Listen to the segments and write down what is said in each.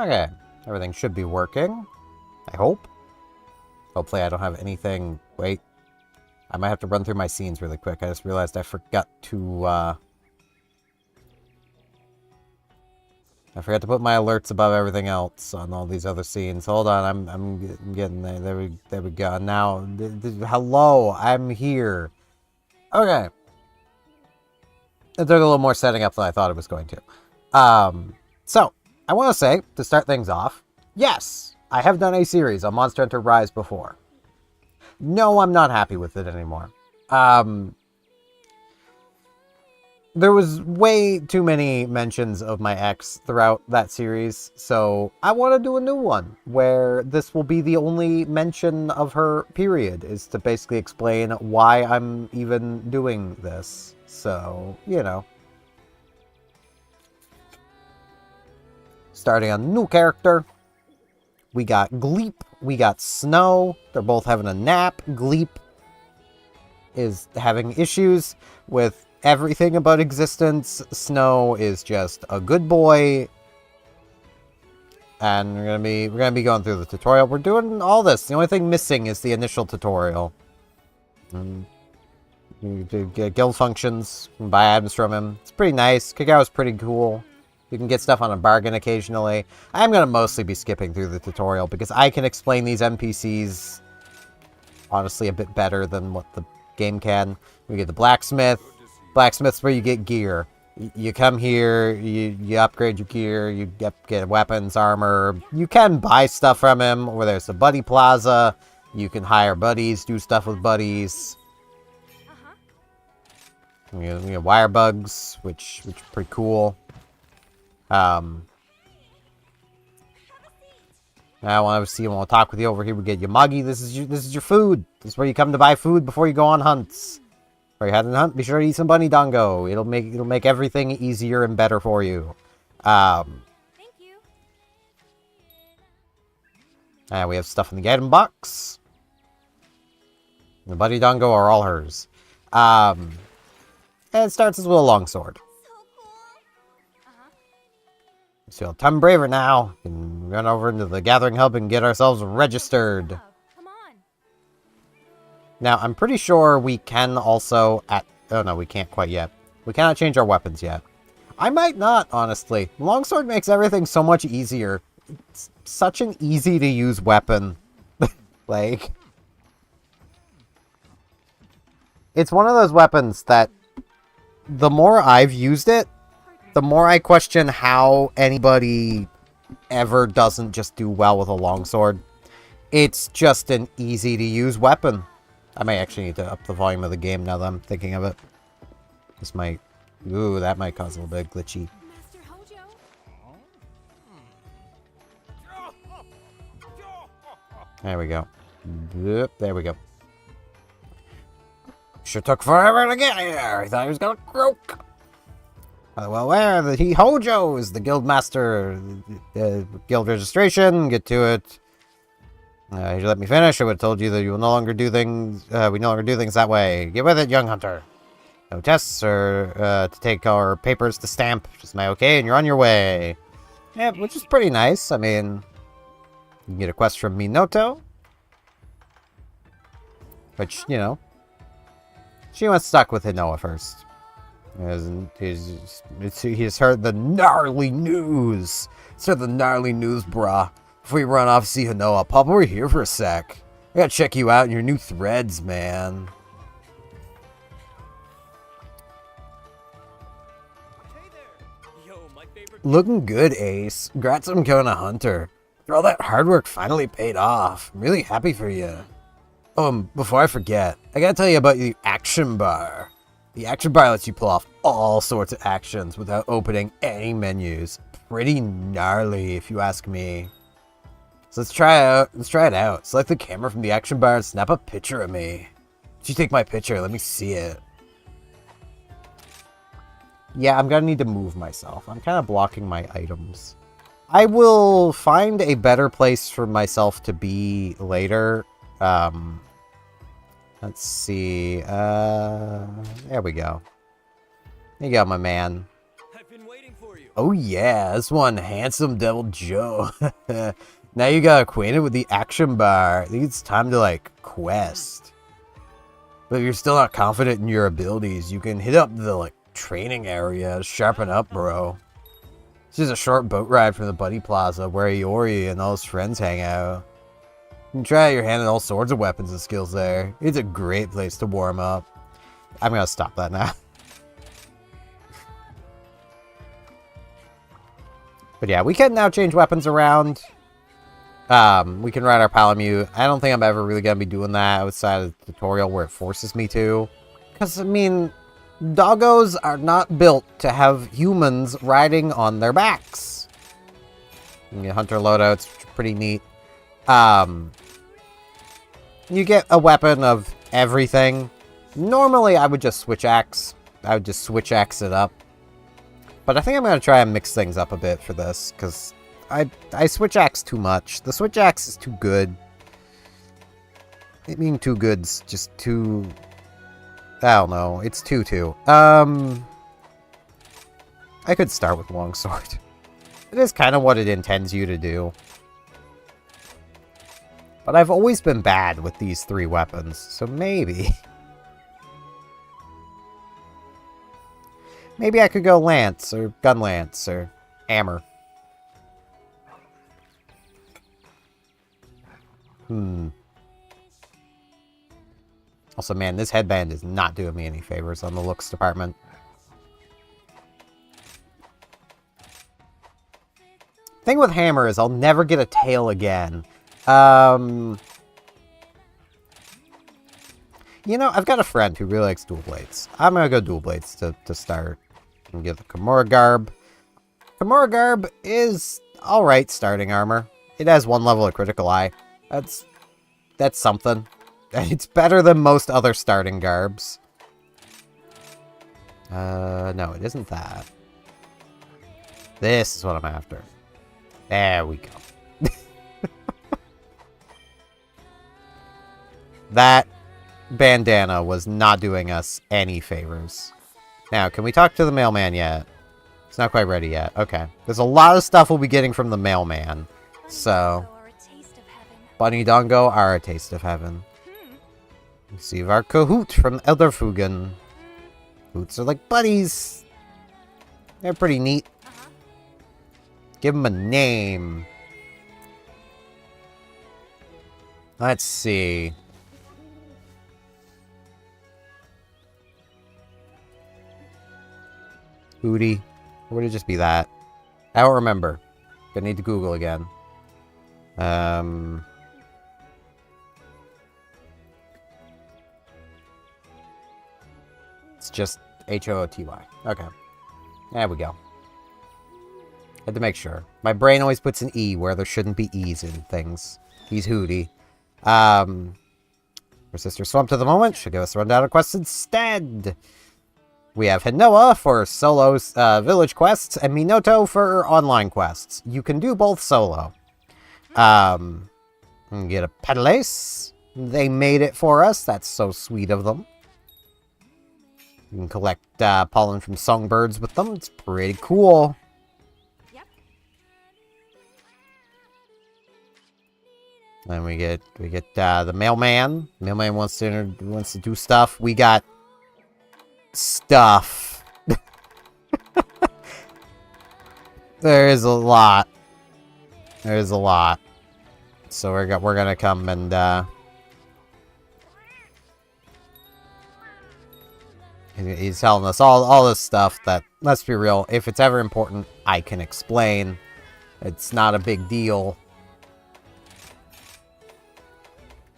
Okay, everything should be working. I hope. Hopefully I don't have anything... Wait. I might have to run through my scenes really quick. I just realized I forgot to, I forgot to put my alerts above everything else on all these other scenes. Hold on, I'm getting there. There we go. Now, hello, I'm here. Okay. It took a little more setting up than I thought it was going to. So, I want to say, to start things off, yes, I have done a series on Monster Hunter Rise before. No, I'm not happy with it anymore. There was way too many mentions of my ex throughout that series, so I want to do a new one, where this will be the only mention of her, period, is to basically explain why I'm even doing this. So, you know. Starting a new character. We got Gleep, we got Snow. They're both having a nap. Gleep is having issues with everything about existence. Snow is just a good boy. And we're gonna be going through the tutorial. We're doing all this. The only thing missing is the initial tutorial. You get guild functions, you can buy items from him. It's pretty nice. Kagawa's pretty cool. You can get stuff on a bargain occasionally. I'm going to mostly be skipping through the tutorial because I can explain these NPCs honestly a bit better than what the game can. We get the blacksmith. Blacksmith's where you get gear. You come here, you upgrade your gear, you get weapons, armor. You can buy stuff from him, or there's the buddy plaza. You can hire buddies, do stuff with buddies. We get wire bugs, which are pretty cool. I want to see you. I want to talk with you over here. We get Yamagi. This is your food. This is where you come to buy food before you go on hunts. Or you have to hunt. Be sure to eat some bunny dango. It'll make everything easier and better for you. Thank you. And we have stuff in the item box. The bunny dango are all hers. And it starts as with a longsword. So I'm braver now. We can run over into the gathering hub and get ourselves registered. Come on. Now, I'm pretty sure we can also oh no, we can't quite yet. We cannot change our weapons yet. I might not, honestly. Longsword makes everything so much easier. It's such an easy to use weapon. Like, it's one of those weapons that the more I've used it, the more I question how anybody ever doesn't just do well with a longsword. It's just an easy-to-use weapon. I might actually need to up the volume of the game now that I'm thinking of it. This might... Ooh, that might cause a little bit glitchy. There we go. Yep, there we go. Sure took forever to get here. I thought he was gonna croak. Well, where the Hojo is the guild master, guild registration. Get to it. You let me finish. I would have told you that you will no longer do things. We no longer do things that way. Get with it, young hunter. No tests or to take our papers to stamp. Just my okay, and you're on your way. Yeah, which is pretty nice. I mean, you can get a quest from Minoto, which you know, she went stuck with Hinoa first. He's heard the gnarly news. It's heard the gnarly news, brah. Before you run off, see Hinoa. Pop over here for a sec. I gotta check you out in your new threads, man. Hey there. Yo, my favorite... Looking good, Ace. Congrats on becoming a hunter. All that hard work finally paid off. I'm really happy for you. Before I forget, I gotta tell you about the action bar. The action bar lets you pull off all sorts of actions without opening any menus. Pretty gnarly, if you ask me. So let's try it out. Select the camera from the action bar and snap a picture of me. Did you take my picture? Let me see it. Yeah, I'm gonna need to move myself. I'm kind of blocking my items. I will find a better place for myself to be later. Let's see. There we go. There you go, my man. I've been waiting for you. Oh yeah, this one handsome Devil Joe. Now you got acquainted with the action bar. I think it's time to, like, quest. But if you're still not confident in your abilities, you can hit up the, like, training area to sharpen up, bro. It's just a short boat ride from the Buddy Plaza where Iori and all his friends hang out. You can try out your hand at all sorts of weapons and skills there. It's a great place to warm up. I'm gonna stop that now. But yeah, we can now change weapons around. We can ride our Palamute. I don't think I'm ever really going to be doing that outside of the tutorial where it forces me to. Because, I mean, doggos are not built to have humans riding on their backs. You get hunter loadouts, pretty neat. You get a weapon of everything. Normally, I would just switch axe. I would just switch axe it up. But I think I'm going to try and mix things up a bit for this, because I switch axe too much. The switch axe is too good. I mean, too good's just too... I don't know. It's too. I could start with longsword. It is kind of what it intends you to do. But I've always been bad with these 3 weapons, so maybe... Maybe I could go lance, or gun lance, or hammer. Also, man, this headband is not doing me any favors on the looks department. Thing with hammer is I'll never get a tail again. You know, I've got a friend who really likes dual blades. I'm gonna go dual blades to start. And get the Kimura Garb. Kimura Garb is alright starting armor. It has 1 level of critical eye. That's something. It's better than most other starting garbs. No, it isn't that. This is what I'm after. There we go. That bandana was not doing us any favors. Now, can we talk to the mailman yet? It's not quite ready yet. Okay. There's a lot of stuff we'll be getting from the mailman. So... Bunny Dongo are a taste of heaven. Receive our Kahoot from Elderfugen. Hoots are like buddies. They're pretty neat. Give them a name. Let's see. Hootie. Or would it just be that? I don't remember. Gonna need to Google again. It's just H-O-O-T-Y. Okay. There we go. Had to make sure. My brain always puts an E where there shouldn't be E's in things. He's Hootie. Resistor Swamp to the moment. Should give us a rundown of quests instead. We have Hinoa for solo village quests and Minoto for online quests. You can do both solo. Get a Petalace. They made it for us. That's so sweet of them. You can collect pollen from songbirds with them. It's pretty cool. Yep. Then we get the mailman. Mailman wants to do stuff. We got stuff. There is a lot. There's a lot. So we're gonna come and he's telling us all this stuff that, let's be real, if it's ever important, I can explain. It's not a big deal.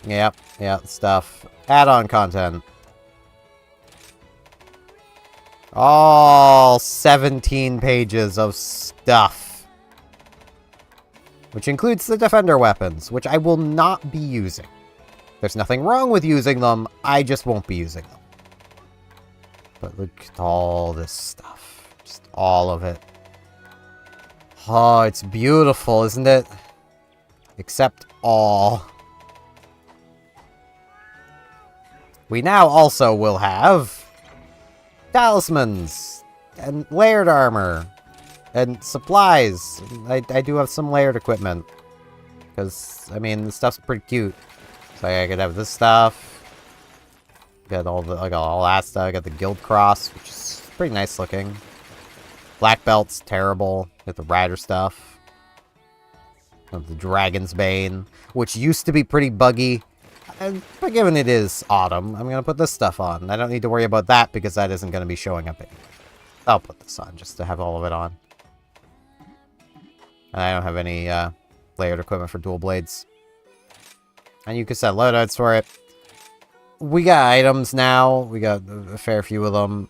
Yep, stuff. Add-on content. All 17 pages of stuff. Which includes the defender weapons, which I will not be using. There's nothing wrong with using them, I just won't be using them. But look at all this stuff. Just all of it. Oh, it's beautiful, isn't it? Except all. We now also will have talismans and layered armor. And supplies. I do have some layered equipment. Because, I mean, the stuff's pretty cute. So I could have this stuff. Got all the, like, all that stuff. I got the Guild Cross, which is pretty nice looking. Black Belt's terrible. Got the Rider stuff. Got the Dragon's Bane, which used to be pretty buggy. But given it is autumn, I'm going to put this stuff on. I don't need to worry about that because that isn't going to be showing up anymore. I'll put this on just to have all of it on. And I don't have any layered equipment for dual blades. And you can set loadouts for it. We got items now. We got a fair few of them.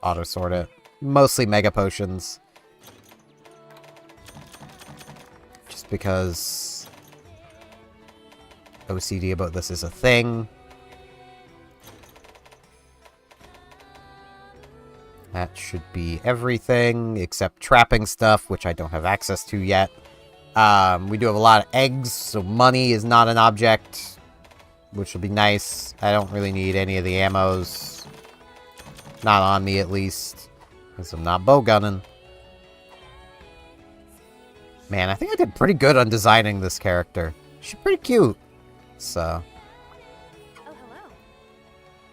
Auto sort it. Mostly mega potions. Just because OCD about this is a thing. That should be everything except trapping stuff, which I don't have access to yet. We do have a lot of eggs, so money is not an object, which will be nice. I don't really need any of the ammos. Not on me, at least, because I'm not bow gunning. Man, I think I did pretty good on designing this character. She's pretty cute. So, Oh,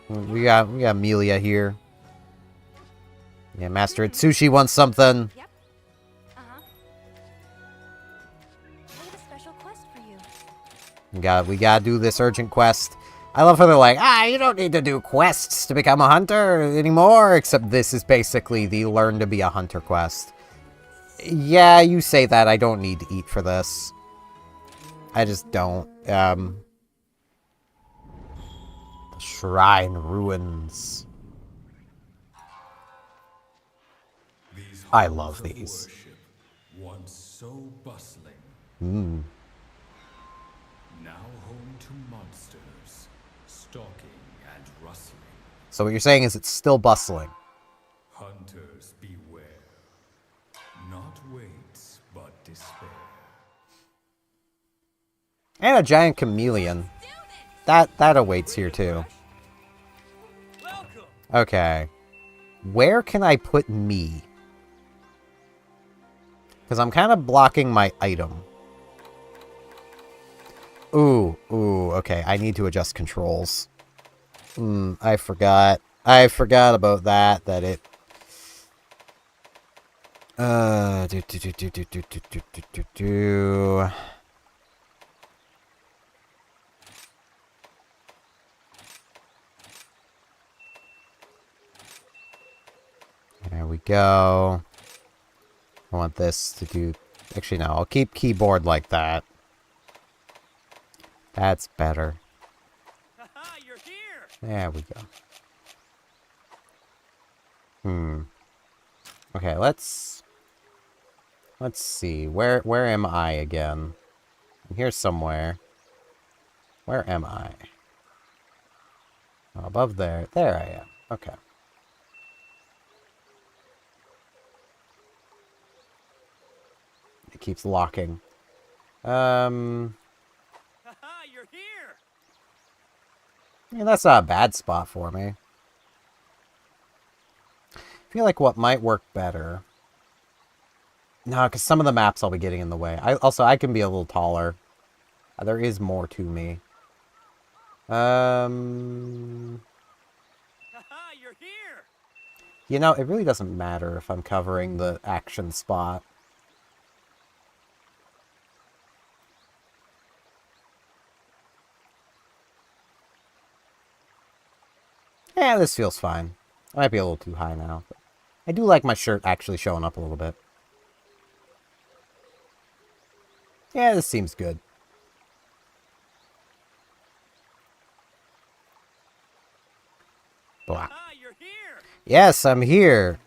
hello. we got Amelia here. Yeah, Master Atsushi wants something. Yep. Uh-huh. I have a special quest for you. We gotta do this urgent quest. I love how they're like, you don't need to do quests to become a hunter anymore, except this is basically the learn to be a hunter quest. Yeah, you say that. I don't need to eat for this. I just don't. The Shrine Ruins. I love these. Once so bustling, Hmm. now home to monsters, stalking and rustling. So what you're saying is it's still bustling. Hunters beware. Not waits, but despair. And a giant chameleon. That awaits here too. Okay. Where can I put me? Because I'm kind of blocking my item. Ooh, okay. I need to adjust controls. I forgot. I forgot about that. That it... There we go. I want this to do... Actually, no. I'll keep keyboard like that. That's better. You're here. There we go. Okay, let's see. Where am I again? I'm here somewhere. Where am I? Oh, above there. There I am. Okay. It keeps locking. You're here. Yeah, that's not a bad spot for me. I feel like what might work better... No, because some of the maps I'll be getting in the way. I can be a little taller. There is more to me. You're here. You know, it really doesn't matter if I'm covering the action spot. Yeah, this feels fine. I might be a little too high now, but I do like my shirt actually showing up a little bit. Yeah, this seems good. Blah. You're here. Yes, I'm here.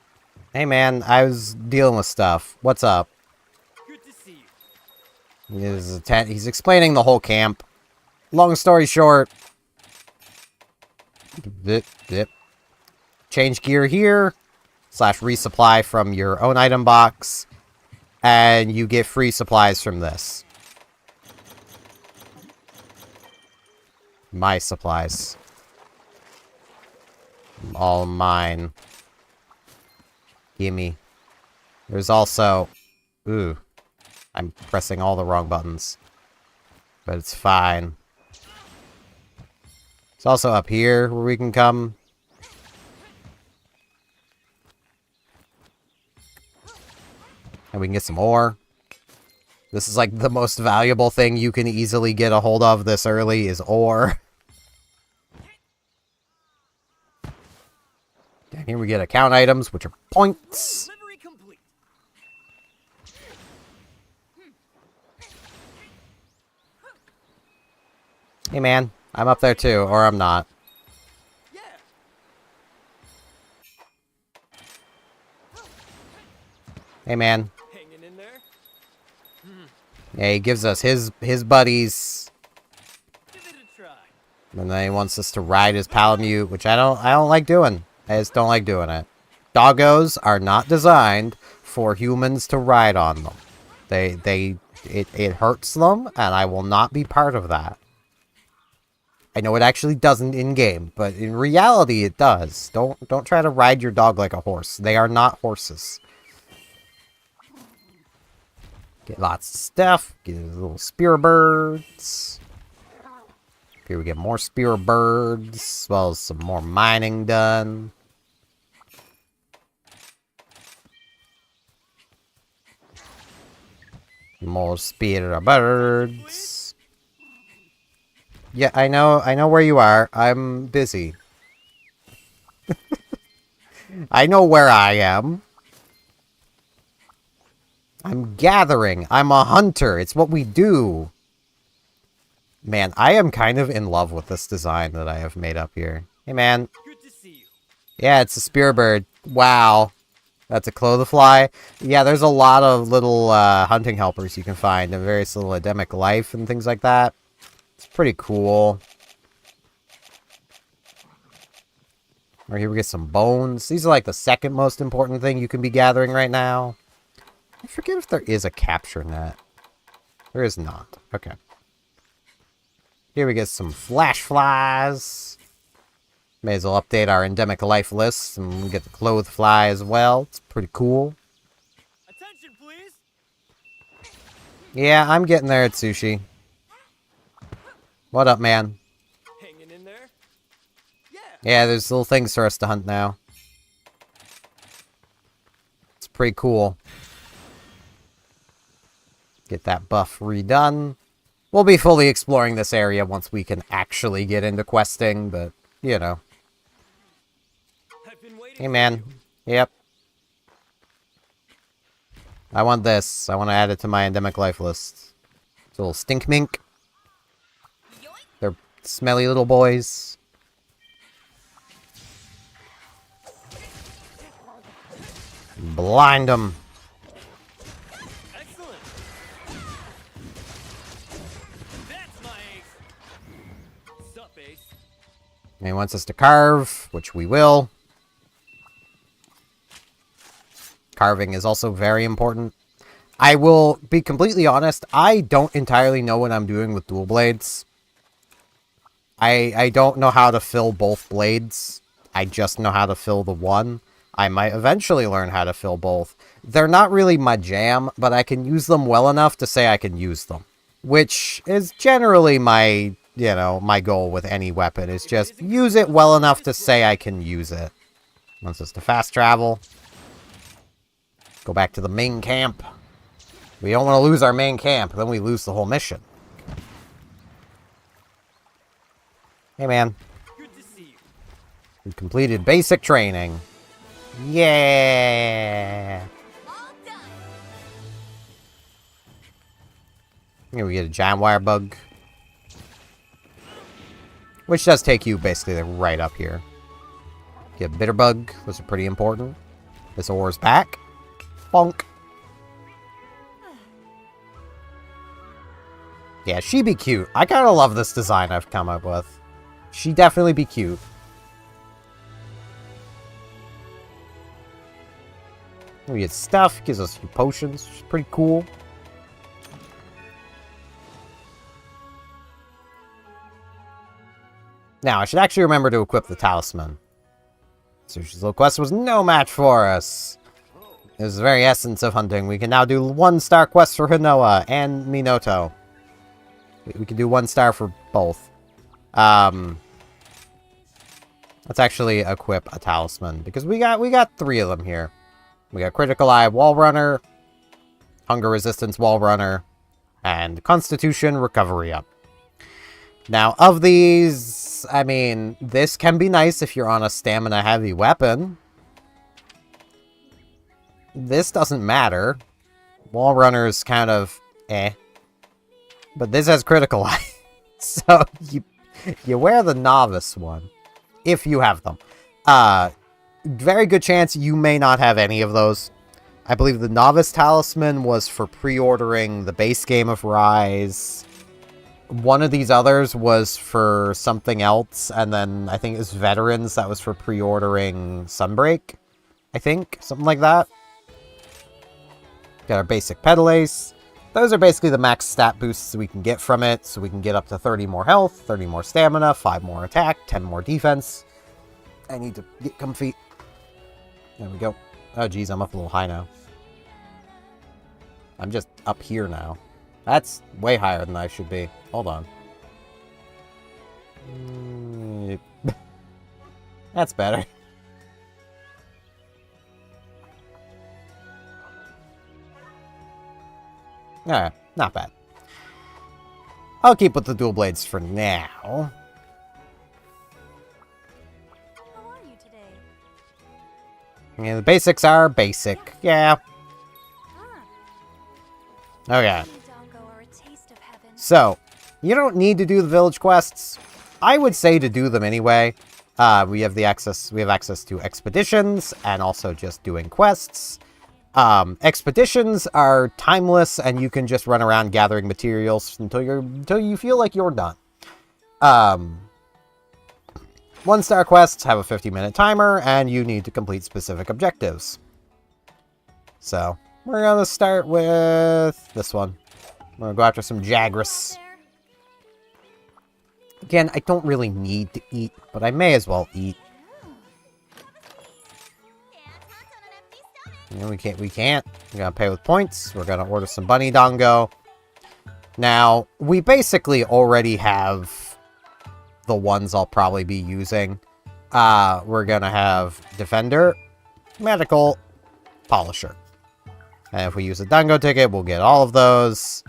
Hey, man, I was dealing with stuff. What's up? Good to see you. He's explaining the whole camp. Long story short... Dip. Change gear here. / resupply from your own item box. And you get free supplies from this. My supplies. All mine. Gimme. There's also... Ooh. I'm pressing all the wrong buttons. But it's fine. It's also up here where we can come. And we can get some ore. This is like the most valuable thing you can easily get a hold of this early is ore. And here we get account items, which are points. Delivery complete. Hey man, I'm up there too, or I'm not. Yeah. Hey man. Hanging in there. Yeah, he gives us his buddies. Give it a try. And then he wants us to ride his Palamute, which I don't like doing. I just don't like doing it. Doggos are not designed for humans to ride on them. It hurts them, and I will not be part of that. I know it actually doesn't in-game, but in reality it does. Don't try to ride your dog like a horse. They are not horses. Get lots of stuff. Get little spear birds. Here we get more spear birds, as well as some more mining done. More spear birds. Yeah, I know where you are. I'm busy. I know where I am. I'm gathering. I'm a hunter. It's what we do. Man, I am kind of in love with this design that I have made up here. Hey, man. Good to see you. Yeah, it's a spear bird. Wow. That's a clothefly. Yeah, there's a lot of little hunting helpers you can find in various little endemic life and things like that. It's pretty cool. Or here we get some bones. These are like the second most important thing you can be gathering right now. I forget if there is a capture net. There is not. Okay. Here we get some flash flies. May as well update our endemic life list and we get the clothes fly as well. It's pretty cool. Attention, please. Yeah, I'm getting there at Sushi. What up, man? Hanging in there. Yeah. Yeah, there's little things for us to hunt now. It's pretty cool. Get that buff redone. We'll be fully exploring this area once we can actually get into questing, but, you know. I've been waiting. Hey, man. Yep. I want this. I want to add it to my endemic life list. It's a little stink mink. They're smelly little boys. Blind them. Excellent. That's my ace. Sup, ace? And he wants us to carve, which we will. Carving is also very important. I will be completely honest, I don't entirely know what I'm doing with dual blades. I don't know how to fill both blades. I just know how to fill the one. I might eventually learn how to fill both. They're not really my jam, but I can use them well enough to say I can use them. Which is generally my, you know, my goal with any weapon, is just use it well enough to say I can use it. Wants us to fast travel. Go back to the main camp. We don't want to lose our main camp, then we lose the whole mission. Hey, man. Good to see you. We completed basic training. Yeah! All done. Here we get a giant wire bug. Which does take you basically like right up here. Get a bitter bug. Those are pretty important. This ore's back. Bonk. Yeah, she be cute. I kind of love this design I've come up with. She definitely be cute. We get stuff. Gives us a few potions. Which is pretty cool. Now, I should actually remember to equip the talisman. Sushi's little quest was no match for us. This is the very essence of hunting. We can now do 1-star quests for Hinoa and Minoto. We can do 1 star for both. Let's actually equip a talisman, because we got 3 of them here. We got Critical Eye Wall Runner, Hunger Resistance Wall Runner, and Constitution Recovery Up. Now, of these, I mean, this can be nice if you're on a stamina-heavy weapon. This doesn't matter. Wall Runner's kind of eh. But this has Critical Eye. So, you wear the Novice one. If you have them. Very good chance you may not have any of those. I believe the Novice Talisman was for pre-ordering the base game of Rise. One of these others was for something else, and then I think it was Veterans that was for pre-ordering Sunbreak. I think, something like that. Got our basic Pedal Ace. Those are basically the max stat boosts we can get from it, so we can get up to 30 more health, 30 more stamina, 5 more attack, 10 more defense. I need to get comfy. There we go. Oh, geez, I'm up a little high now. I'm just up here now. That's way higher than I should be. Hold on. That's better. Alright, not bad. I'll keep with the dual blades for now. How are you today? Yeah, the basics are basic. Yeah. Ah, Okay. you Dongo are a taste of heaven. So, you don't need to do the village quests. I would say to do them anyway. We have access to expeditions and also just doing quests. Expeditions are timeless, and you can just run around gathering materials until you feel like you're done. 1-star quests have a 50-minute timer, and you need to complete specific objectives. So, we're gonna start with this one. We're gonna go after some Jagras. There. Again, I don't really need to eat, but I may as well eat. No, we can't. We're gonna pay with points. We're gonna order some bunny dongo. Now, we basically already have the ones I'll probably be using. We're gonna have Defender, Medical, Polisher. And if we use a dongo ticket, we'll get all of those.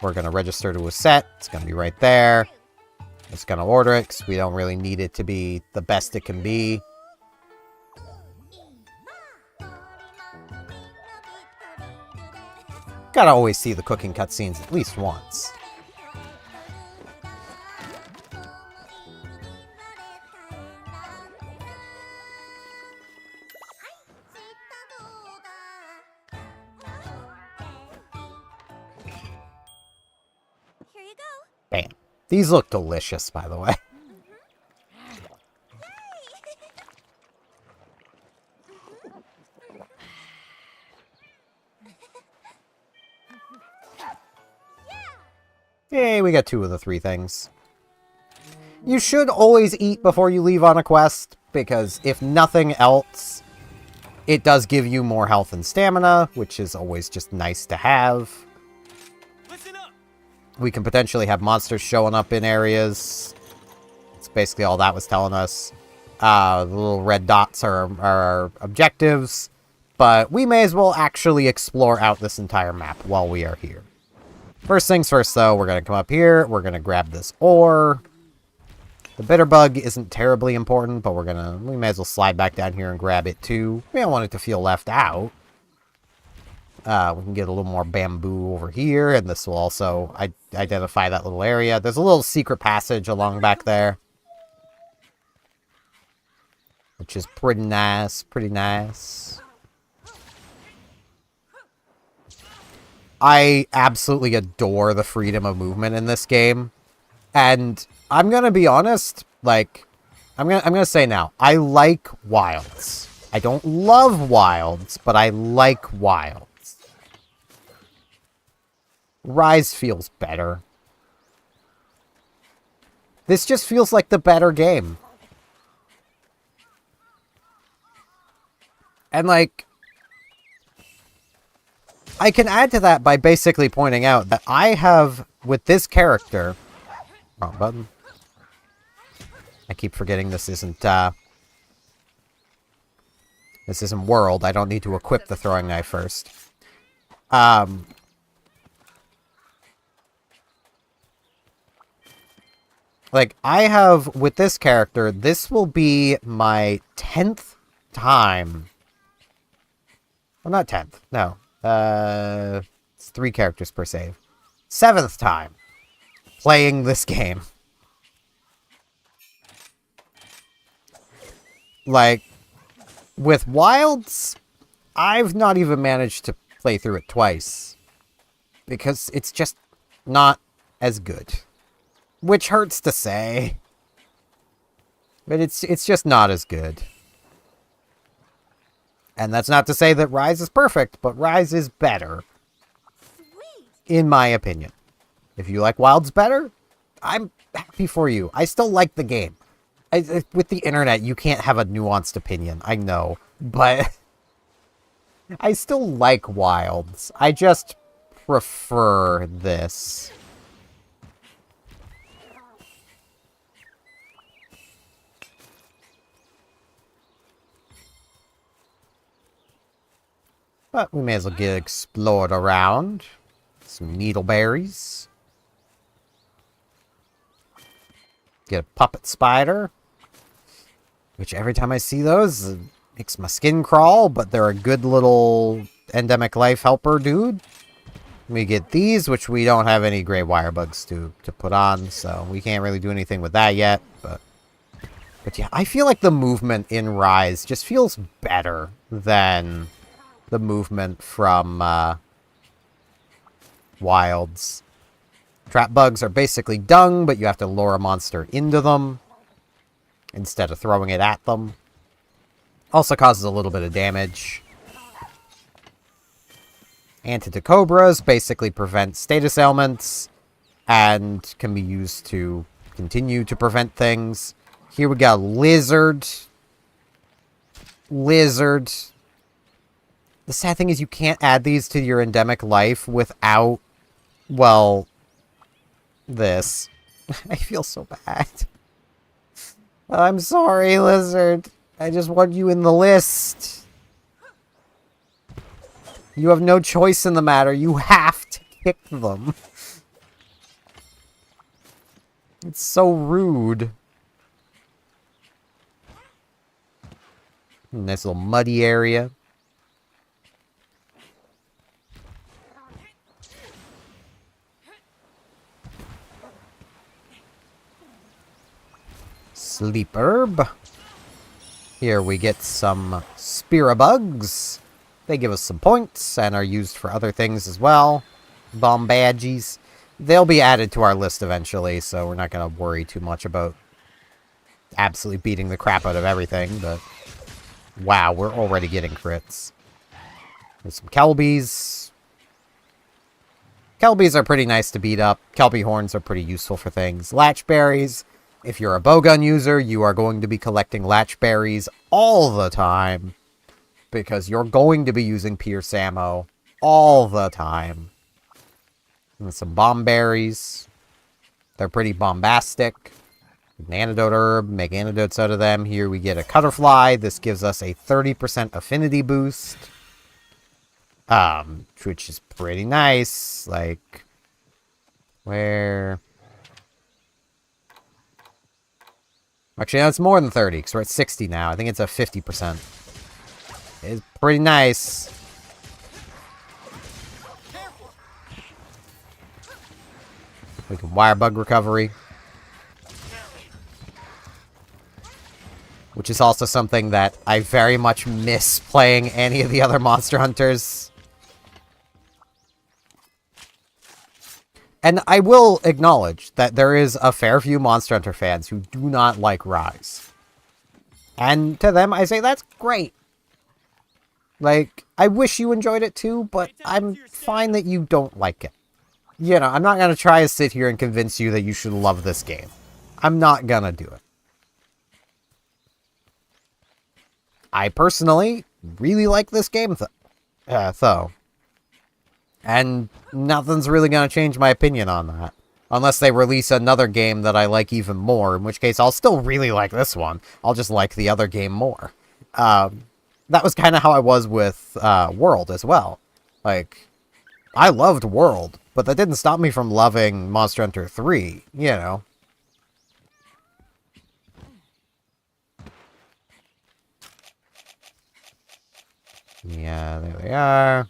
We're gonna register to a set. It's gonna be right there. Just gonna order it, because we don't really need it to be the best it can be. Gotta always see the cooking cutscenes at least once. Here you go. Bam. These look delicious, by the way. Yay, we got 2 of the 3 things. You should always eat before you leave on a quest, because if nothing else, it does give you more health and stamina, which is always just nice to have. Listen up. We can potentially have monsters showing up in areas. That's basically all that was telling us. The little red dots are our objectives, but we may as well actually explore out this entire map while we are here. First things first, though, we're going to come up here. We're going to grab this ore. The bitter bug isn't terribly important, but we may as well slide back down here and grab it, too. We don't want it to feel left out. We can get a little more bamboo over here, and this will also identify that little area. There's a little secret passage along back there, which is pretty nice, pretty nice. I absolutely adore the freedom of movement in this game. And I'm gonna be honest, like, I'm gonna say now, I like wilds. I don't love wilds, but I like wilds. Rise feels better. This just feels like the better game. And like, I can add to that by basically pointing out that I have, with this character... Wrong button. I keep forgetting this isn't World. I don't need to equip the throwing knife first. Like, I have, with this character, this will be my 10th time. Well, not 10th, no. It's 3 characters per save. 7th time playing this game. Like, with Wilds, I've not even managed to play through it twice. Because it's just not as good. Which hurts to say. But it's just not as good. And that's not to say that Rise is perfect, but Rise is better. Sweet. In my opinion. If you like Wilds better, I'm happy for you. I still like the game. With the internet, you can't have a nuanced opinion. I know. But I still like Wilds. I just prefer this. But we may as well get explored around. Some needleberries. Get a puppet spider. Which every time I see those, it makes my skin crawl, but they're a good little endemic life helper dude. We get these, which we don't have any gray wire bugs to put on, so we can't really do anything with that yet. But yeah, I feel like the movement in Rise just feels better than the movement from Wilds. Trap bugs are basically dung, but you have to lure a monster into them instead of throwing it at them. Also causes a little bit of damage. Antidecobras basically prevent status ailments and can be used to continue to prevent things. Here we got Lizard. Lizard. The sad thing is you can't add these to your endemic life without, well, this. I feel so bad. I'm sorry, Lizard. I just want you in the list. You have no choice in the matter. You have to kick them. It's so rude. Nice little muddy area. Sleep herb. Here we get some Spirabugs. They give us some points and are used for other things as well. Bombadgies. They'll be added to our list eventually, so we're not going to worry too much about absolutely beating the crap out of everything, but wow, we're already getting crits. There's some Kelbies. Kelbies are pretty nice to beat up. Kelpie horns are pretty useful for things. Latchberries. If you're a bowgun user, you are going to be collecting latchberries all the time. Because you're going to be using Pierce ammo all the time. And some bomb berries. They're pretty bombastic. An antidote herb, make antidotes out of them. Here we get a cutterfly. This gives us a 30% affinity boost. Which is pretty nice. Like, where... Actually, no, it's more than 30, because we're at 60 now. I think it's a 50%. It's pretty nice. We can wire bug recovery. Which is also something that I very much miss playing any of the other Monster Hunters. And I will acknowledge that there is a fair few Monster Hunter fans who do not like Rise. And to them, I say, that's great. Like, I wish you enjoyed it too, but I'm fine that you don't like it. You know, I'm not going to try to sit here and convince you that you should love this game. I'm not going to do it. I personally really like this game, though. And nothing's really going to change my opinion on that. Unless they release another game that I like even more, in which case I'll still really like this one. I'll just like the other game more. That was kind of how I was with World as well. Like, I loved World, but that didn't stop me from loving Monster Hunter 3, you know. Yeah, there they are.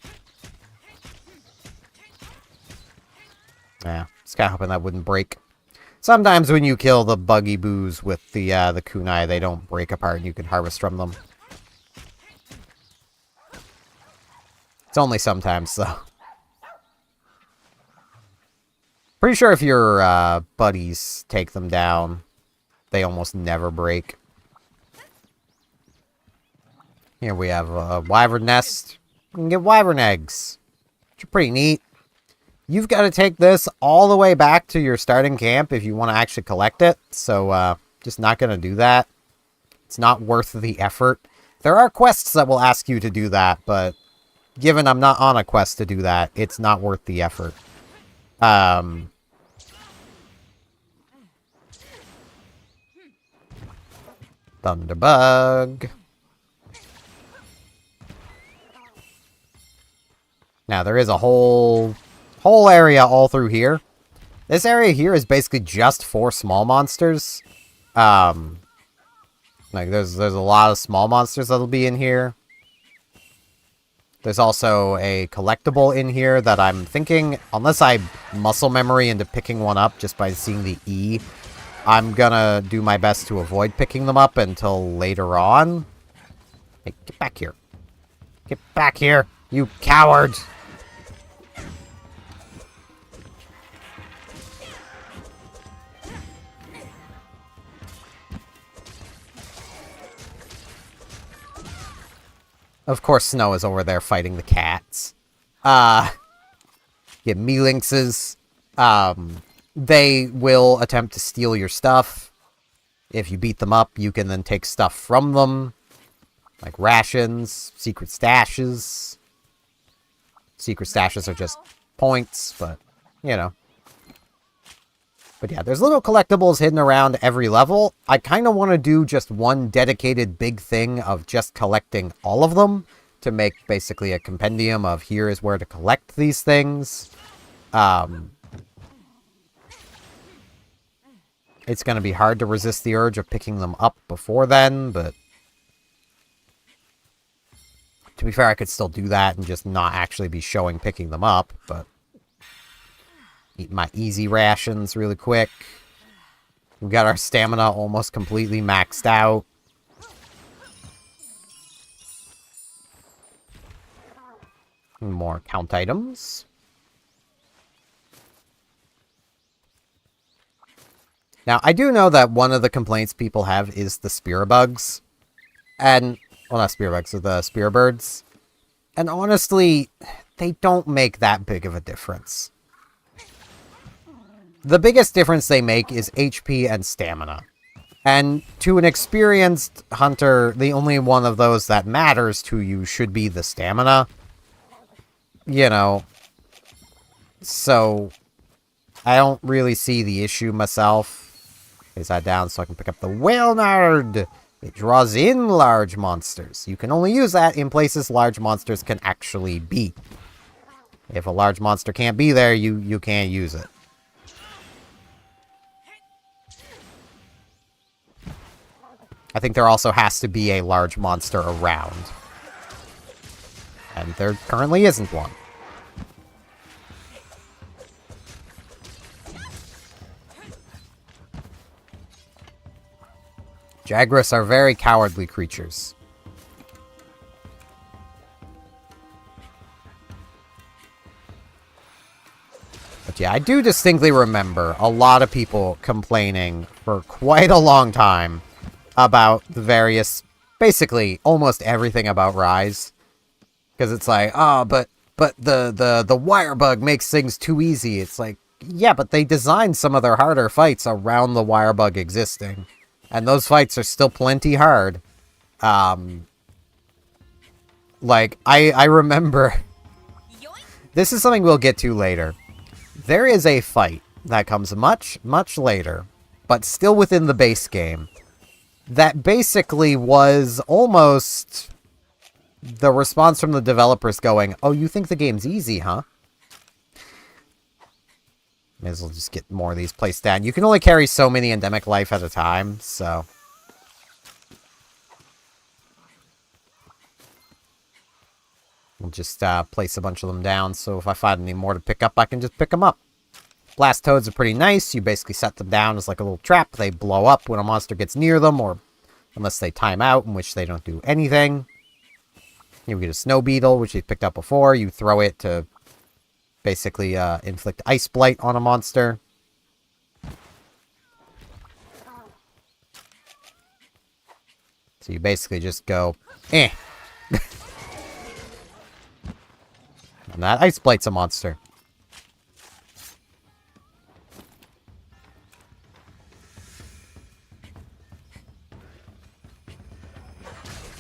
Yeah, just kind of hoping that wouldn't break. Sometimes when you kill the buggy boos with the kunai, they don't break apart and you can harvest from them. It's only sometimes, though. Pretty sure if your buddies take them down, they almost never break. Here we have a wyvern nest. You can get wyvern eggs, which are pretty neat. You've got to take this all the way back to your starting camp if you want to actually collect it. So, just not going to do that. It's not worth the effort. There are quests that will ask you to do that, but given I'm not on a quest to do that, it's not worth the effort. Thunderbug. Now, there is a whole area all through here. This area here is basically just for small monsters. Like, there's a lot of small monsters that'll be in here. There's also a collectible in here that I'm thinking, unless I muscle memory into picking one up just by seeing the E, I'm gonna do my best to avoid picking them up until later on. Hey, get back here. Get back here, you coward! Of course, Snow is over there fighting the cats. Get Mealinxes. They will attempt to steal your stuff. If you beat them up, you can then take stuff from them. Like rations, secret stashes. Secret stashes are just points, but, you know. But yeah, there's little collectibles hidden around every level. I kind of want to do just one dedicated big thing of just collecting all of them to make basically a compendium of here is where to collect these things. It's going to be hard to resist the urge of picking them up before then, but to be fair, I could still do that and just not actually be showing picking them up, but eat my easy rations really quick. We've got our stamina almost completely maxed out. More count items. Now, I do know that one of the complaints people have is the spear bugs. And, well, not spear bugs, the spear birds. And honestly, they don't make that big of a difference. The biggest difference they make is HP and stamina. And to an experienced hunter, the only one of those that matters to you should be the stamina. You know. So, I don't really see the issue myself. Is that down so I can pick up the Whale Nard? It draws in large monsters. You can only use that in places large monsters can actually be. If a large monster can't be there, you can't use it. I think there also has to be a large monster around. And there currently isn't one. Jagras are very cowardly creatures. But yeah, I do distinctly remember a lot of people complaining for quite a long time about the various, basically almost everything about Rise. Because it's like, oh, but the wire bug makes things too easy. It's like, yeah, but they designed some of their harder fights around the wire bug existing. And those fights are still plenty hard. Like, I remember This is something we'll get to later. There is a fight that comes much, much later, but still within the base game, that basically was almost the response from the developers going, oh, you think the game's easy, huh? May as well just get more of these placed down. You can only carry so many endemic life at a time, so... We'll just place a bunch of them down, so if I find any more to pick up, I can just pick them up. Blast toads are pretty nice. You basically set them down as like a little trap. They blow up when a monster gets near them, or unless they time out, in which they don't do anything. Here we get a snow beetle, which we picked up before. You throw it to basically inflict ice blight on a monster. So you basically just go, eh. And that ice blight's a monster.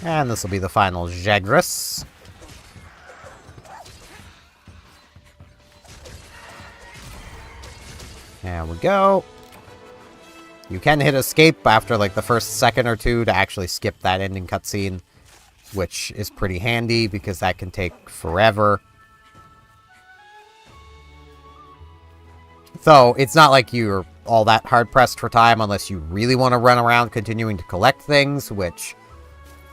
And this will be the final Jagras. There we go. You can hit escape after like the first second or two to actually skip that ending cutscene, which is pretty handy because that can take forever. So it's not like you're all that hard-pressed for time unless you really want to run around continuing to collect things, which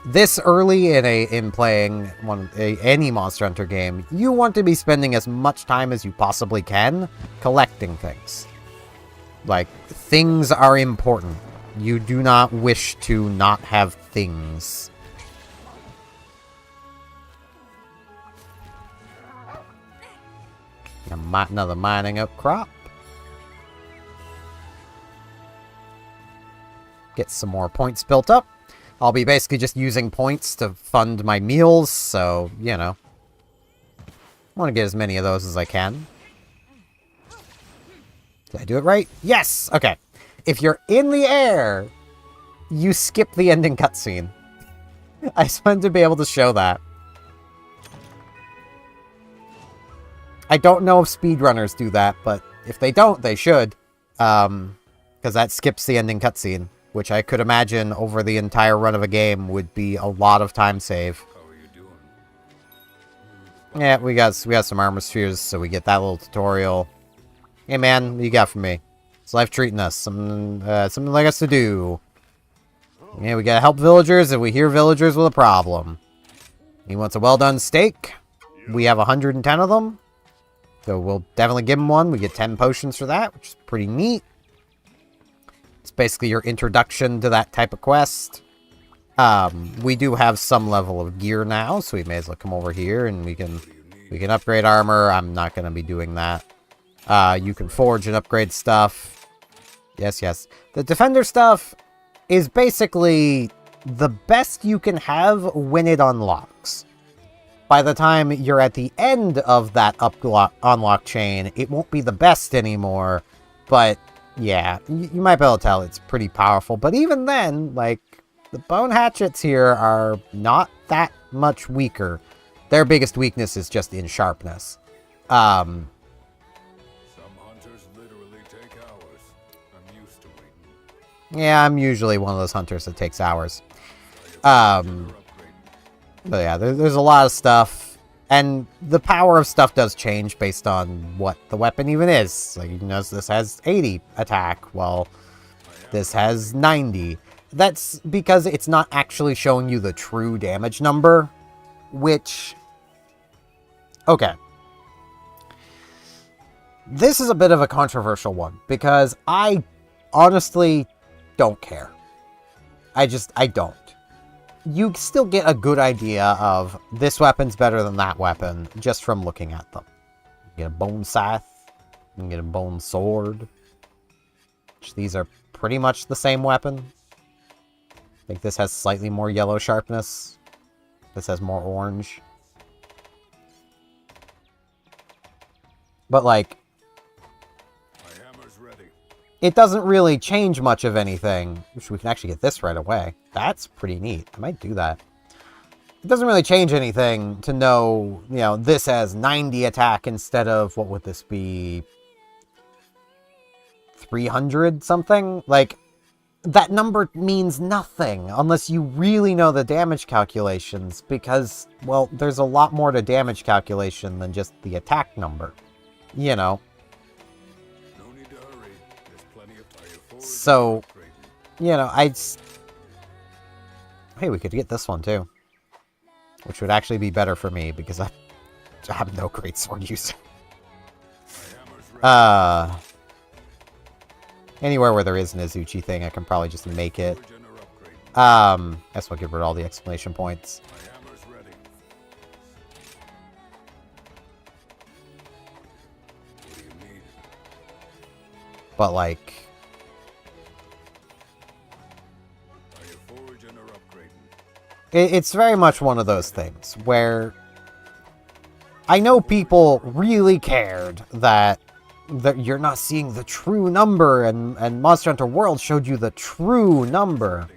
this early in playing any Monster Hunter game, you want to be spending as much time as you possibly can collecting things. Like, things are important. You do not wish to not have things. Another mining outcrop. Get some more points built up. I'll be basically just using points to fund my meals, so, you know. I want to get as many of those as I can. Did I do it right? Yes! Okay. If you're in the air, you skip the ending cutscene. I just wanted to be able to show that. I don't know if speedrunners do that, but if they don't, they should. Because that skips the ending cutscene, which I could imagine over the entire run of a game would be a lot of time save. How are you doing? Yeah, we got some armor spheres, so we get that little tutorial. Hey man, what you got for me? Is life treating us? Something like us to do. Yeah, we gotta help villagers if we hear villagers with a problem. He wants a well-done steak. We have 110 of them. So we'll definitely give him one. We get 10 potions for that, which is pretty neat. It's basically your introduction to that type of quest. We do have some level of gear now, so we may as well come over here and we can upgrade armor. I'm not going to be doing that. You can forge and upgrade stuff. Yes, yes. The defender stuff is basically the best you can have when it unlocks. By the time you're at the end of that unlock chain, it won't be the best anymore. But, yeah, you might be able to tell it's pretty powerful. But even then, like, the bone hatchets here are not that much weaker. Their biggest weakness is just in sharpness. Some hunters literally take hours. I'm used to waiting. Yeah, I'm usually one of those hunters that takes hours. But yeah, there's a lot of stuff, and the power of stuff does change based on what the weapon even is. Like, you notice this has 80 attack, while this has 90. That's because it's not actually showing you the true damage number, which... Okay. This is a bit of a controversial one, because I honestly don't care. I don't. You still get a good idea of this weapon's better than that weapon just from looking at them. You get a bone scythe, you can get a bone sword. These are pretty much the same weapon. I think this has slightly more yellow sharpness. This has more orange. But like, My hammer's ready. it doesn't really change much of anything. Which we can actually get this right away. That's pretty neat. I might do that. it doesn't really change anything to know, you know, this has 90 attack instead of, what would this be, 300 something? Like, that number means nothing unless you really know the damage calculations, because, well, there's a lot more to damage calculation than just the attack number. You know. No need to hurry. There's plenty of time. Forward So, upgrading. you know, hey, we could get this one too. Which would actually be better for me, because I have no great sword user. My hammer's ready. Anywhere where there is an Azuchi thing, I can probably just make it. Forge and are upgrading. Guess we'll give rid of all the exclamation points. My hammer's ready. What do you need? But, like, I forge and are upgrading. it's very much one of those things where I know people really cared that you're not seeing the true number, and Monster Hunter World showed you the true number.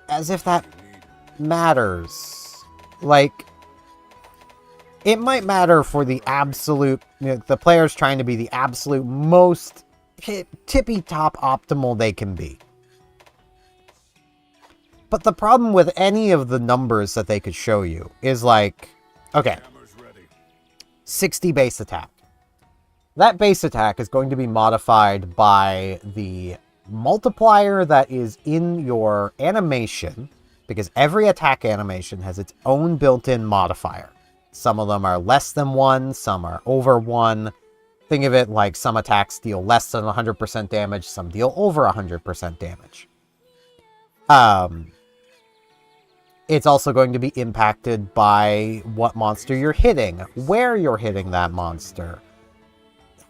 As if that matters. Like, it might matter for the absolute, you know, the players trying to be the absolute most tippy-top optimal they can be. But the problem with any of the numbers that they could show you is like, okay, Hammer's ready. 60 base attack. That base attack is going to be modified by the multiplier that is in your animation, because every attack animation has its own built-in modifier. Some of them are less than 1, some are over 1. Think of it like some attacks deal less than 100% damage, some deal over 100% damage. It's also going to be impacted by what monster you're hitting, where you're hitting that monster,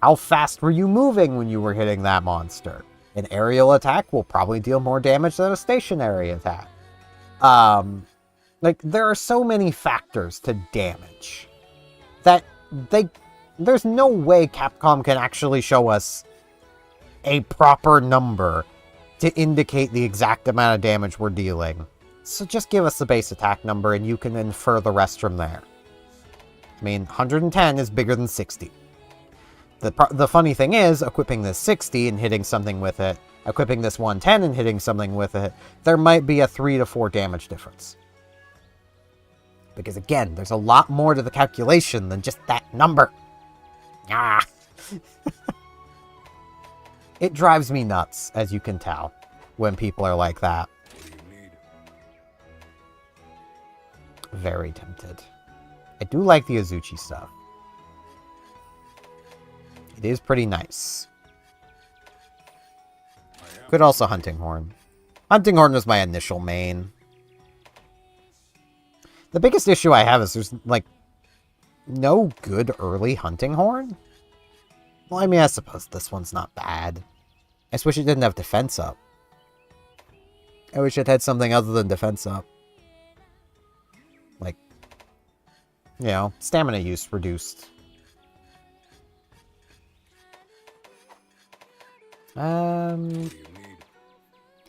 how fast were you moving when you were hitting that monster. An aerial attack will probably deal more damage than a stationary attack. Like, there are so many factors to damage that there's no way Capcom can actually show us a proper number to indicate the exact amount of damage we're dealing. So just give us the base attack number and you can infer the rest from there. I mean, 110 is bigger than 60. The funny thing is, equipping this 60 and hitting something with it, equipping this 110 and hitting something with it, there might be a 3 to 4 damage difference. Because again, there's a lot more to the calculation than just that number. Ah! It drives me nuts, as you can tell, when people are like that. What do you need? Very tempted. I do like the Azuchi stuff. It is pretty nice. Could also Hunting Horn. Hunting Horn was my initial main. The biggest issue I have is there's, like, no good early Hunting Horn. Well, I mean, I suppose this one's not bad. I just wish it didn't have defense up. I wish it had something other than defense up. Like, you know, stamina use reduced. What do you need?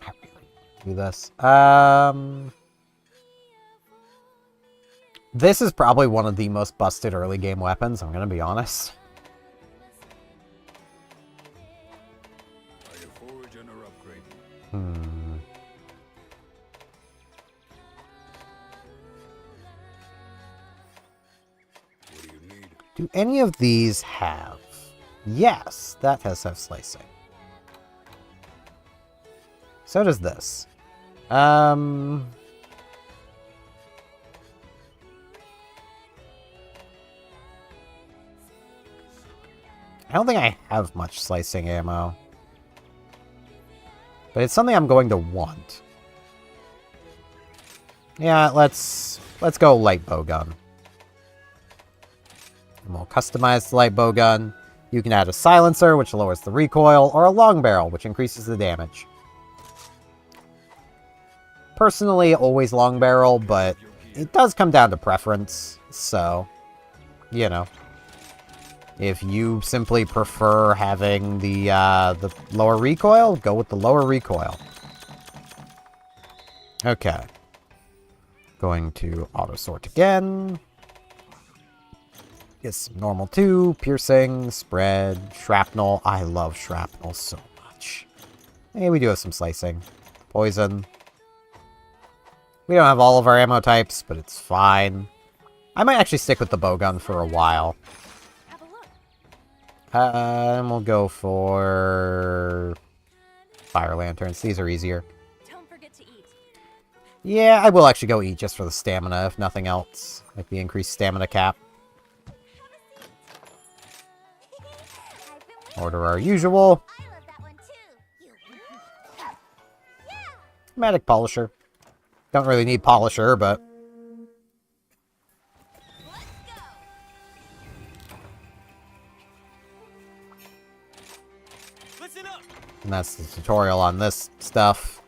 I really do this. This is probably one of the most busted early game weapons, I'm gonna be honest. I forge and are upgrading. What do you need? Do any of these have? Yes, that has have slicing. So does this. I don't think I have much slicing ammo. But it's something I'm going to want. Yeah, let's go light bow gun. And we'll customize the light bow gun. You can add a silencer, which lowers the recoil, or a long barrel, which increases the damage. Personally, always long barrel, but it does come down to preference, so, you know. If you simply prefer having the lower recoil, go with the lower recoil. Okay. Going to auto sort again. Get some normal 2, piercing, spread, shrapnel. I love shrapnel so much. Hey, we do have some slicing. Poison. We don't have all of our ammo types, but it's fine. I might actually stick with the bowgun for a while. Have a look. And we'll go for fire lanterns. These are easier. Don't forget to eat. Yeah, I will actually go eat just for the stamina, if nothing else. Like the increased stamina cap. I've been waiting. Order our usual. I love that one too. Yeah. Magic Polisher. Don't really need Polisher, but... Let's go. Listen up. And that's the tutorial on this stuff.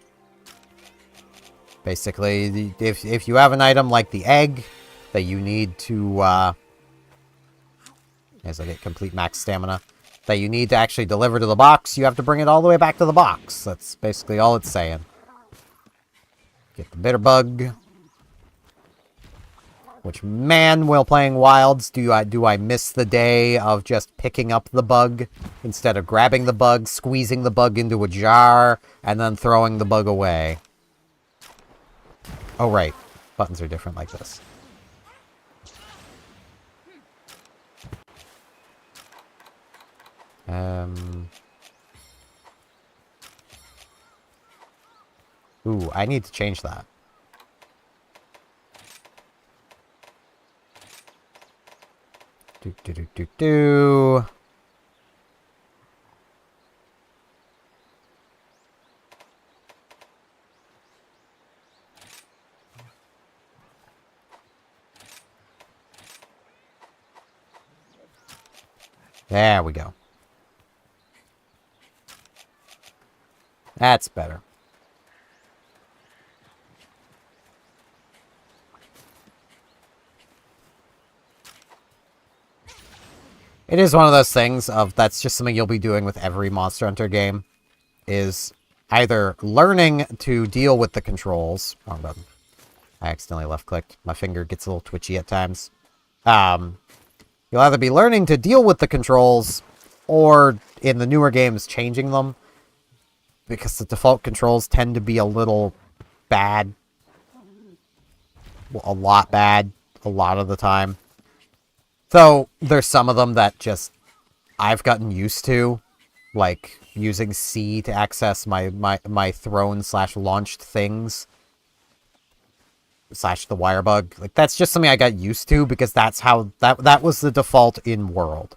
Basically, if you have an item like the egg that you need to, as I get complete max stamina, that you need to actually deliver to the box, you have to bring it all the way back to the box. That's basically all it's saying. Get the bitter bug. Which, man, while playing Wilds, do I miss the day of just picking up the bug instead of grabbing the bug, squeezing the bug into a jar, and then throwing the bug away. Oh, right. Buttons are different like this. Ooh, I need to change that. Do. There we go. That's better. It is one of those things of that's just something you'll be doing with every Monster Hunter game, is either learning to deal with the controls. Wrong button. I accidentally left-clicked. My finger gets a little twitchy at times. You'll either be learning to deal with the controls, or in the newer games, changing them. Because the default controls tend to be a little bad. Well, a lot bad, a lot of the time. So, there's some of them that just I've gotten used to. Like, using C to access my thrown/launched things. / the wire bug. Like, that's just something I got used to because that's how that was the default in World.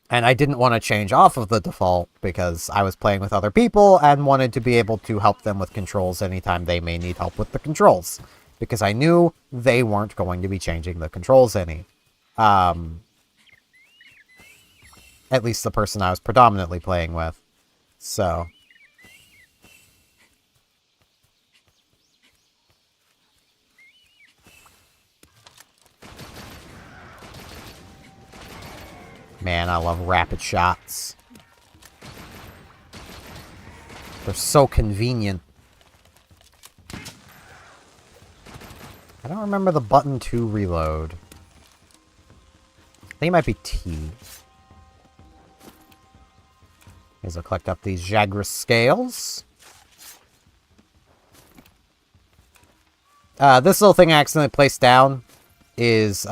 And I didn't want to change off of the default because I was playing with other people and wanted to be able to help them with controls anytime they may need help with the controls. Because I knew they weren't going to be changing the controls any. At least the person I was predominantly playing with. So... Man, I love rapid shots. They're so convenient. I don't remember the button to reload. I think it might be T. As I collect up these Jagras scales. This little thing I accidentally placed down is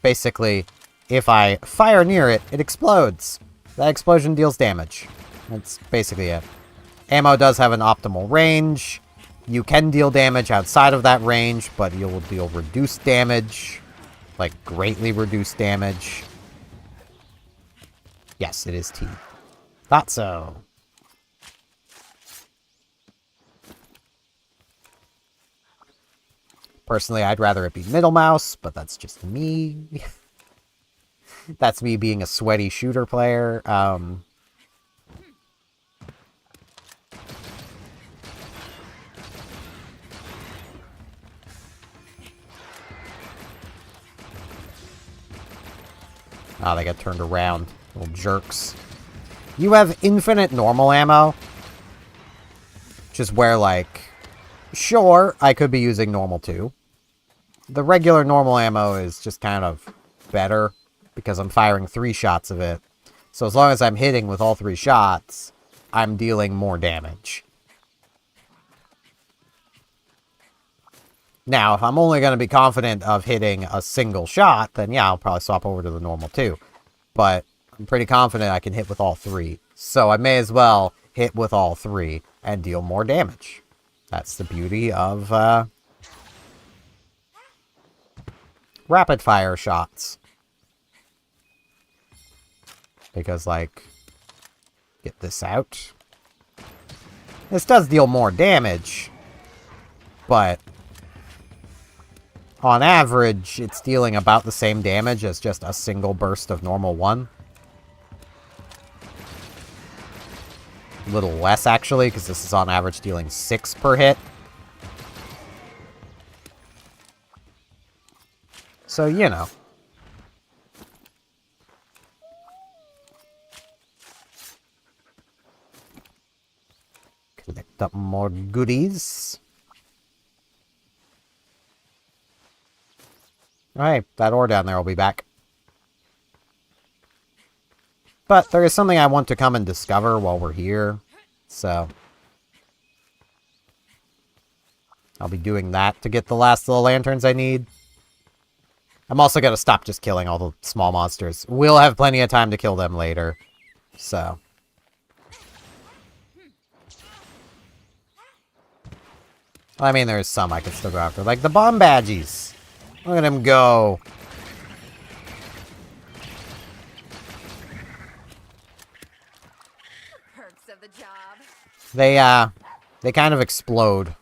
basically... if I fire near it, it explodes. That explosion deals damage. That's basically it. Ammo does have an optimal range. You can deal damage outside of that range, but you'll deal reduced damage. Like, greatly reduced damage. Yes, it is T. Thought so. Personally, I'd rather it be middle mouse, but that's just me. That's me being a sweaty shooter player. Ah, they got turned around. Little jerks. You have infinite normal ammo. Which is where, like... Sure, I could be using normal too. The regular normal ammo is just kind of better because I'm firing 3 shots of it. So as long as I'm hitting with all 3 shots, I'm dealing more damage. Now, if I'm only going to be confident of hitting a single shot, then yeah, I'll probably swap over to the normal too. But I'm pretty confident I can hit with all 3. So I may as well hit with all 3 and deal more damage. That's the beauty of rapid fire shots. Because, like, get this out. This does deal more damage, but on average, it's dealing about the same damage as just a single burst of normal 1. A little less, actually, because this is on average dealing 6 per hit. So, you know. Collect up more goodies. Alright, that ore down there will be back. But there is something I want to come and discover while we're here, so I'll be doing that to get the last of the lanterns I need. I'm also going to stop just killing all the small monsters. We'll have plenty of time to kill them later, so. I mean, there's some I can still go after, like the bomb badgies. Look at him go. Perks of the job. They kind of explode.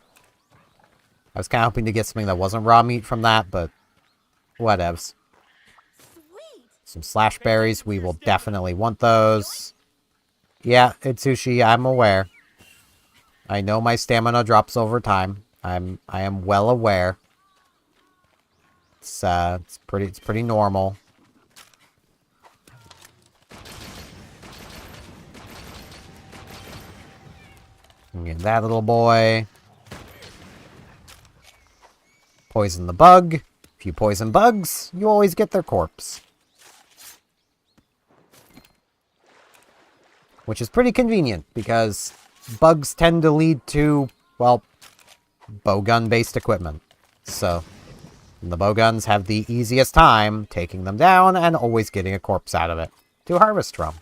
I was kind of hoping to get something that wasn't raw meat from that, but whatevs. Sweet. Some slash berries. We will definitely want those. Yeah, Itsushi, I'm aware. I know my stamina drops over time. I am well aware. It's pretty normal. Get that little boy. Poison the bug. If you poison bugs, you always get their corpse. Which is pretty convenient, because bugs tend to lead to, well, bowgun-based equipment. So, the bowguns have the easiest time taking them down and always getting a corpse out of it to harvest from.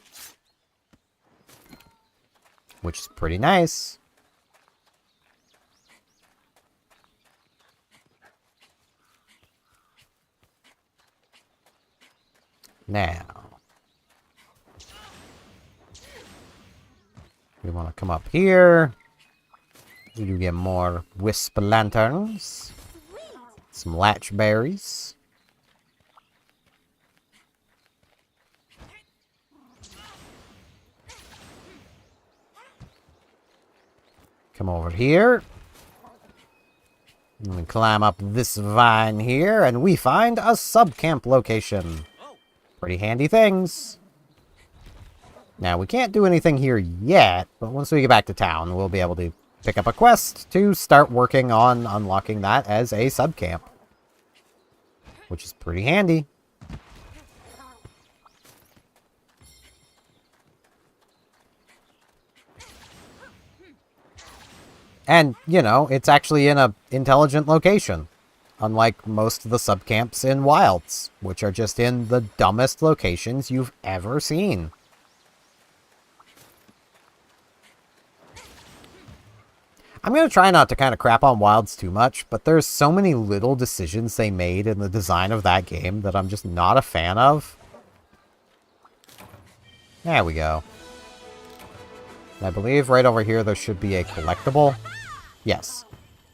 Which is pretty nice. Now, we want to come up here. You get more wisp lanterns. Some latch berries. Come over here. And we climb up this vine here, and we find a subcamp location. Pretty handy things. Now, we can't do anything here yet, but once we get back to town, we'll be able to pick up a quest to start working on unlocking that as a subcamp. Which is pretty handy. And, you know, it's actually in a intelligent location. Unlike most of the subcamps in Wilds, which are just in the dumbest locations you've ever seen. I'm going to try not to kind of crap on Wilds too much, but there's so many little decisions they made in the design of that game that I'm just not a fan of. There we go. I believe right over here there should be a collectible. Yes.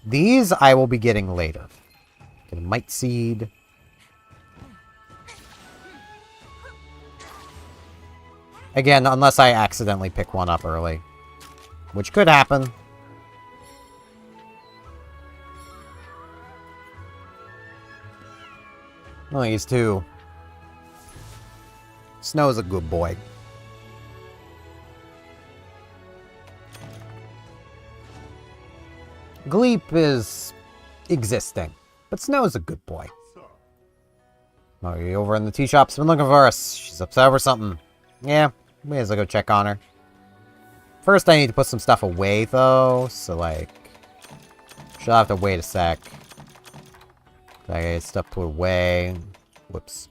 These I will be getting later. Get a mite seed. Again, unless I accidentally pick one up early. Which could happen. Oh, he's two. Snow's a good boy. Gleep is existing, but Snow's a good boy. Oh, you over in the tea shop's been looking for us. She's upset over something. Yeah, may as well go check on her. First, I need to put some stuff away, though, so, like, she'll have to wait a sec. I get stuff put away. Whoops.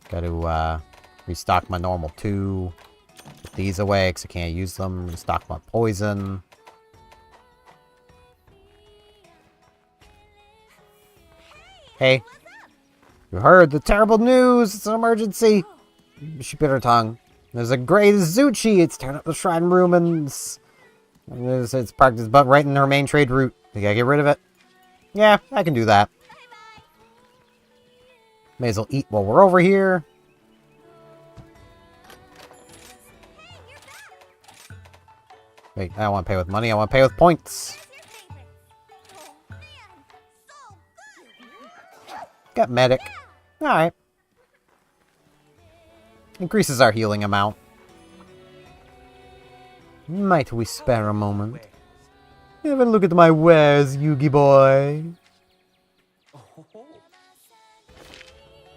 Gotta, restock my normal 2. Put these away, because I can't use them. Restock my poison. Hey. You heard the terrible news! It's an emergency! She bit her tongue. There's a gray Zuchi! It's tearing up the shrine room and it's parked its butt right in her main trade route. You gotta get rid of it? Yeah, I can do that. May as well eat while we're over here. Wait, I don't want to pay with money, I want to pay with points. Got medic. Alright. Increases our healing amount. Might we spare a moment? Have a look at my wares, Yugi boy.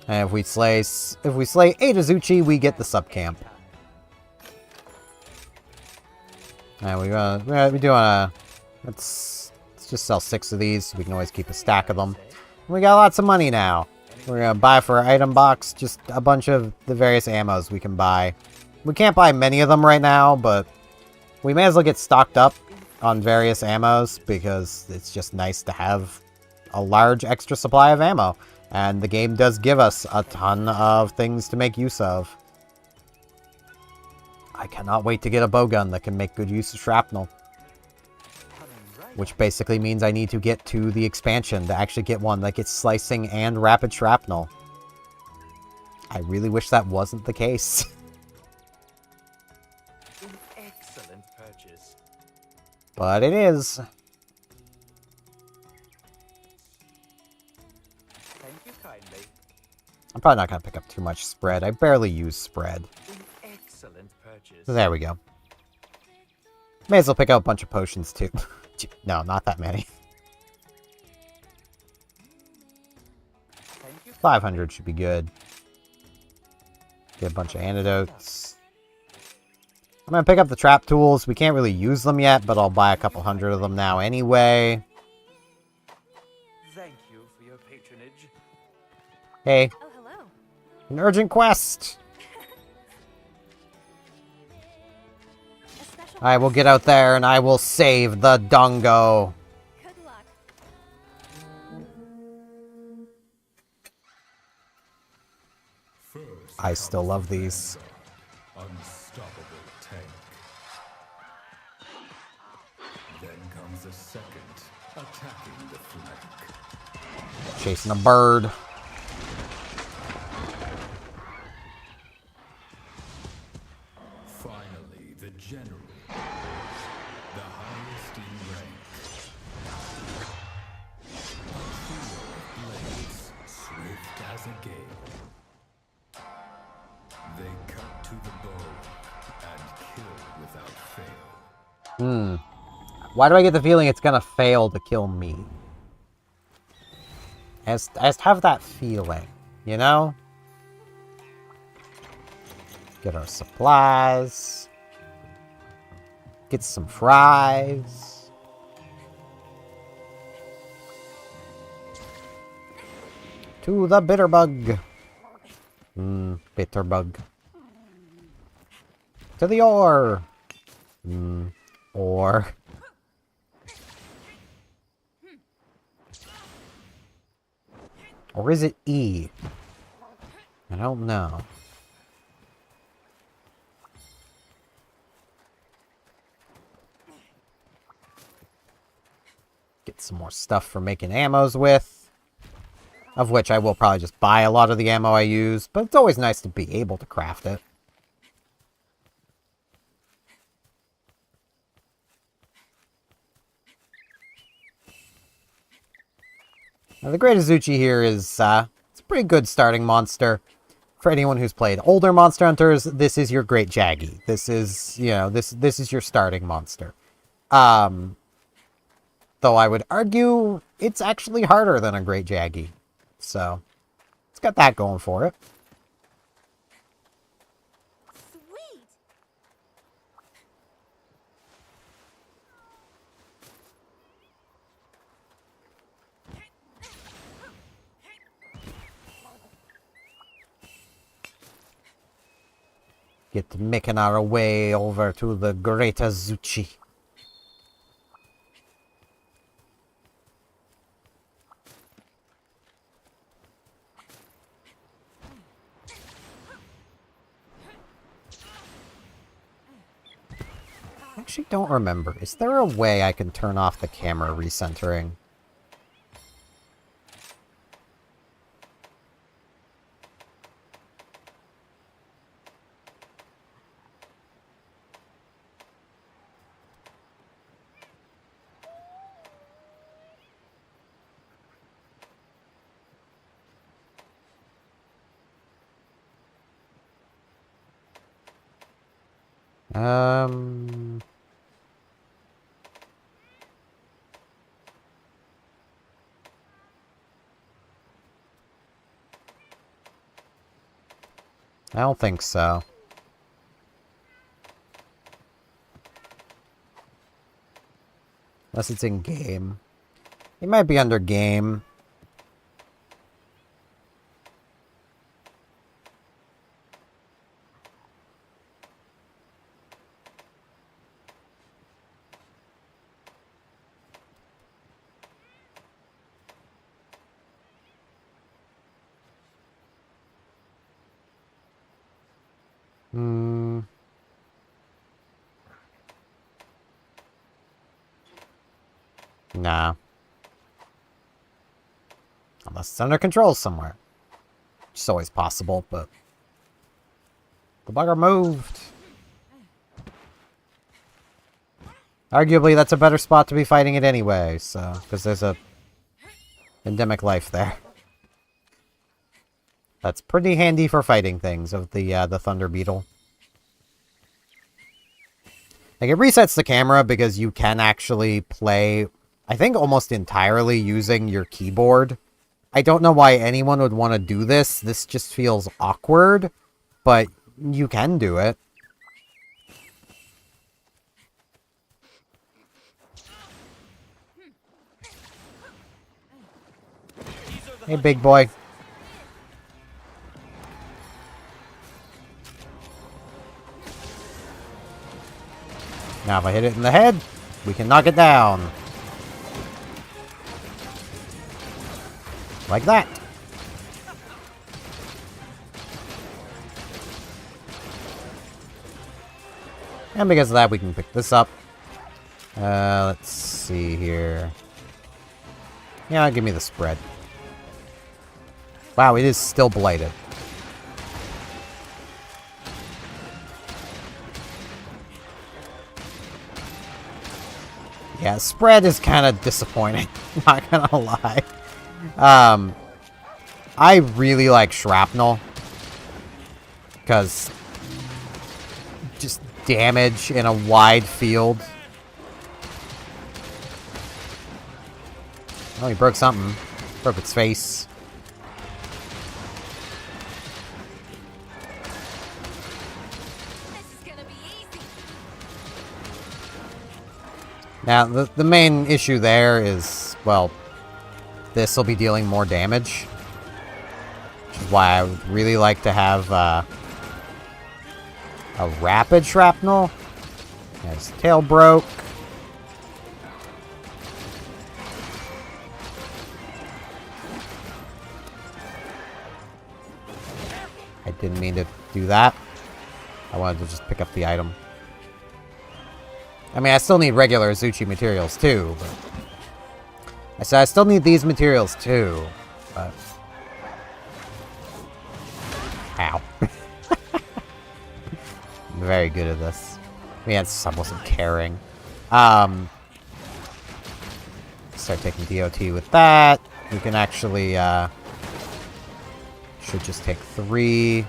And if we slay 8 Azuchi, we get the subcamp. And we do wanna let's just sell 6 of these. We can always keep a stack of them. We got lots of money now. We're gonna buy for our item box just a bunch of the various ammos we can buy. We can't buy many of them right now, but we may as well get stocked up on various ammos because it's just nice to have a large extra supply of ammo. And the game does give us a ton of things to make use of. I cannot wait to get a bowgun that can make good use of shrapnel. Which basically means I need to get to the expansion to actually get one that gets slicing and rapid shrapnel. I really wish that wasn't the case. An excellent purchase. But it is. Thank you kindly. I'm probably not going to pick up too much spread. I barely use spread. An excellent purchase. There we go. May as well pick up a bunch of potions too. No, not that many. 500 should be good. Get a bunch of antidotes. I'm gonna pick up the trap tools. We can't really use them yet, but I'll buy a couple hundred of them now anyway. Thank you for your patronage. Hey, Oh, hello. an urgent quest! A special I will get out there and I will save the Dongo. good luck. First I still love these. unstoppable tank. Then comes a second, attacking the flank. Chasing a bird. Finally, the general, the highest in rank. A trio of blades, swift as a gale. They cut to the bone and kill without fail. Why do I get the feeling it's gonna fail to kill me? I just have that feeling, you know? Get our supplies. Get some fries. To the bitterbug. Bitterbug. To the ore. Ore. Or is it E? I don't know. Get some more stuff for making ammos with. Of which I will probably just buy a lot of the ammo I use, but it's always nice to be able to craft it. Now, the Great Azuchi here is, it's a pretty good starting monster. For anyone who's played older Monster Hunters, this is your Great Jaggy. This is, you know, this is your starting monster. Though I would argue it's actually harder than a Great Jaggy. So, it's got that going for it. Sweet. Get making our way over to the Great Azuchi. I actually don't remember. Is there a way I can turn off the camera recentering? I don't think so. Unless it's in game. It might be under game. Nah. Unless it's under control somewhere. Which is always possible, but... The bugger moved. Arguably, that's a better spot to be fighting it anyway, so... Because there's a... endemic life there. That's pretty handy for fighting things, of the Thunder Beetle. Like, it resets the camera because you can actually play... I think almost entirely using your keyboard. I don't know why anyone would want to do this. This just feels awkward, but you can do it. Hey, big boy. Now if I hit it in the head, we can knock it down. Like that. And because of that, we can pick this up. Let's see here. Yeah, give me the spread. Wow, it is still blighted. Yeah, spread is kind of disappointing. Not gonna lie. I really like Shrapnel. Because just damage in a wide field. Oh, he broke something. Broke its face. This is gonna be easy. Now, the main issue there is, well, this will be dealing more damage. Which is why I would really like to have a rapid Shrapnel. Yeah, his tail broke. I didn't mean to do that. I wanted to just pick up the item. I mean, I still need regular Azuchi materials too, but... I said I still need these materials too, but... Ow. I'm very good at this. I mean, I wasn't caring. Start taking DOT with that. We can actually, should just take 3.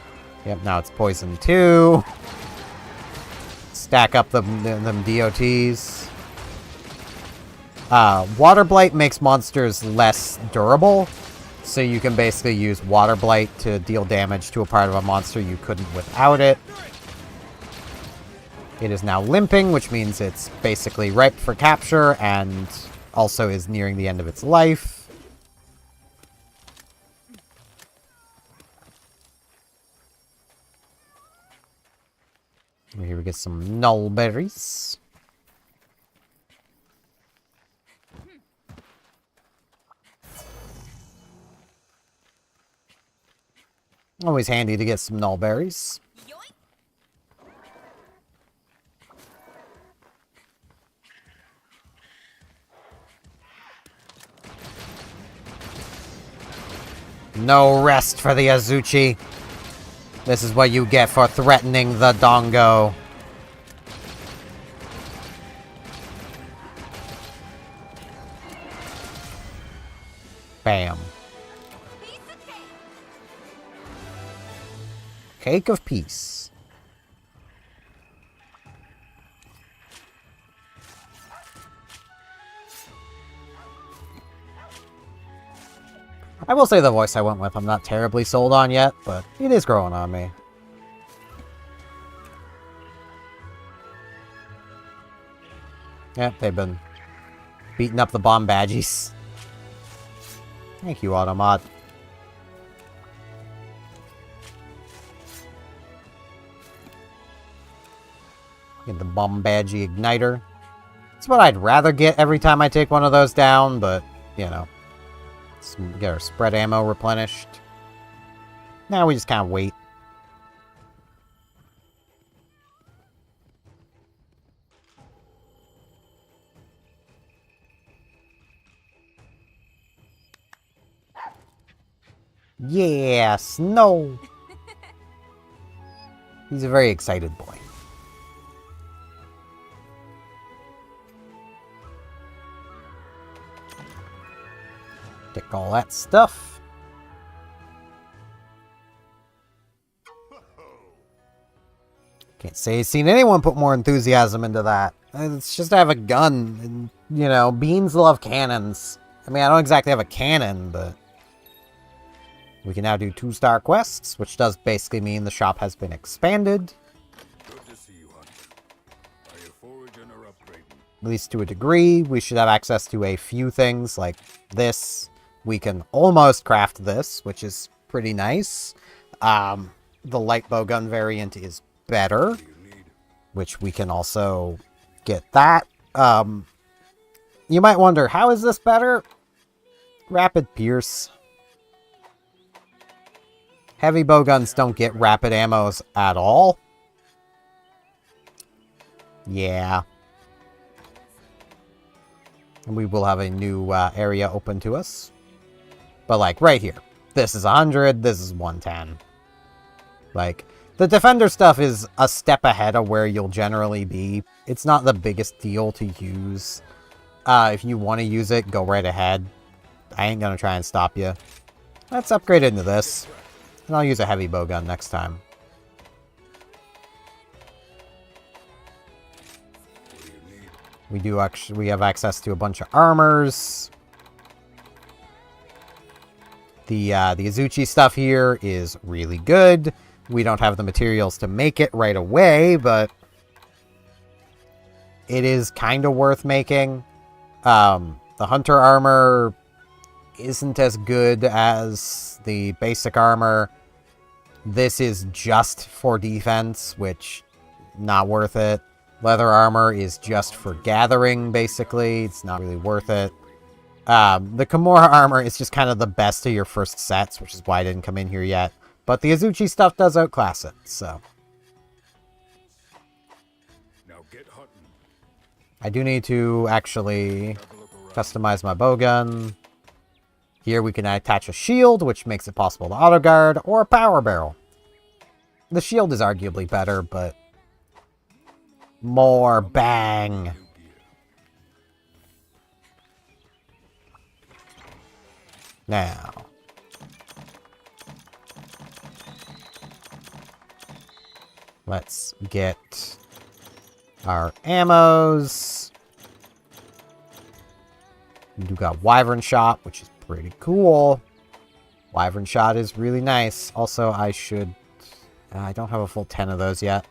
Yep, now it's poison 2. Stack up them DOTs. Water Blight makes monsters less durable, so you can basically use Water Blight to deal damage to a part of a monster you couldn't without it. It is now limping, which means it's basically ripe for capture and also is nearing the end of its life. Here we get some null berries. Always handy to get some null berries. No rest for the Azuchi. This is what you get for threatening the Dongo. Bam. Cake of Peace. I will say the voice I went with I'm not terribly sold on yet, but it is growing on me. Yep, they've been beating up the bomb badgies. Thank you, Automod. Get the bomb badgie igniter. It's what I'd rather get every time I take one of those down, but, you know. Let's get our spread ammo replenished. Now we just kind of wait. Yeah, snow! He's a very excited boy. Take all that stuff. Can't say I've seen anyone put more enthusiasm into that. It's just to have a gun. And, you know, beans love cannons. I mean, I don't exactly have a cannon, but... we can now do 2-star quests, which does basically mean the shop has been expanded. Good to see you, Hunter. Are you foraging or upgrading? At least to a degree. We should have access to a few things like this. We can almost craft this, which is pretty nice. The light bowgun variant is better, which we can also get that. You might wonder, how is this better? Rapid Pierce. Heavy bowguns don't get rapid ammos at all. Yeah. And we will have a new area open to us. But, like, right here. This is 100, this is 110. Like, the Defender stuff is a step ahead of where you'll generally be. It's not the biggest deal to use. If you want to use it, go right ahead. I ain't gonna try and stop you. Let's upgrade into this. And I'll use a heavy bowgun next time. We have access to a bunch of armors. The Azuchi stuff here is really good. We don't have the materials to make it right away, but it is kind of worth making. The Hunter armor isn't as good as the basic armor. This is just for defense, which, not worth it. Leather armor is just for gathering, basically. It's not really worth it. The Kimura armor is just kind of the best of your first sets, which is why I didn't come in here yet. But the Azuchi stuff does outclass it, so. Now get hunting. I do need to actually customize my bowgun. Here we can attach a shield, which makes it possible to auto-guard, or a power barrel. The shield is arguably better, but more bang. Now. Let's get our ammos. We do got Wyvern Shot, which is pretty cool. Wyvern Shot is really nice. Also, I should... I don't have a full 10 of those yet.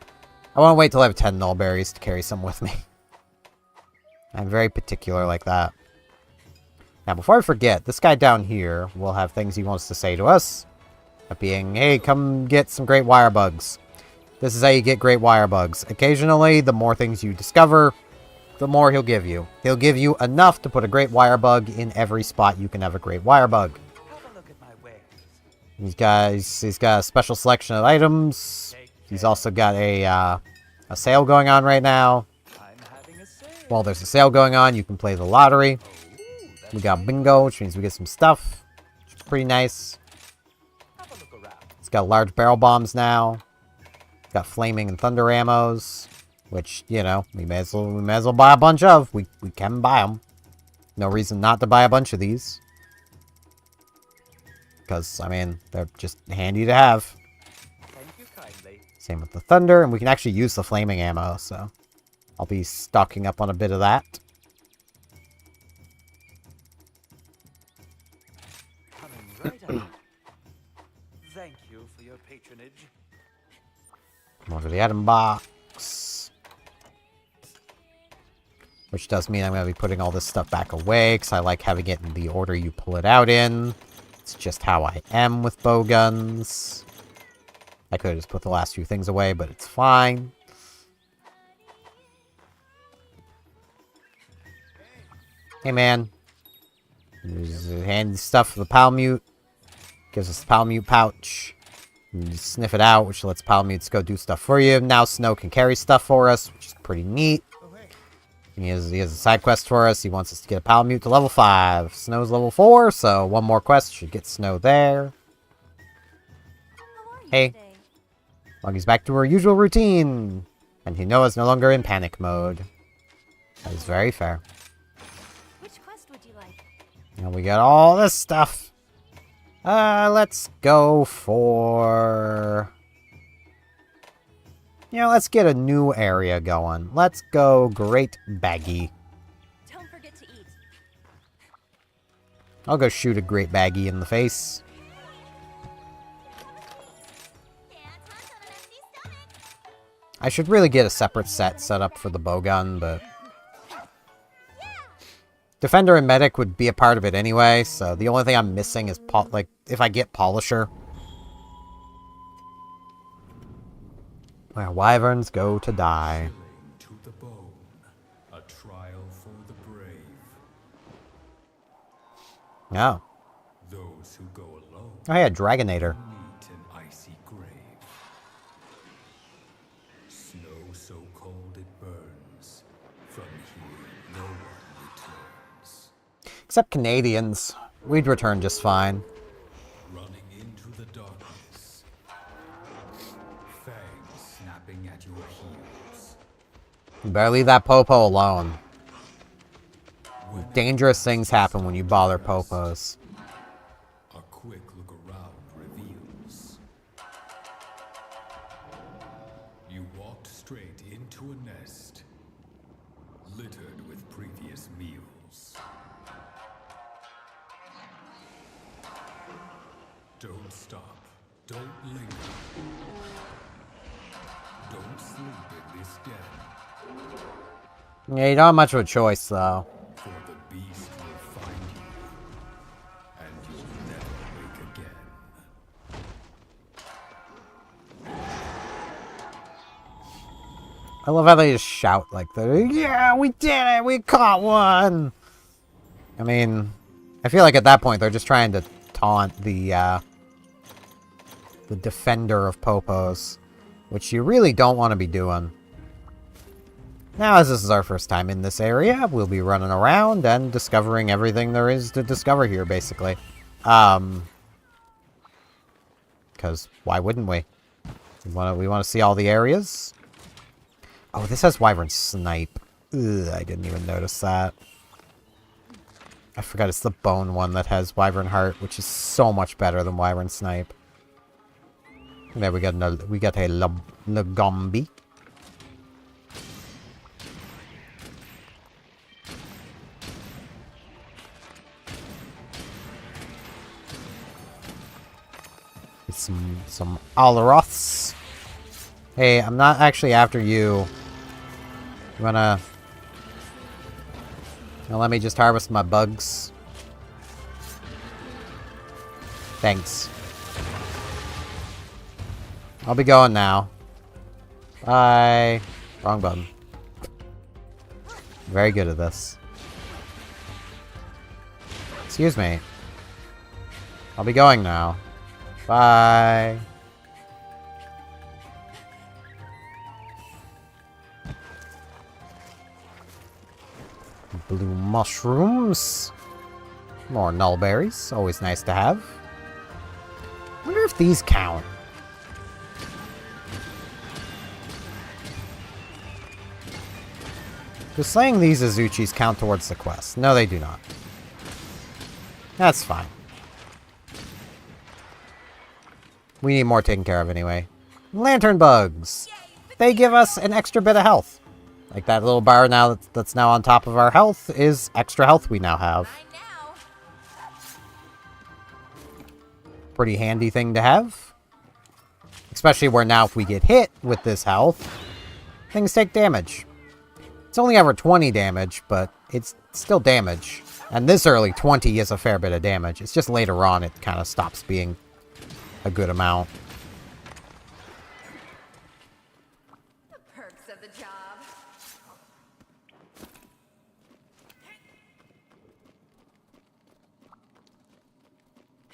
I want to wait till I have 10 Nullberries to carry some with me. I'm very particular like that. Now, before I forget, this guy down here will have things he wants to say to us. That being, hey, come get some great wire bugs. This is how you get great wire bugs. Occasionally, the more things you discover, the more he'll give you. He'll give you enough to put a great wire bug in every spot you can have a great wire bug. Have a look at my wares. He's got a special selection of items. He's also got a sale going on right now. I'm having a sale. While there's a sale going on, you can play the lottery. We got bingo, which means we get some stuff, which is pretty nice. Have a look around. It's got large barrel bombs now. Got flaming and thunder ammos, which, you know, we may as well buy a bunch of. We can buy them. No reason not to buy a bunch of these. Because, I mean, they're just handy to have. Thank you kindly. Same with the thunder, and we can actually use the flaming ammo, so I'll be stocking up on a bit of that. Coming right up. Thank you for your patronage. Come over to the item box. Which does mean I'm going to be putting all this stuff back away, because I like having it in the order you pull it out in. It's just how I am with bow guns. I could have just put the last few things away, but it's fine. Hey, man. There's handy stuff for the Palmute. Gives us the Palmute pouch. You sniff it out, which lets Palmutes go do stuff for you. Now Snow can carry stuff for us, which is pretty neat. He has a side quest for us. He wants us to get a Palmute to level 5. Snow's level 4, so one more quest should get Snow there. How are you Hey. today? Loggy's back to her usual routine. And Hino is no longer in panic mode. That is very fair. Which quest would you like? And we got all this stuff. Let's go for... You know, let's get a new area going. Let's go Great Baggy. Don't forget to eat. I'll go shoot a Great Baggy in the face. I should really get a separate set up for the bowgun, but... Defender and Medic would be a part of it anyway, so the only thing I'm missing is, if I get Polisher. Where wyverns go to die. To the bone, a trial for the brave. Oh. Those who go alone Oh, yeah, Dragonator. meet an icy grave. Snow so cold it burns. From here, no one returns. Except Canadians. We'd return just fine. Running into the darkness. Fangs snapping at your heels. You better leave that Popo alone. When Dangerous things happen when you bother Popos. a quick look around reveals you walked straight into a nest littered with previous meals. Don't stop. Don't linger. Don't sleep in this den, Yeah, you don't have much of a choice, though. for the beast will find you, and you'll never wake again. I love how they just shout like that. Yeah, we did it! We caught one! I mean, I feel like at that point they're just trying to taunt the defender of Popos, which you really don't want to be doing. Now, as this is our first time in this area, we'll be running around and discovering everything there is to discover here, basically. Because why wouldn't we? We want to see all the areas. Oh, this has Wyvern Snipe. Ugh, I didn't even notice that. I forgot it's the bone one that has Wyvern Heart, which is so much better than Wyvern Snipe. There we got a Lagombi. some Alaroths. Hey, I'm not actually after you. You wanna let me just harvest my bugs? Thanks. I'll be going now. Bye. Wrong button. Very good at this. Excuse me. I'll be going now. Bye. Blue mushrooms. More nullberries. Always nice to have. Wonder if these count. Does slaying these Azuchis count towards the quest? No, they do not. That's fine. We need more taken care of anyway. Lantern bugs! They give us an extra bit of health. Like that little bar now that's now on top of our health is extra health we now have. Mine now. Pretty handy thing to have. Especially where now if we get hit with this health, things take damage. It's only ever 20 damage, but it's still damage. And this early, 20 is a fair bit of damage. It's just later on it kind of stops being a good amount. The perks of the job.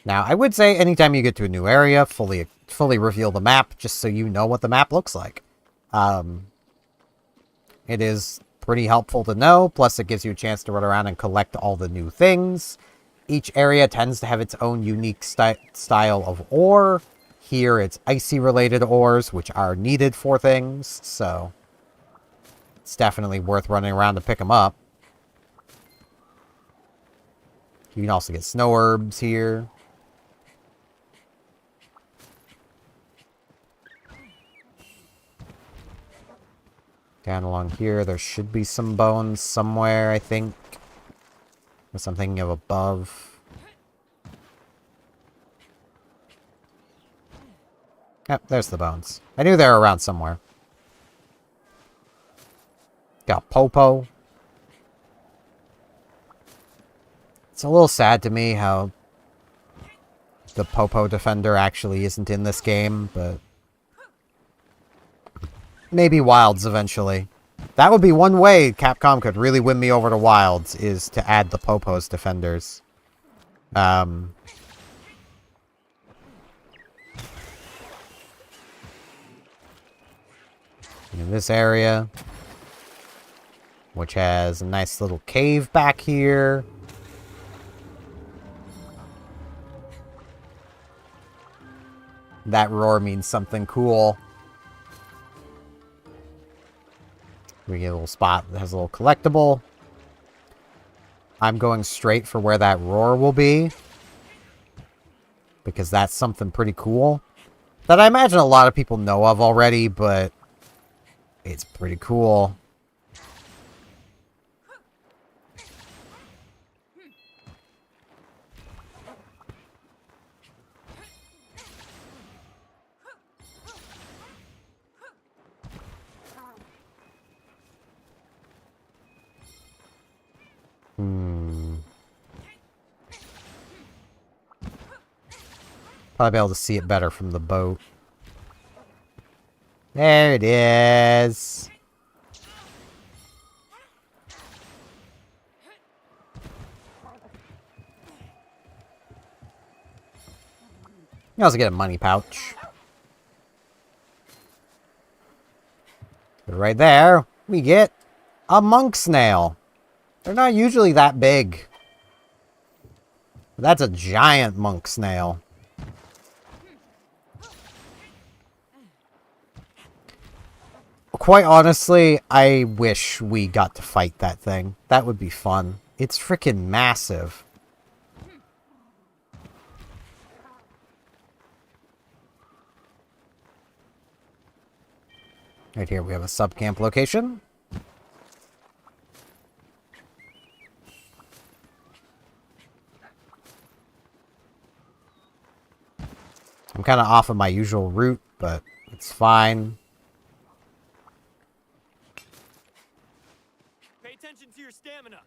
Now, I would say anytime you get to a new area, fully reveal the map, just so you know what the map looks like. It is pretty helpful to know, plus it gives you a chance to run around and collect all the new things. Each area tends to have its own unique style of ore. Here it's icy-related ores, which are needed for things, so it's definitely worth running around to pick them up. You can also get snow herbs here. Down along here, there should be some bones somewhere, I think. Unless I'm thinking of above. Yep, there's the bones. I knew they were around somewhere. Got Popo. It's a little sad to me how the Popo Defender actually isn't in this game, but maybe Wilds eventually. That would be one way Capcom could really win me over to Wilds, is to add the Popo's Defenders. In this area, which has a nice little cave back here. That roar means something cool. We get a little spot that has a little collectible. I'm going straight for where that roar will be, because that's something pretty cool that I imagine a lot of people know of already, but it's pretty cool. Probably be able to see it better from the boat. There it is. You also get a money pouch. But right there, we get a monk snail. They're not usually that big. But that's a giant monk snail. Quite honestly, I wish we got to fight that thing. That would be fun. It's freaking massive. Right here we have a sub-camp location. I'm kind of off of my usual route, but it's fine. Pay attention to your stamina.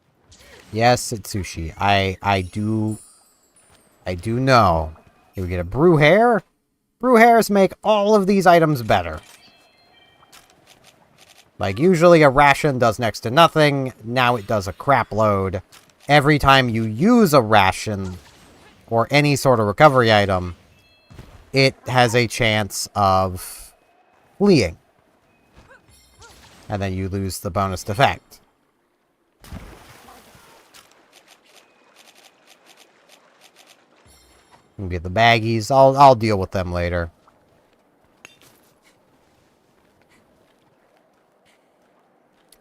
Yes, it's sushi. I do know. Here we get a brew hair. Brew hairs make all of these items better. Like, usually a ration does next to nothing. Now it does a crap load. Every time you use a ration or any sort of recovery item, it has a chance of fleeing. And then you lose the bonus effect. We get the baggies. I'll deal with them later.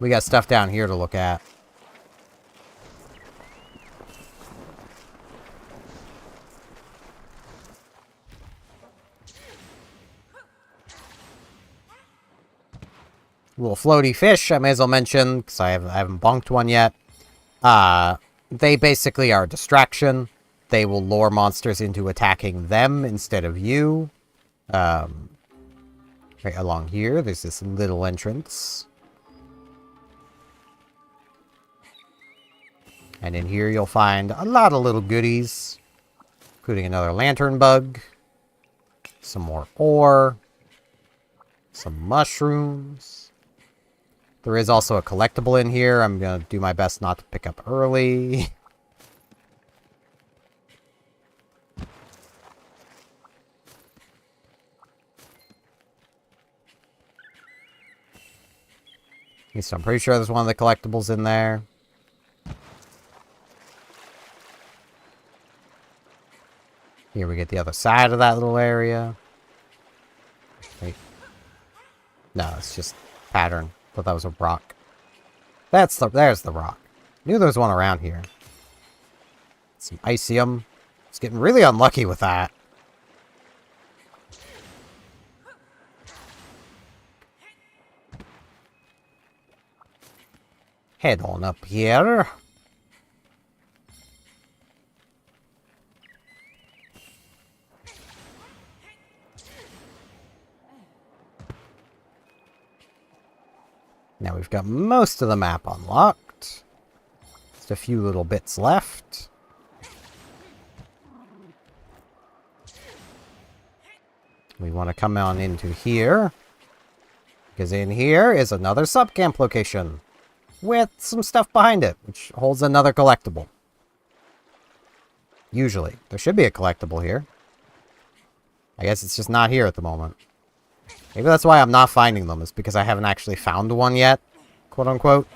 We got stuff down here to look at. Little floaty fish, I may as well mention, because I haven't bonked one yet. They basically are a distraction. They will lure monsters into attacking them instead of you. Right along here, there's this little entrance. And in here you'll find a lot of little goodies, including another lantern bug, some more ore, some mushrooms. There is also a collectible in here. I'm going to do my best not to pick up early. At least I'm pretty sure there's one of the collectibles in there. Here we get the other side of that little area. Wait. No, it's just pattern. Thought that was a rock. There's the rock. Knew there was one around here. Some Icium. It's getting really unlucky with that. Head on up here. Now we've got most of the map unlocked. Just a few little bits left. We want to come on into here. Because in here is another sub-camp location. With some stuff behind it, which holds another collectible. Usually. There should be a collectible here. I guess it's just not here at the moment. Maybe that's why I'm not finding them, is because I haven't actually found one yet, quote-unquote.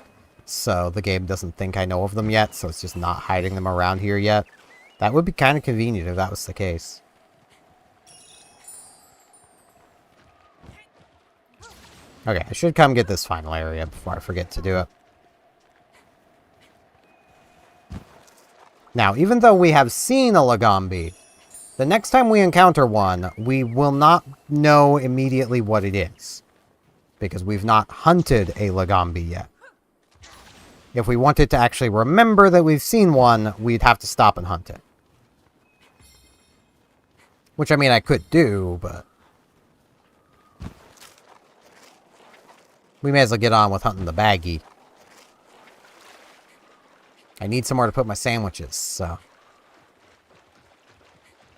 So the game doesn't think I know of them yet, so it's just not hiding them around here yet. That would be kind of convenient if that was the case. Okay, I should come get this final area before I forget to do it. Now, even though we have seen a Lagombi, the next time we encounter one, we will not know immediately what it is. Because we've not hunted a Lagombi yet. If we wanted to actually remember that we've seen one, we'd have to stop and hunt it. Which, I mean, I could do, but... we may as well get on with hunting the baggie. I need somewhere to put my sandwiches, so...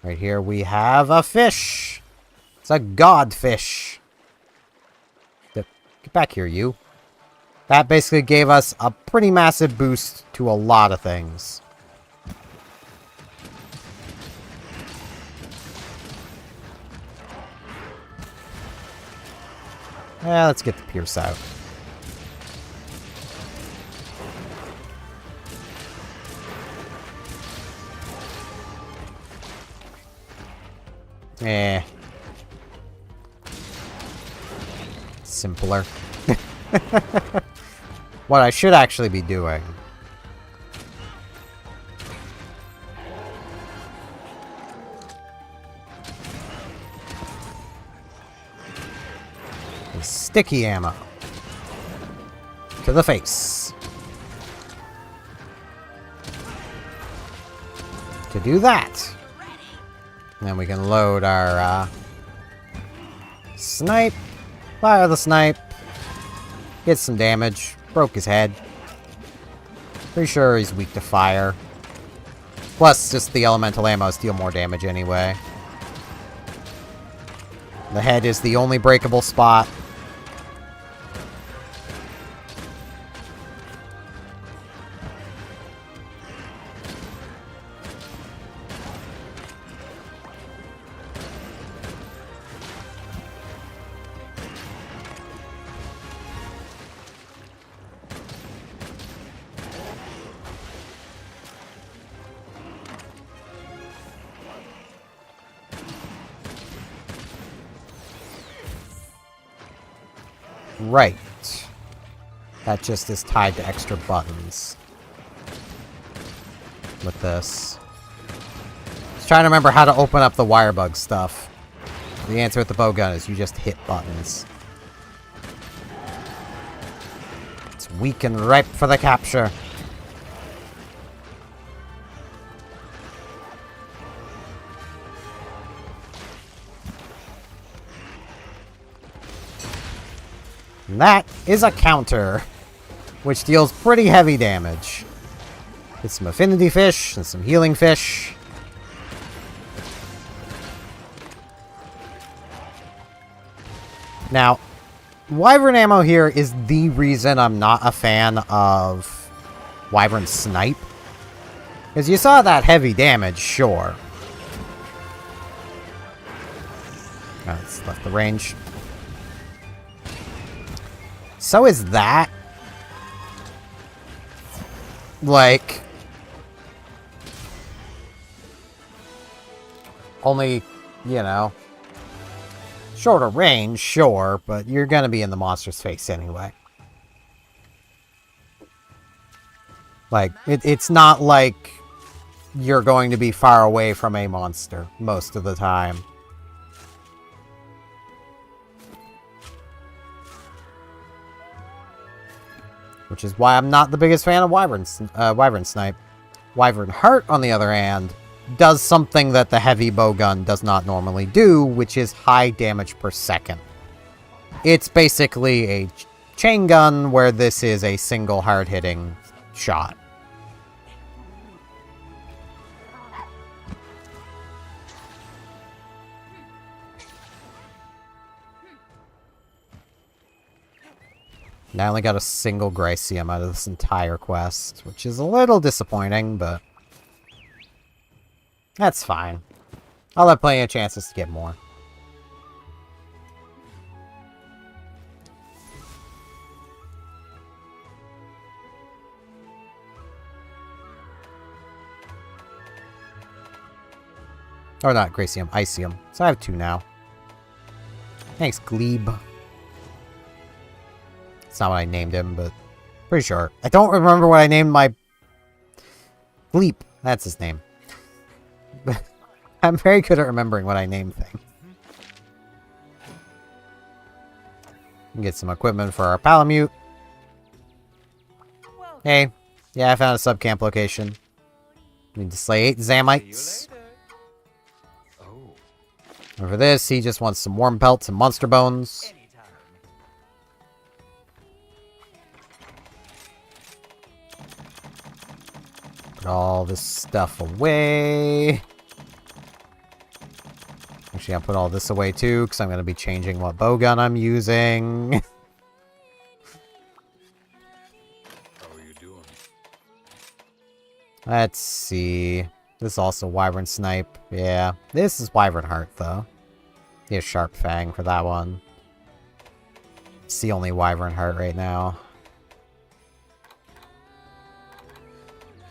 right here we have a fish! It's a godfish! Get back here, you. That basically gave us a pretty massive boost to a lot of things. Yeah, let's get the Pierce out. Eh. Simpler. What I should actually be doing is sticky ammo to the face. To do that, then we can load our snipe. Fire the snipe. Get some damage. Broke his head. Pretty sure he's weak to fire. Plus, just the elemental ammos deal more damage anyway. The head is the only breakable spot. Right. That just is tied to extra buttons. With this. Just trying to remember how to open up the wirebug stuff. The answer with the bowgun is you just hit buttons. It's weak and ripe for the capture. And that is a counter, which deals pretty heavy damage. Get some affinity fish and some healing fish. Now, Wyvern ammo here is the reason I'm not a fan of Wyvern Snipe. Because you saw that heavy damage, sure. Oh, it's left the range. So is that. Like. Only, you know. Shorter range, sure, but you're gonna be in the monster's face anyway. Like, it's not like you're going to be far away from a monster most of the time. Which is why I'm not the biggest fan of Wyvern Snipe. Wyvern Heart, on the other hand, does something that the heavy bowgun does not normally do, which is high damage per second. It's basically a chain gun where this is a single hard-hitting shot. And I only got a single Gryceum out of this entire quest, which is a little disappointing, but that's fine. I'll have plenty of chances to get more. Or not Gryceum, Icium. So I have 2 now. Thanks, Glebe. It's not what I named him, but pretty sure. I don't remember what I named my Gleep. That's his name. I'm very good at remembering what I name things. Get some equipment for our Palamute. Hey, yeah, I found a subcamp location. Need to slay 8 Zamites. And for this, he just wants some worm pelts and monster bones. Put all this stuff away. Actually, I'll put all this away too, because I'm going to be changing what bowgun I'm using. How are you doing? Let's see. This is also Wyvern Snipe. Yeah. This is Wyvern Heart, though. He has Sharp Fang for that one. It's the only Wyvern Heart right now.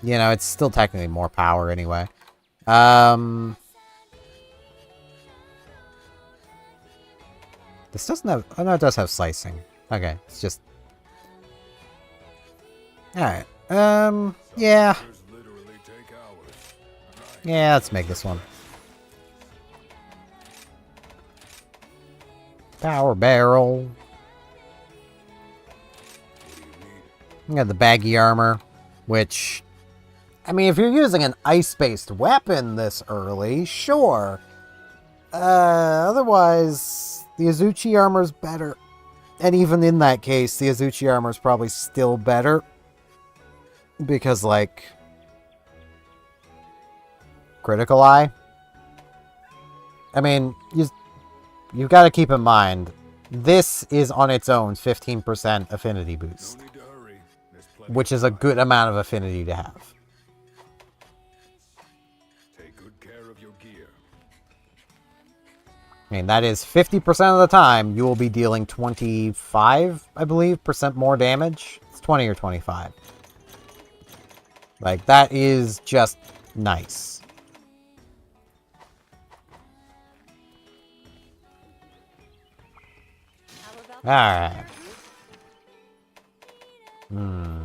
You know, it's still technically more power anyway. This doesn't have... Oh, no, it does have slicing. Okay, it's just... Alright. Yeah. Yeah, let's make this one. Power barrel. We got the baggy armor, which... I mean, if you're using an ice-based weapon this early, sure. Otherwise, the Azuchi armor's better. And even in that case, the Azuchi armor's probably still better. Because, like... Critical Eye? I mean, you've got to keep in mind, this is on its own 15% affinity boost. No need to hurry. There's plenty Which of is a time. good amount of affinity to have. Take good care of your gear. I mean, that is 50% of the time you will be dealing 25, I believe, percent more damage. It's 20 or 25. Like, that is just nice. Alright. The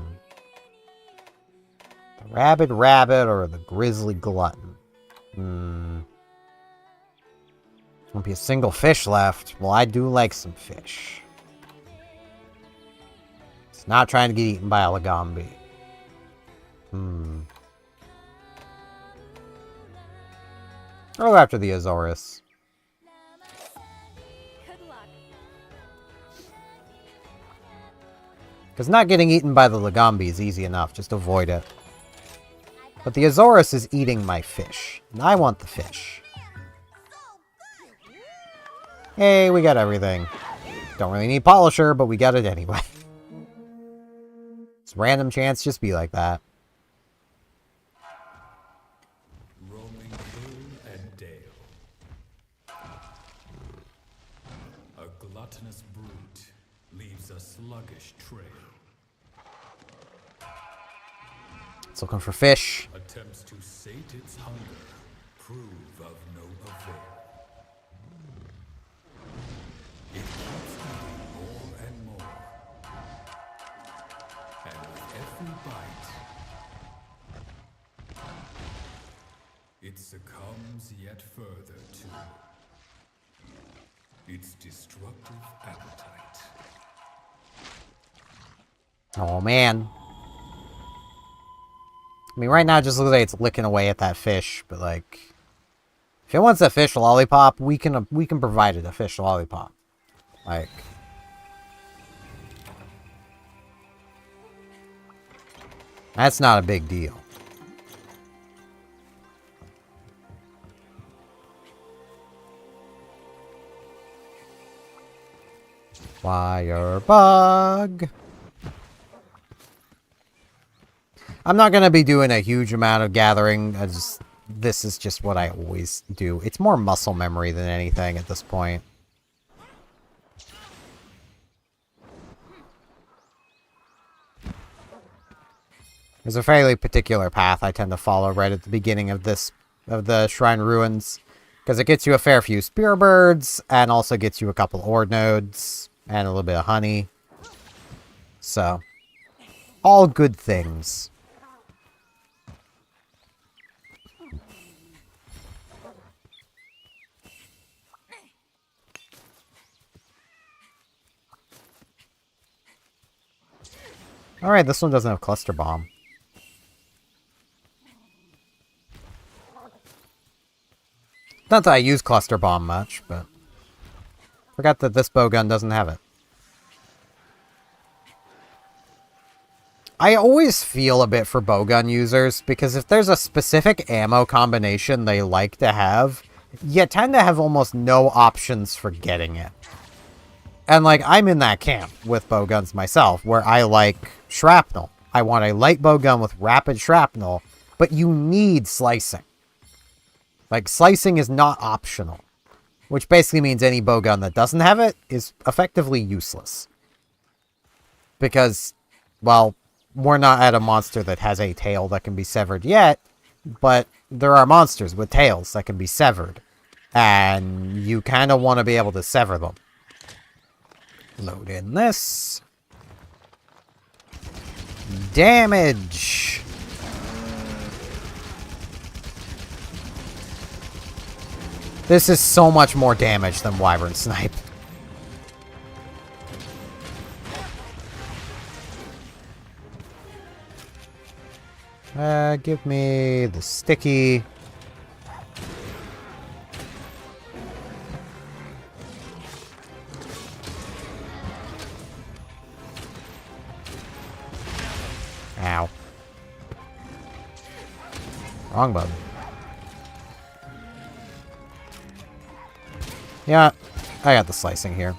Rabid Rabbit or the Grizzly Glutton? Won't be a single fish left. Well, I do like some fish. It's not trying to get eaten by a Lagombi. I'll go after the Azorius. Good luck. Because not getting eaten by the Lagombi is easy enough. Just avoid it. But the Azorius is eating my fish. And I want the fish. Hey, we got everything. Don't really need Polisher, but we got it anyway. It's random chance just be like that. Roaming hill and dale. A gluttonous brute leaves a sluggish trail. It's looking for fish. Attempts to sate its hunger prove of no avail. It keeps eating more and more. And with every bite, it succumbs yet further to its destructive appetite. Oh, man. I mean, right now it just looks like it's licking away at that fish, but, like... If it wants a fish lollipop, we can provide it a fish lollipop. Like... That's not a big deal. Firebug! I'm not going to be doing a huge amount of gathering. This is just what I always do. It's more muscle memory than anything at this point. There's a fairly particular path I tend to follow right at the beginning of the Shrine Ruins. Because it gets you a fair few spear birds, and also gets you a couple ord nodes, and a little bit of honey. So, all good things. Alright, this one doesn't have Cluster Bomb. Not that I use Cluster Bomb much, but... Forgot that this bowgun doesn't have it. I always feel a bit for bowgun users, because if there's a specific ammo combination they like to have, you tend to have almost no options for getting it. And, like, I'm in that camp with bowguns myself, where I like shrapnel. I want a light bowgun with rapid shrapnel, but you need slicing. Like, slicing is not optional. Which basically means any bowgun that doesn't have it is effectively useless. Because, well, we're not at a monster that has a tail that can be severed yet, but there are monsters with tails that can be severed. And you kind of want to be able to sever them. Load in this. Damage! This is so much more damage than Wyvern Snipe. Give me the sticky. Ow. Wrong button. Yeah, I got the slicing here.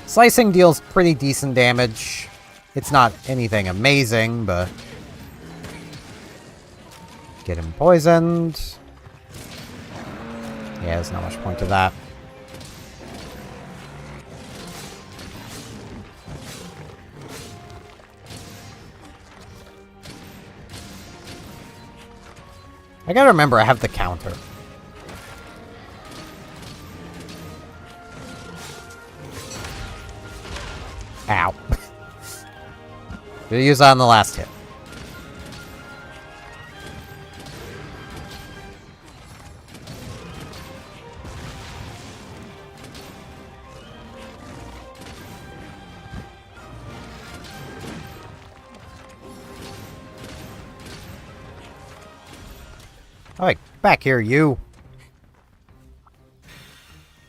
Slicing deals pretty decent damage. It's not anything amazing, but... Get him poisoned. Yeah, there's not much point to that. I gotta remember I have the counter. Ow. Gonna use that on the last hit. Alright, back here, you.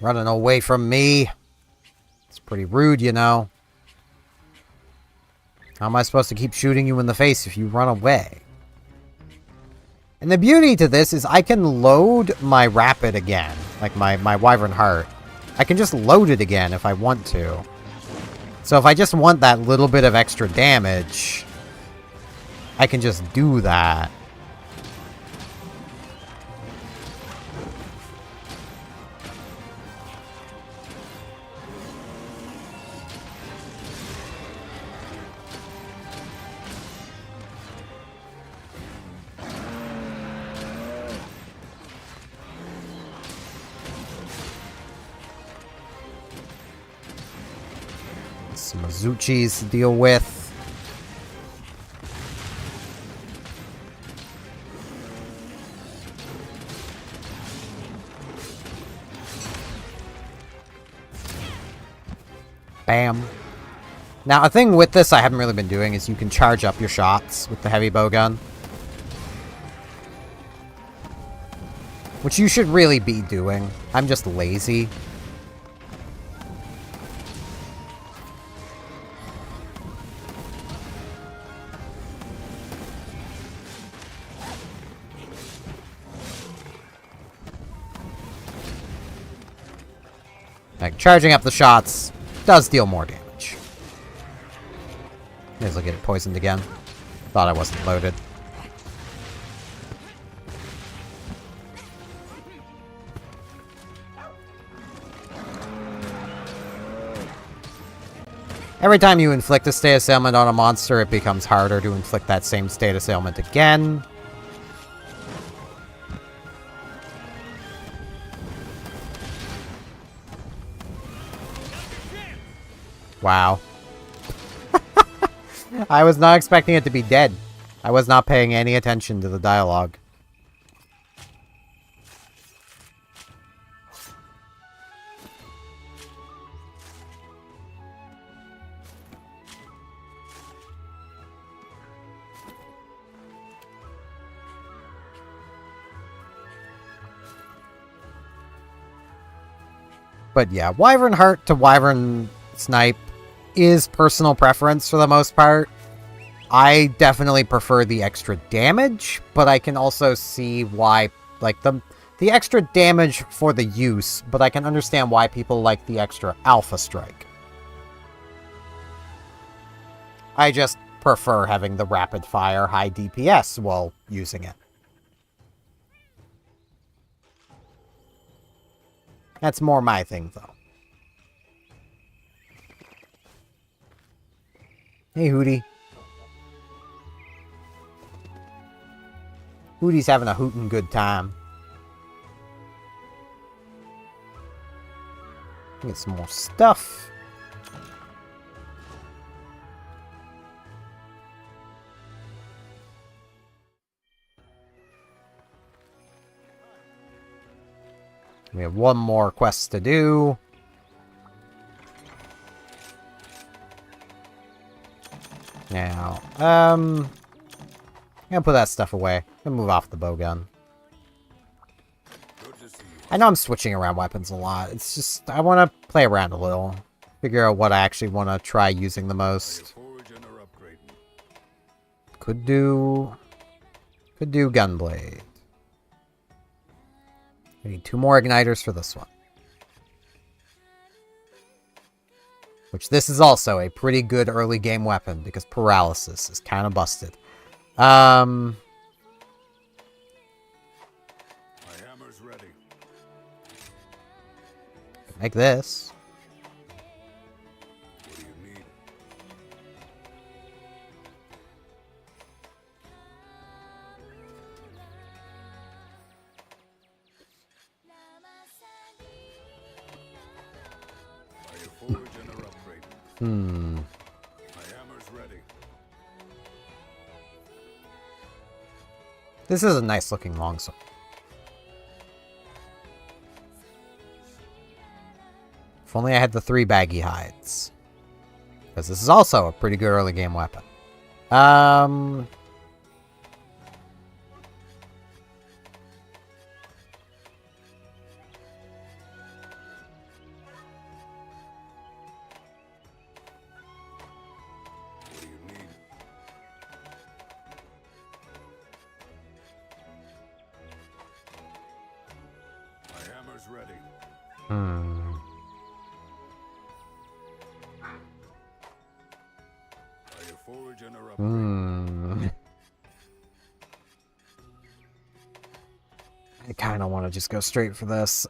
Running away from me. It's pretty rude, you know. How am I supposed to keep shooting you in the face if you run away? And the beauty to this is I can load my rapid again. Like my Wyvern Heart. I can just load it again if I want to. So if I just want that little bit of extra damage, I can just do that. Some Azuchis to deal with. Bam. Now, a thing with this I haven't really been doing is you can charge up your shots with the heavy bowgun. Which you should really be doing. I'm just lazy. Like, charging up the shots does deal more damage. Let's look at it poisoned again. Thought I wasn't loaded. Every time you inflict a status ailment on a monster, it becomes harder to inflict that same status ailment again. Wow. I was not expecting it to be dead. I was not paying any attention to the dialogue. But yeah, Wyvern Heart to Wyvern Snipe is personal preference for the most part. I definitely prefer the extra damage, but I can also see why, like, the extra damage for the use, but I can understand why people like the extra Alpha Strike. I just prefer having the rapid fire high DPS while using it. That's more my thing, though. Hey, Hootie. Hootie's having a hootin' good time. Get some more stuff. We have one more quest to do. Now, I'm gonna put that stuff away. I'm gonna move off the bowgun. I know I'm switching around weapons a lot. It's just, I want to play around a little. Figure out what I actually want to try using the most. Foraging or upgrading? Could do Gunblade. I need 2 more igniters for this one. Which this is also a pretty good early game weapon because paralysis is kind of busted. My hammer's ready. Make this. What do you need? Are you foraging or upgrading? My hammer's ready. This is a nice looking longsword. If only I had the 3 baggy hides. Because this is also a pretty good early game weapon. What do you need? My hammer's ready. Are you foraging or upgrading? I kind of want to just go straight for this.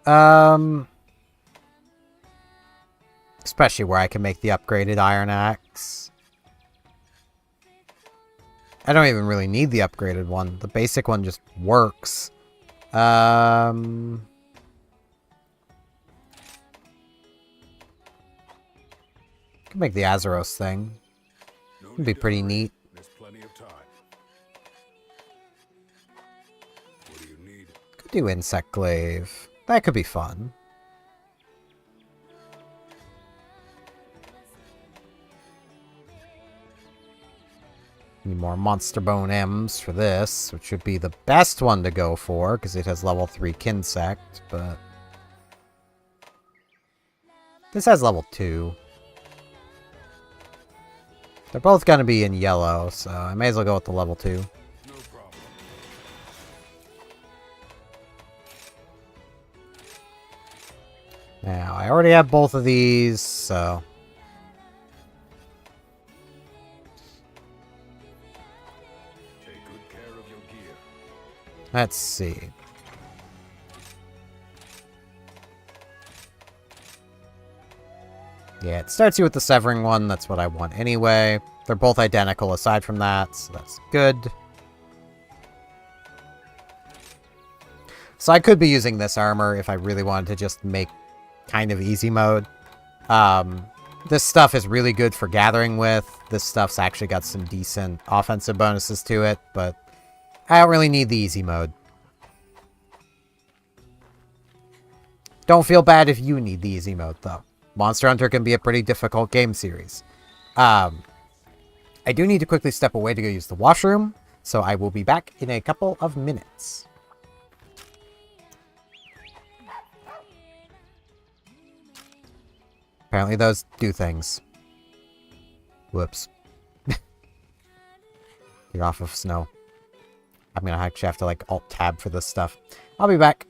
Especially where I can make the upgraded Iron Axe. I don't even really need the upgraded one. The basic one just works. Can make the Azeros thing. No It'd be need to pretty hurry. neat. There's plenty of time. What do you need? Could do Insect Glaive. That could be fun. Need more Monster Bone M's for this, which would be the best one to go for, because it has level 3 Kinsect, but... this has level 2. They're both going to be in yellow, so I may as well go with the level 2. No problem. Now, I already have both of these, so... Take good care of your gear. let's see. Yeah, it starts you with the Severing one. That's what I want anyway. They're both identical aside from that, so that's good. So I could be using this armor if I really wanted to just make kind of easy mode. This stuff is really good for gathering with. This stuff's actually got some decent offensive bonuses to it, but I don't really need the easy mode. Don't feel bad if you need the easy mode, though. Monster Hunter can be a pretty difficult game series. I do need to quickly step away to go use the washroom, so I will be back in a couple of minutes. Apparently those do things. Whoops. Get off of snow. I'm gonna actually have to, like, Alt-Tab for this stuff. I'll be back.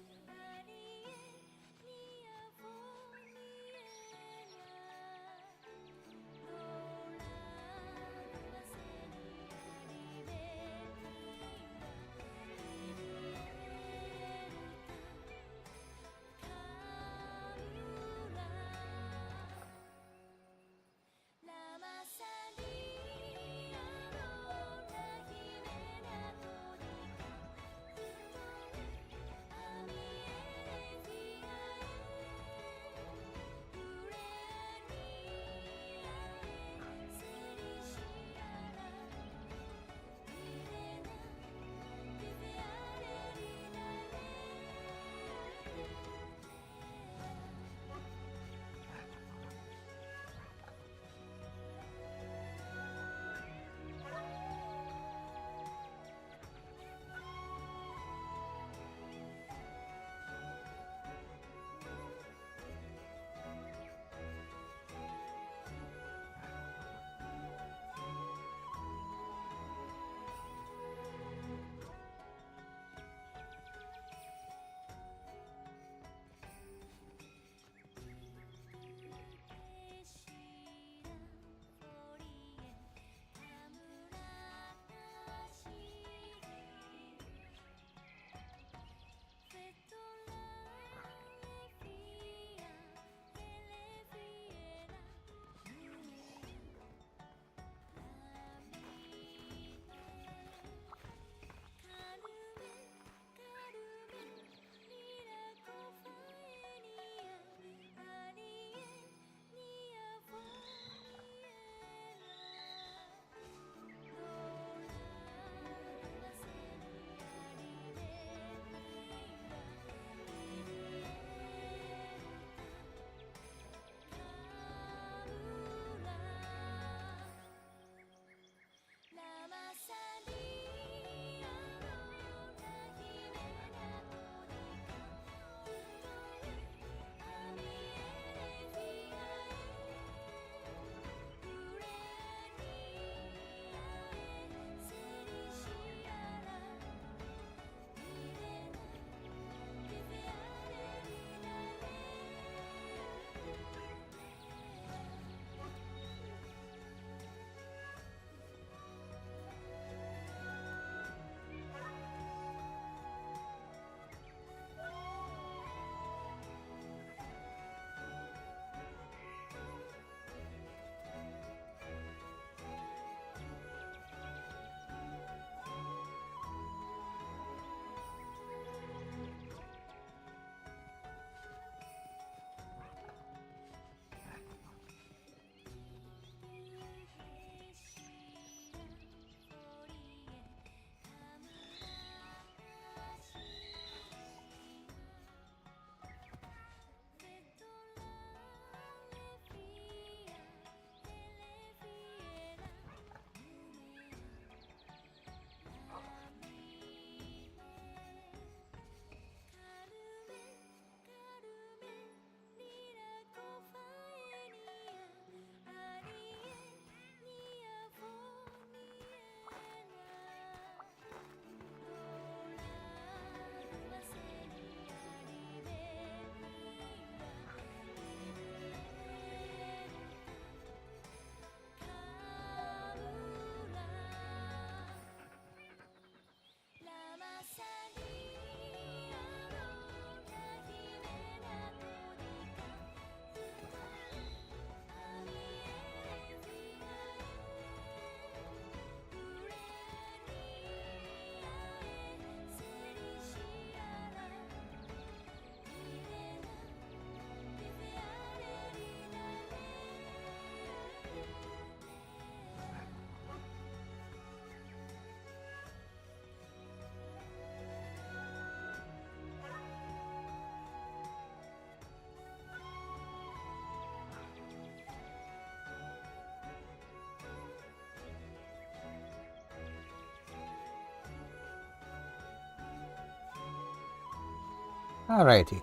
Alrighty.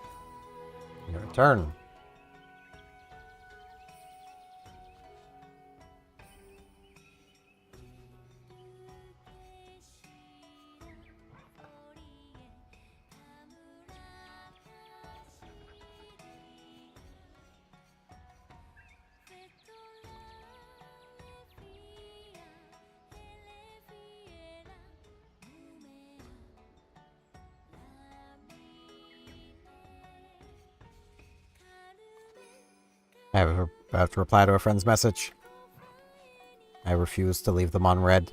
Your turn. I have to reply to a friend's message. I refuse to leave them on red.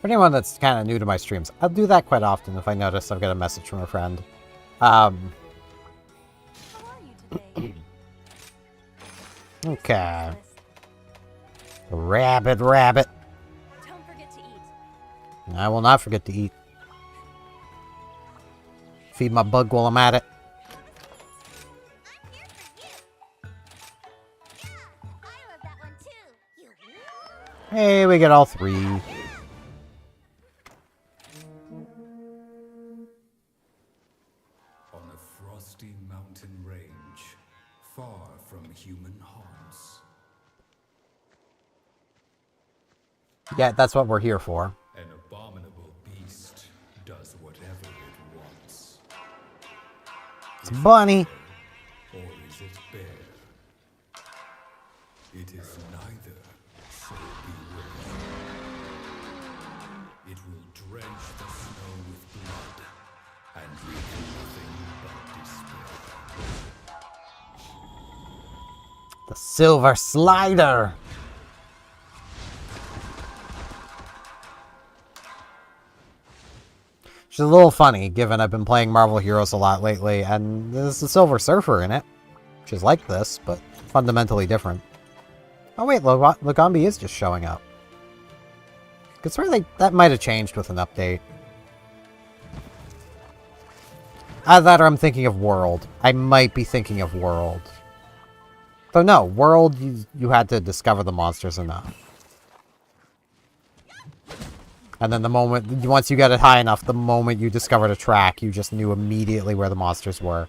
For anyone that's kind of new to my streams, I'll do that quite often if I notice I've got a message from a friend. How are you today? Okay. Rabbit, rabbit. Don't forget to eat. I will not forget to eat. Feed my bug while I'm at it. I'm here for you. Yeah, I love that one too. You. Hey, we get all three. On a frosty mountain range, far from human haunts, Yeah, that's what we're here for. an abominable beast does whatever it wants. It's Bunny. Or is it bear? It is neither, so beware. It will drench the snow with blood and leave nothing but despair. The Silver Slider. Which is a little funny, given I've been playing Marvel Heroes a lot lately, and there's a Silver Surfer in it, which is like this, but fundamentally different. Oh wait, Lagombi is just showing up. Could swear that might have changed with an update. Either that or I'm thinking of World. I might be thinking of World. Though no, World, you had to discover the monsters enough. And then the moment, once you got it high enough, the moment you discovered a track, you just knew immediately where the monsters were.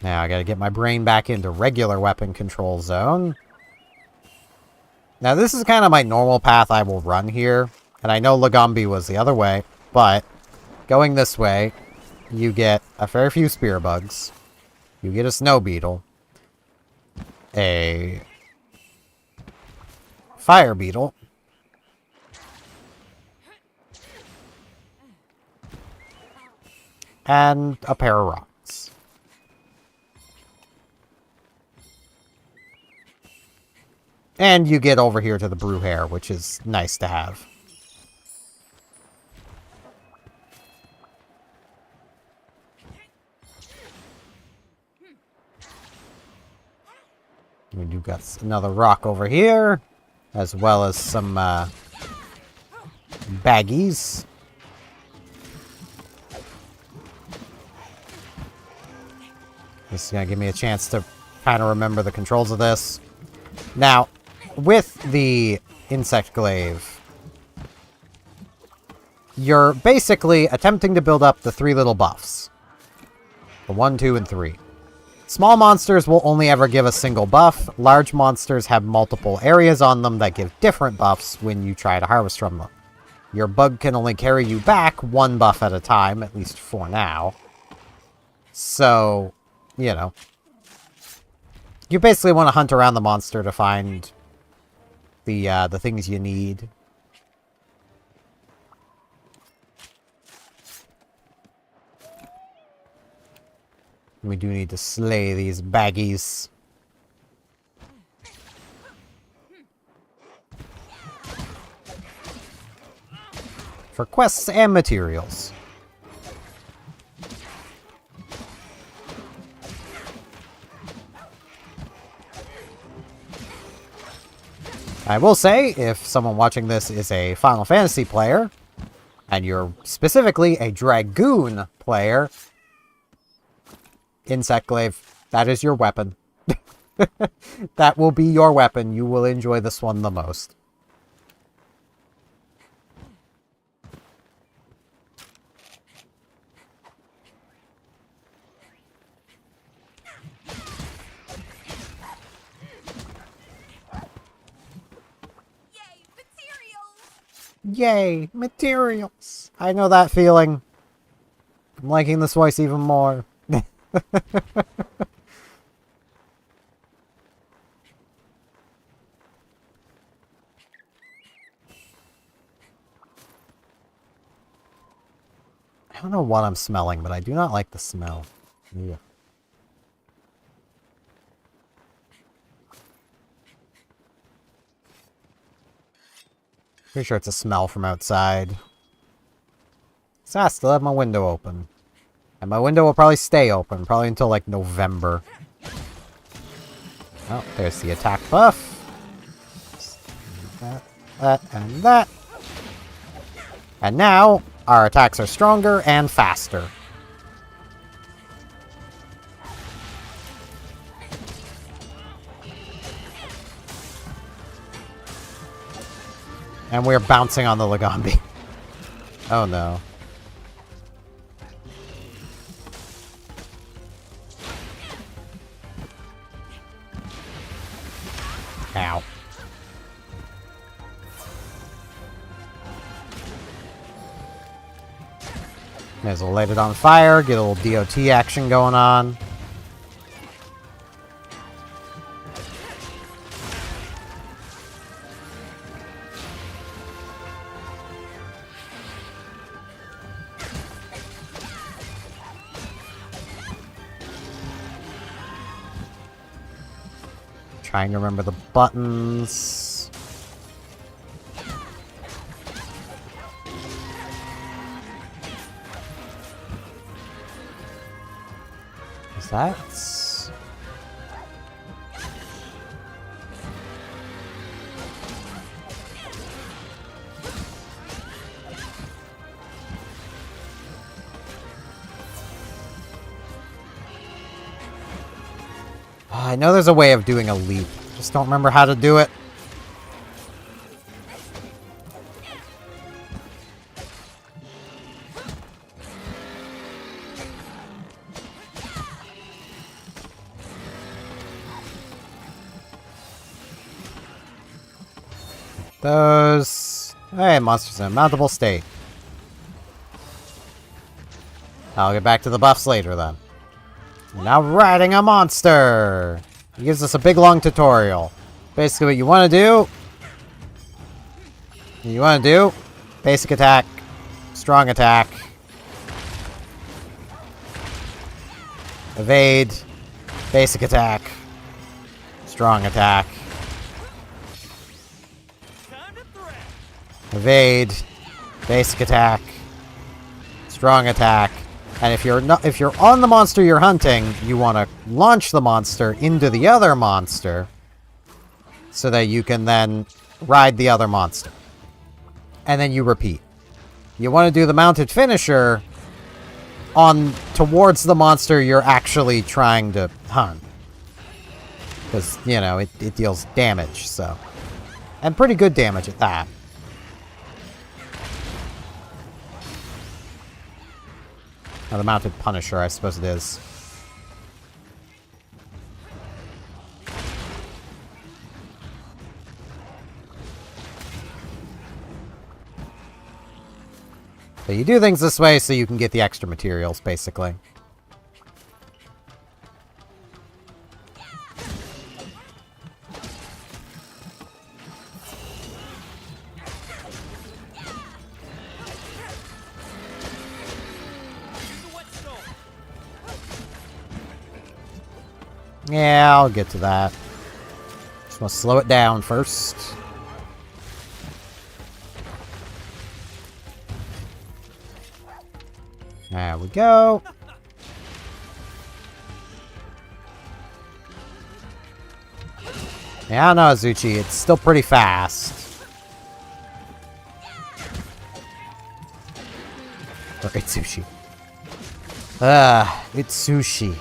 Now I gotta get my brain back into regular weapon control zone. Now this is kind of my normal path I will run here. And I know Lagombi was the other way, but going this way, you get a fair few spear bugs. You get a snow beetle. A fire beetle. And a pair of rocks. And you get over here to the Bruhair, which is nice to have. We've got another rock over here, as well as some baggies. This is going to give me a chance to kind of remember the controls of this. Now, with the Insect Glaive, you're basically attempting to build up the 3 little buffs. The 1, 2, and 3. Small monsters will only ever give a single buff. Large monsters have multiple areas on them that give different buffs when you try to harvest from them. Your bug can only carry you back 1 buff at a time, at least for now. So, you know. You basically want to hunt around the monster to find the things you need. We do need to slay these baggies. For quests and materials. I will say, if someone watching this is a Final Fantasy player, and you're specifically a Dragoon player, Insect Glaive, that is your weapon. That will be your weapon. You will enjoy this one the most. Yay, materials! Yay, materials! I know that feeling. I'm liking this voice even more. I don't know what I'm smelling, but I do not like the smell. Yeah. Pretty sure it's a smell from outside. So I still have my window open. And my window will probably stay open, probably until like November. Oh, there's the attack buff. That, and that. And now, our attacks are stronger and faster. And we're bouncing on the Lagombi. Oh no. Ow. May as well light it on fire, get a little DOT action going on. Trying to remember the buttons. Is that? I know there's a way of doing a leap. Just don't remember how to do it. those. Hey, monsters in a mountable state. I'll get back to the buffs later then. Now riding a monster! He gives us a big long tutorial. Basically what you want to do, basic attack, strong attack, evade, basic attack, strong attack, evade, basic attack, strong attack, and if you're on the monster you're hunting, you want to launch the monster into the other monster so that you can then ride the other monster. And then you repeat. You want to do the mounted finisher on towards the monster you're actually trying to hunt. Because, you know, it deals damage, so. And pretty good damage at that. Now, the mounted punisher, I suppose it is. So you do things this way so you can get the extra materials, basically. Yeah, I'll get to that. Just want to slow it down first. There we go. Yeah, I don't know, Azuchi. It's still pretty fast. Or Itsushi. Itsushi.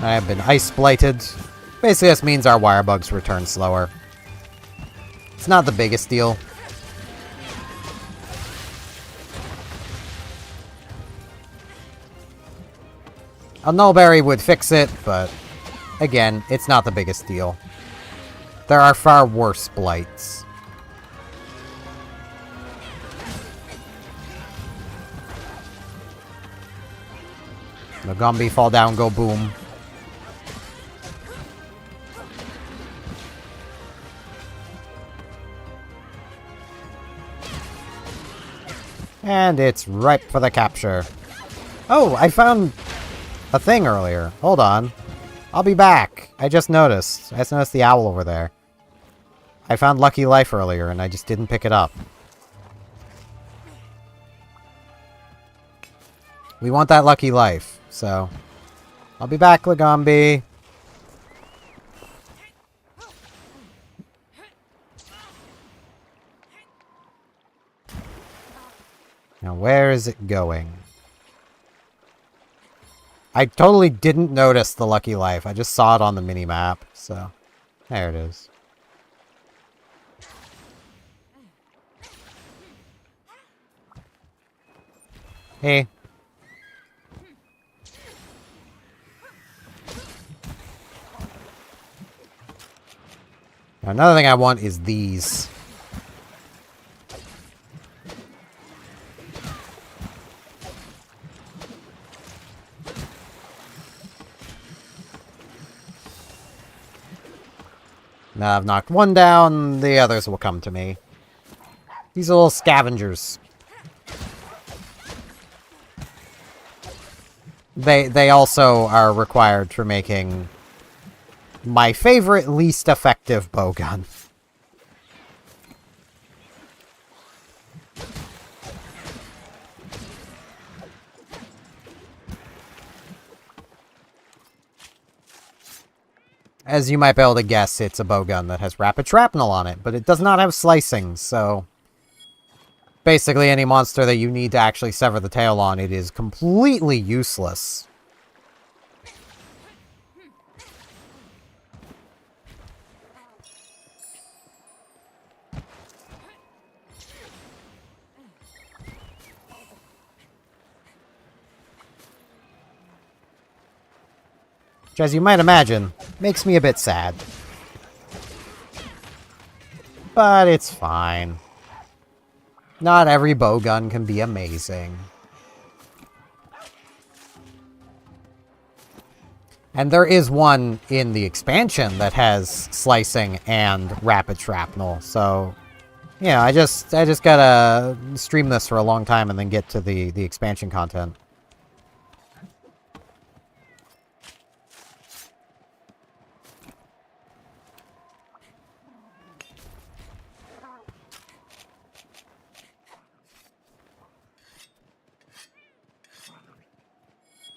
I have been ice blighted. Basically, this means our wire bugs return slower. It's not the biggest deal. A Nullberry would fix it, but again, it's not the biggest deal. There are far worse blights. The Gumby fall down, go boom. And it's ripe for the capture. Oh, I found a thing earlier. Hold on. I'll be back. I just noticed. I just noticed the owl over there. I found Lucky Life earlier, and I just didn't pick it up. We want that Lucky Life, so... I'll be back, Lagombi. Now, where is it going? I totally didn't notice the Lucky Life. I just saw it on the mini-map, so... There it is. Hey. Now, another thing I want is these. Now I've knocked one down, the others will come to me. These are little scavengers. They also are required for making my favorite, least effective bowgun. As you might be able to guess, it's a bowgun that has rapid shrapnel on it, but it does not have slicing, so... Basically, any monster that you need to actually sever the tail on, it is completely useless. Which, as you might imagine, makes me a bit sad. But it's fine. Not every bowgun can be amazing. And there is one in the expansion that has slicing and rapid shrapnel, so... Yeah, I just gotta stream this for a long time and then get to the expansion content.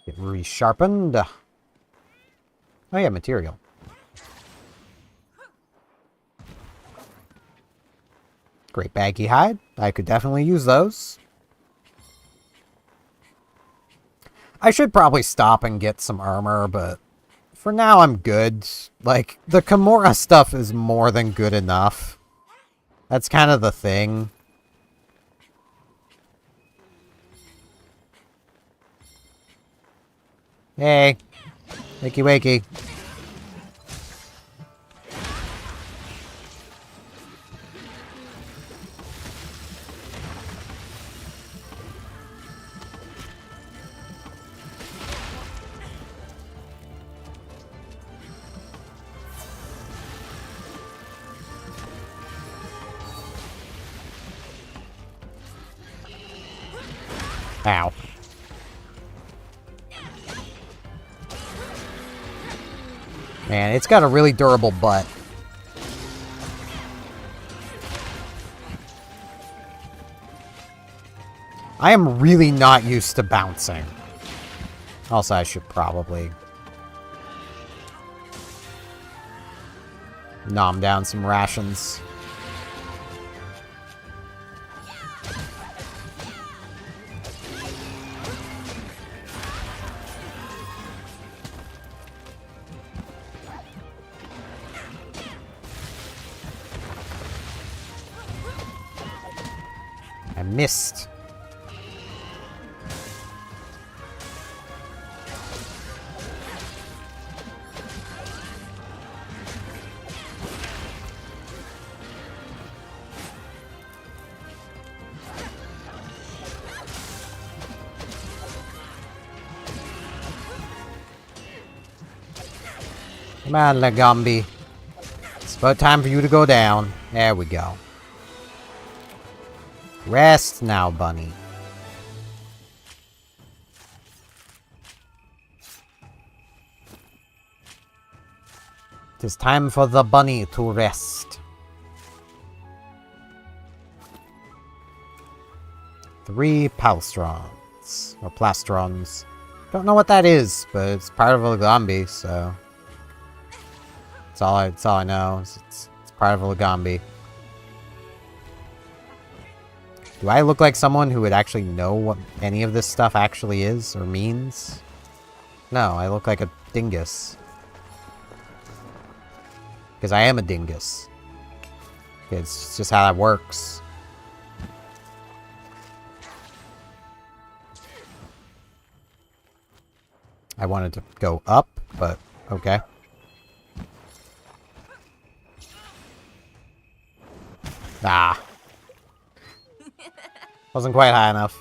Get resharpened. Oh yeah, material. Great baggy hide. I could definitely use those. I should probably stop and get some armor, but for now I'm good. Like, the Kimura stuff is more than good enough. That's kind of the thing. Hey. Wakey wakey. Ow. Man, it's got a really durable butt. I am really not used to bouncing. Also, I should probably nom down some rations. I missed. Come on, Lagombi. It's about time for you to go down. There we go. Rest now, bunny. It is time for the bunny to rest. 3 palstrons. Or plastrons. Don't know what that is, but it's part of a Lagombi, so... That's all I know. It's part of a Lagombi. Do I look like someone who would actually know what any of this stuff actually is or means? No, I look like a dingus. Because I am a dingus. It's just how that works. I wanted to go up, but okay. Ah. Wasn't quite high enough.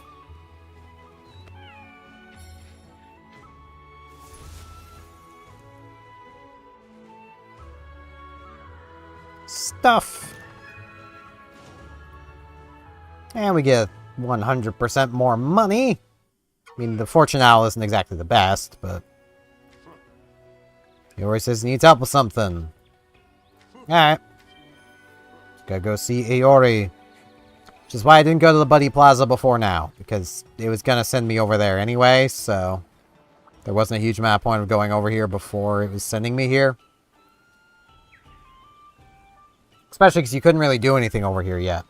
Stuff. And we get 100% more money. I mean, the fortune owl isn't exactly the best, but... He always says he needs help with something. Alright. Gotta go see Aori. Which is why I didn't go to the Buddy Plaza before now. Because it was gonna send me over there anyway, so... There wasn't a huge amount of point of going over here before it was sending me here. Especially because you couldn't really do anything over here yet.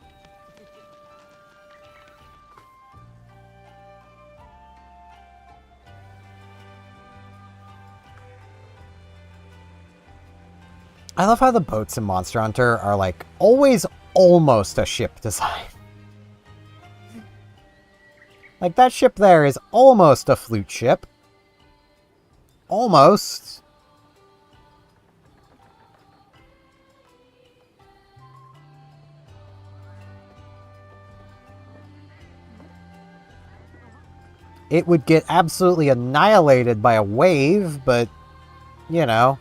I love how the boats in Monster Hunter are, like, always almost a ship design. Like, that ship there is almost a flute ship. Almost. it would get absolutely annihilated by a wave, but, you know.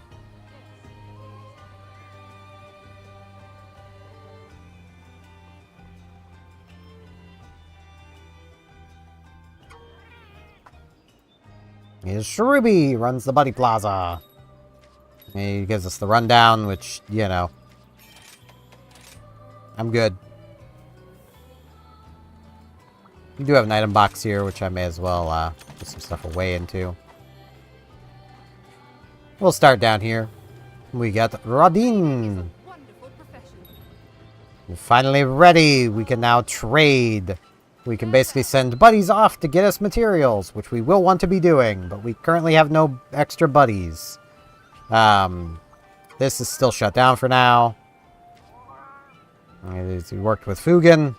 Here's Shruby, runs the Buddy Plaza. He gives us the rundown, which, you know. I'm good. We do have an item box here, which I may as well put some stuff away into. We'll start down here. We got Rodin. We're finally ready. We can now trade. We can basically send buddies off to get us materials, which we will want to be doing, but we currently have no extra buddies. This is still shut down for now. We worked with Fugen.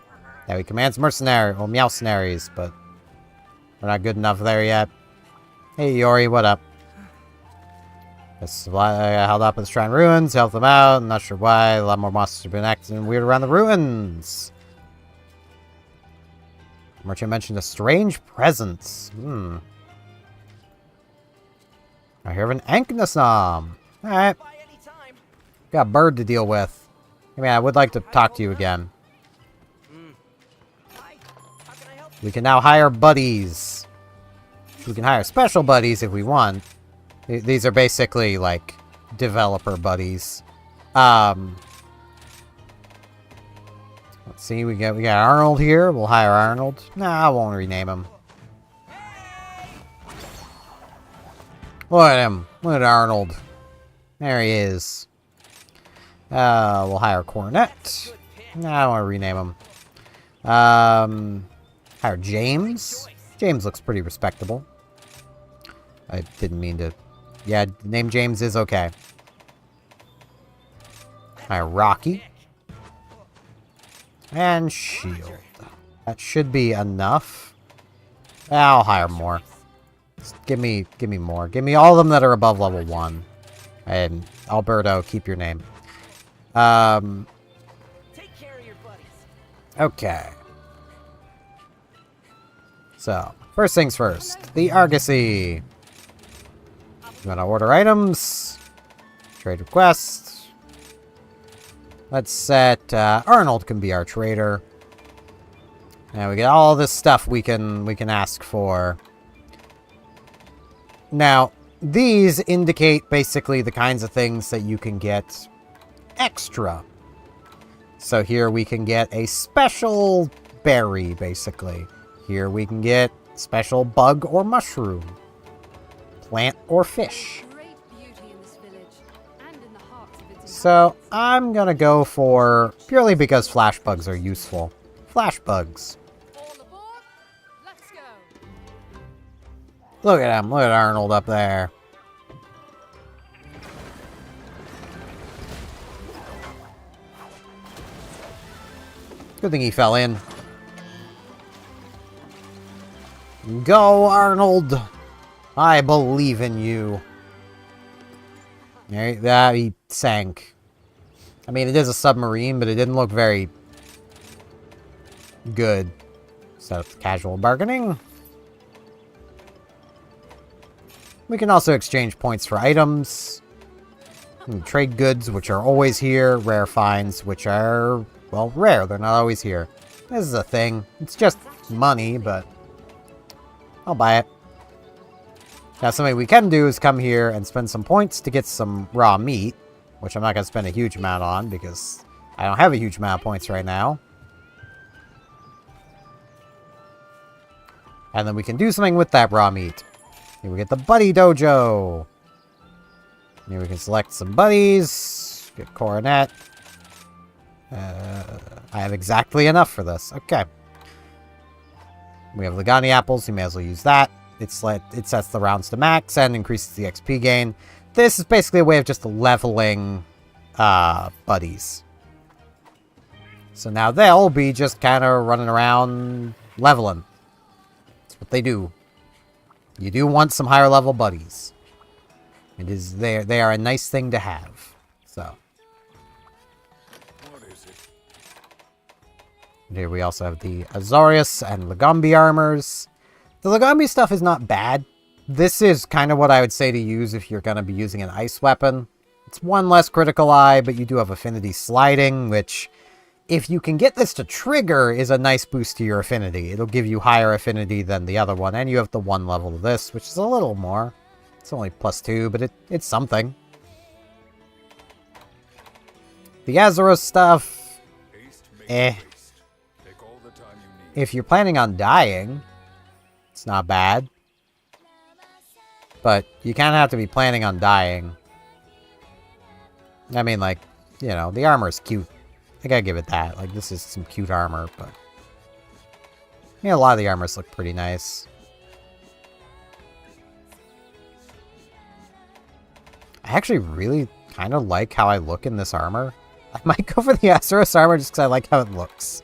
Yeah, we commands Meowcenaries, but we're not good enough there yet. Hey, Yori, what up? I held up at the Shrine Ruins, helped them out. I'm not sure why. A lot more monsters have been acting weird around the ruins. Merchant mentioned a strange presence. I hear of an Anknasom. Alright. Got a bird to deal with. I mean, I would like to talk to you again. We can now hire buddies. We can hire special buddies if we want. These are basically, like, developer buddies. Let's see, we got Arnold here. We'll hire Arnold. Nah, I won't rename him. Look at him. Look at Arnold. There he is. We'll hire Cornet. Nah, I want to rename him. Hire James. James looks pretty respectable. I didn't mean to... Yeah, name James is okay. Hire Rocky. And Shield. That should be enough. I'll hire more. Just give me more. Give me all of them that are above level 1. And Alberto, keep your name. Take care of your buddies. Okay. So, first things first. The Argosy. You want to order items? Trade requests. Let's set Arnold can be our trader. Now we get all this stuff we can ask for. Now, these indicate basically the kinds of things that you can get extra. So here we can get a special berry, basically. Here we can get special bug or mushroom. Plant or fish. So I'm gonna go for, purely because flash bugs are useful, flash bugs. Look at him, look at Arnold up there. Good thing he fell in. Go, Arnold! I believe in you. There, he sank. I mean, it is a submarine, but it didn't look very good. Set up casual bargaining. We can also exchange points for items. Trade goods, which are always here. Rare finds, which are, well, rare. They're not always here. This is a thing. It's just money, but I'll buy it. Now, something we can do is come here and spend some points to get some raw meat, which I'm not going to spend a huge amount on because I don't have a huge amount of points right now. And then we can do something with that raw meat. Here we get the Buddy Dojo. Here we can select some buddies. Get Coronet. I have exactly enough for this. Okay. We have Lagani apples. You may as well use that. It sets the rounds to max and increases the XP gain. This is basically a way of just leveling buddies. So now they'll be just kind of running around leveling. That's what they do. You do want some higher level buddies. They are a nice thing to have. So. What is it? Here we also have the Azorius and Lagombi armors. The Lagami stuff is not bad. This is kind of what I would say to use if you're going to be using an ice weapon. It's one less critical eye, but you do have affinity sliding, which, if you can get this to trigger, is a nice boost to your affinity. It'll give you higher affinity than the other one, and you have the 1 level of this, which is a little more. It's only +2, but it's something. The Azeroth stuff, Haste makes eh. waste. Take all the time you need. If you're planning on dying, it's not bad. But you kind of have to be planning on dying. I mean, like, you know, the armor is cute. I gotta give it that. Like, this is some cute armor, but... yeah, a lot of the armors look pretty nice. I actually really kind of like how I look in this armor. I might go for the Azeroth armor just because I like how it looks.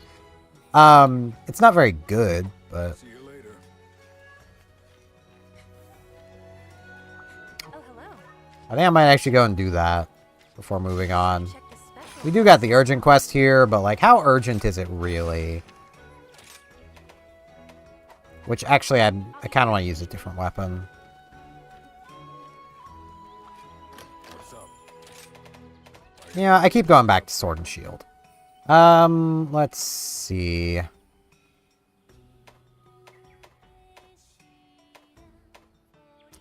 It's not very good, but... See you later. Oh, hello. I think I might actually go and do that before moving on. Check the special. We do got the urgent quest here, but like, how urgent is it really? Which actually, I kind of want to use a different weapon. What's up? Yeah, I keep going back to Sword and Shield. Let's see.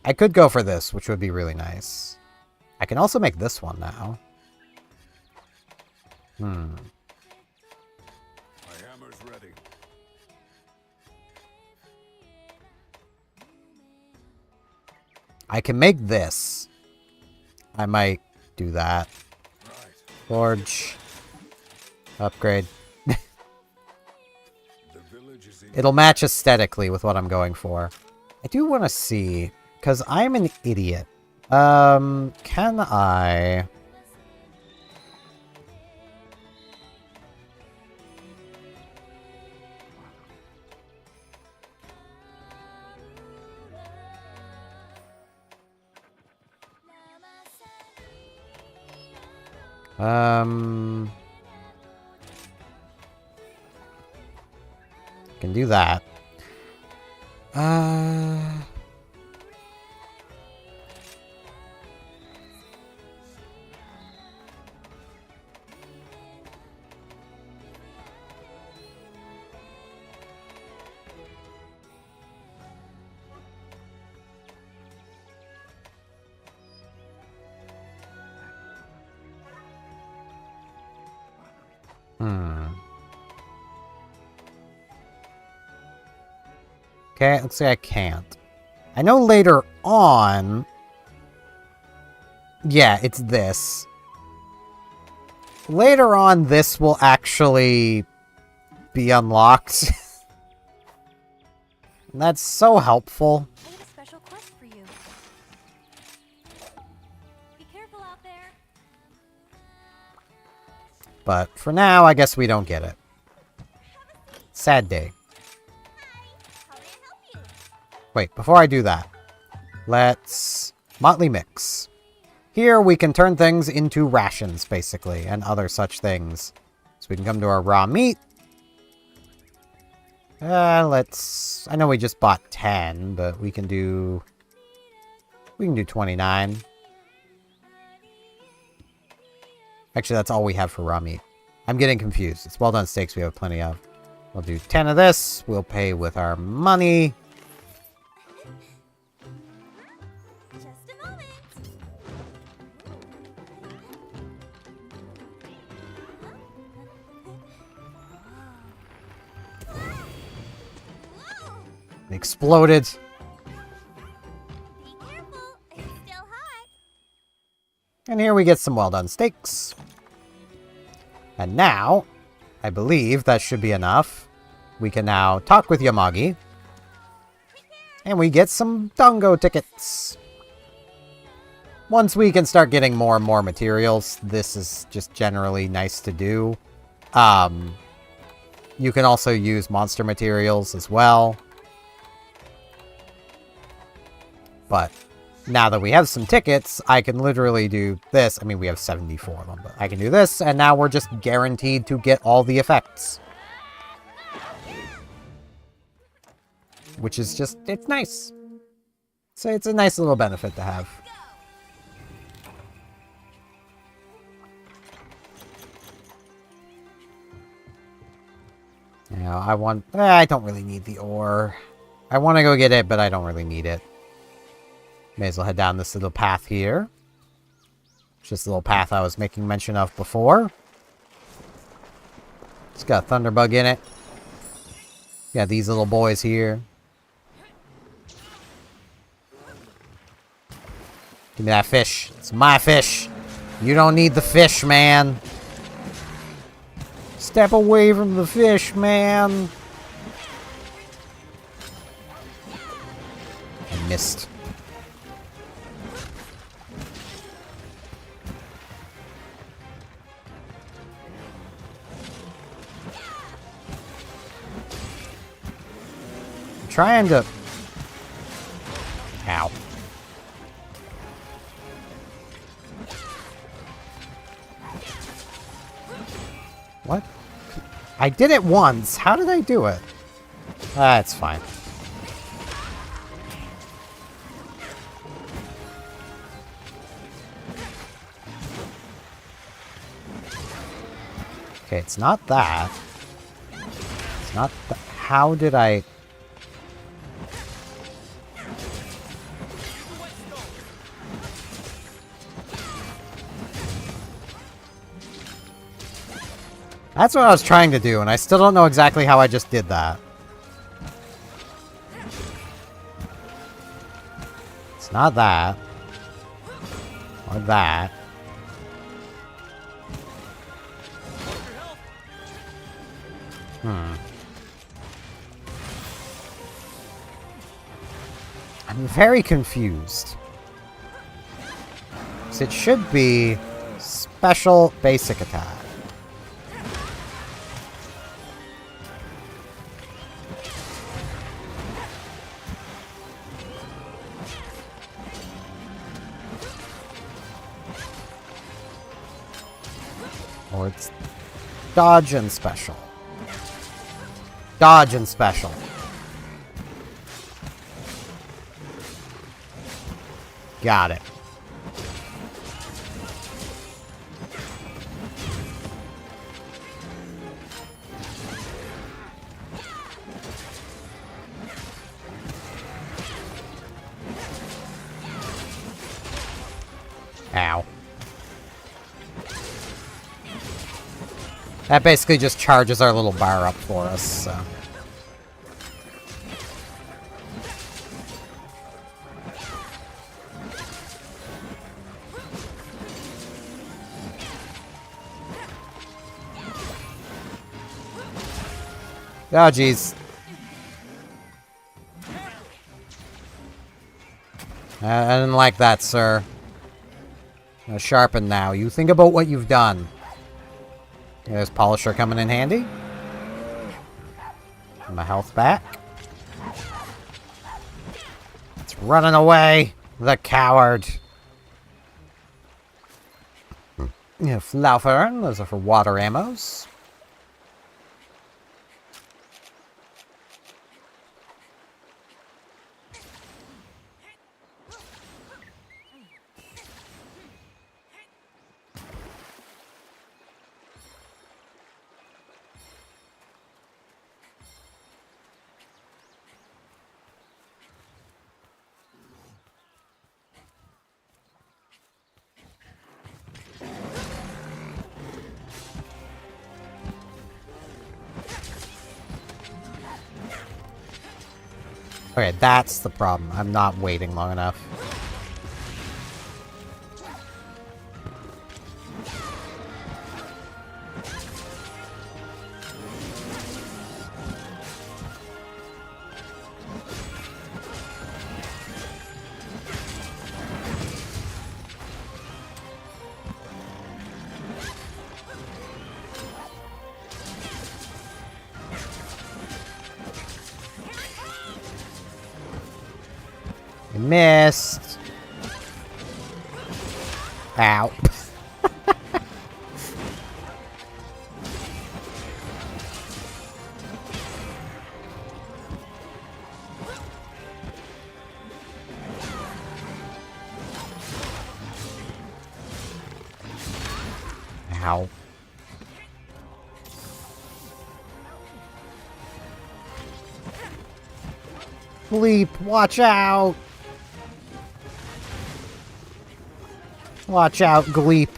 I could go for this, which would be really nice. I can also make this one now. My hammer's ready. I can make this. I might do that. Right. Forge. Upgrade. The village is in. It'll match aesthetically with what I'm going for. I do want to see, because I'm an idiot. Can I... Can do that. Okay, let's say I can't. I know later on... yeah, it's this. Later on, this will actually be unlocked. And that's so helpful. I have a special quest for you. Be careful out there. But for now, I guess we don't get it. Sad day. How may I help you? Wait, before I do that, let's Motley Mix. Here we can turn things into rations, basically, and other such things. So we can come to our raw meat. I know we just bought 10, but we can do 29. Actually, that's all we have for raw meat. I'm getting confused. It's well done steaks we have plenty of. We'll do 10 of this. We'll pay with our money. Just a moment. Whoa! It exploded. Be careful. It's still hot. And here we get some well done steaks. And now, I believe that should be enough. We can now talk with Yamagi. And we get some Dongo tickets. Once we can start getting more and more materials, this is just generally nice to do. You can also use monster materials as well. But now that we have some tickets, I can literally do this. I mean, we have 74 of them, but I can do this, and now we're just guaranteed to get all the effects. which is just, it's nice. So it's a nice little benefit to have. Now, I don't really need the ore. I want to go get it, but I don't really need it. May as well head down this little path here. It's just a little path I was making mention of before. It's got a thunderbug in it. Got these little boys here. Give me that fish. It's my fish. You don't need the fish, man. Step away from the fish, man. I missed. I'm trying to... Ow. What? I did it once. How did I do it? That's fine. Okay, it's not that. It's not that. How did I... That's what I was trying to do, and I still don't know exactly how I just did that. It's not that. Or that. I'm very confused. So it should be special basic attack. Or it's dodge and special. Dodge and special. Got it. Ow. That basically just charges our little bar up for us, so... Oh, jeez. I didn't like that, sir. Sharpen now. You think about what you've done. There's Polisher coming in handy. My health back. It's running away. The coward. Yeah, Flaufern. Those are for water ammos. Okay, that's the problem. I'm not waiting long enough. Missed. Ow. Ow. Bleep, watch out! Watch out, Gleep.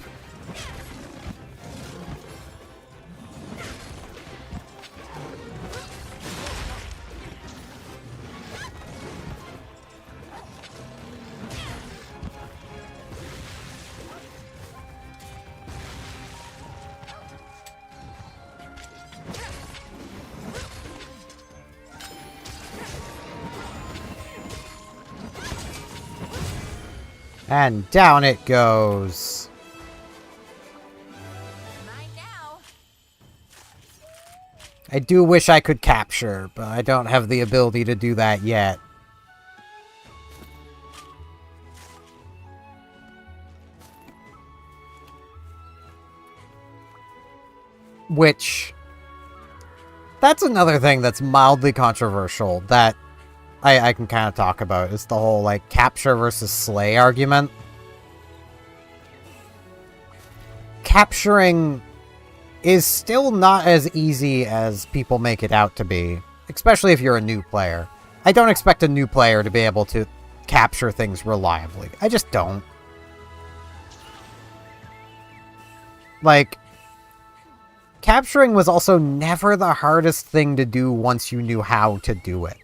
And down it goes. Mine now. I do wish I could capture, but I don't have the ability to do that yet. Which... that's another thing that's mildly controversial that I can kind of talk about. Is the whole, like, capture versus slay argument. Capturing is still not as easy as people make it out to be, especially if you're a new player. I don't expect a new player to be able to capture things reliably. I just don't. Like, capturing was also never the hardest thing to do once you knew how to do it.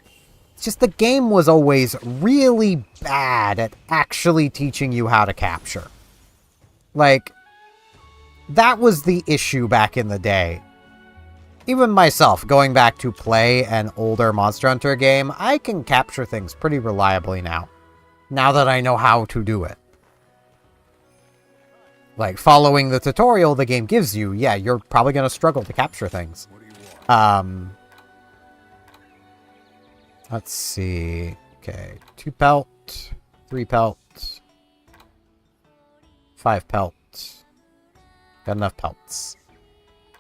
It's just the game was always really bad at actually teaching you how to capture. Like, that was the issue back in the day. Even myself, going back to play an older Monster Hunter game, I can capture things pretty reliably now. Now that I know how to do it. Like, following the tutorial the game gives you, yeah, you're probably going to struggle to capture things. What do you want? Let's see. Okay, 2 pelt, 3 pelt, 5 pelt. Got enough pelts.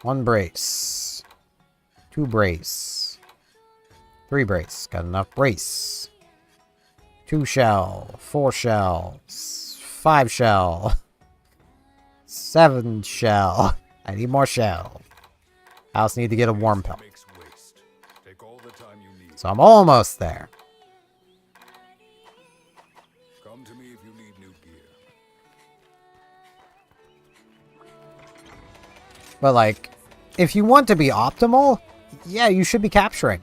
1 brace. 2 brace. 3 brace. Got enough brace. 2 shell. 4 shells. 5 shell. 7 shell. I need more shell. I also need to get a warm pelt. Makes waste. Take all the time you need. So I'm almost there. Come to me if you need new gear. But, like, if you want to be optimal, yeah, you should be capturing.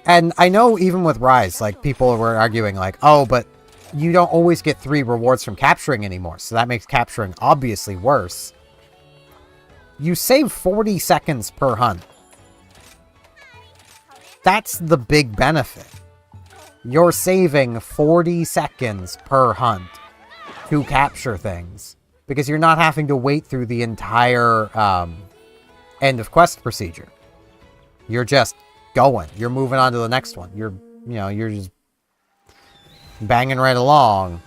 And I know even with Rise, like, people were arguing, like, oh, but you don't always get 3 rewards from capturing anymore, so that makes capturing obviously worse. You save 40 seconds per hunt. That's the big benefit. You're saving 40 seconds per hunt to capture things. Because you're not having to wait through the entire end of quest procedure. You're just going. You're moving on to the next one. You're just banging right along.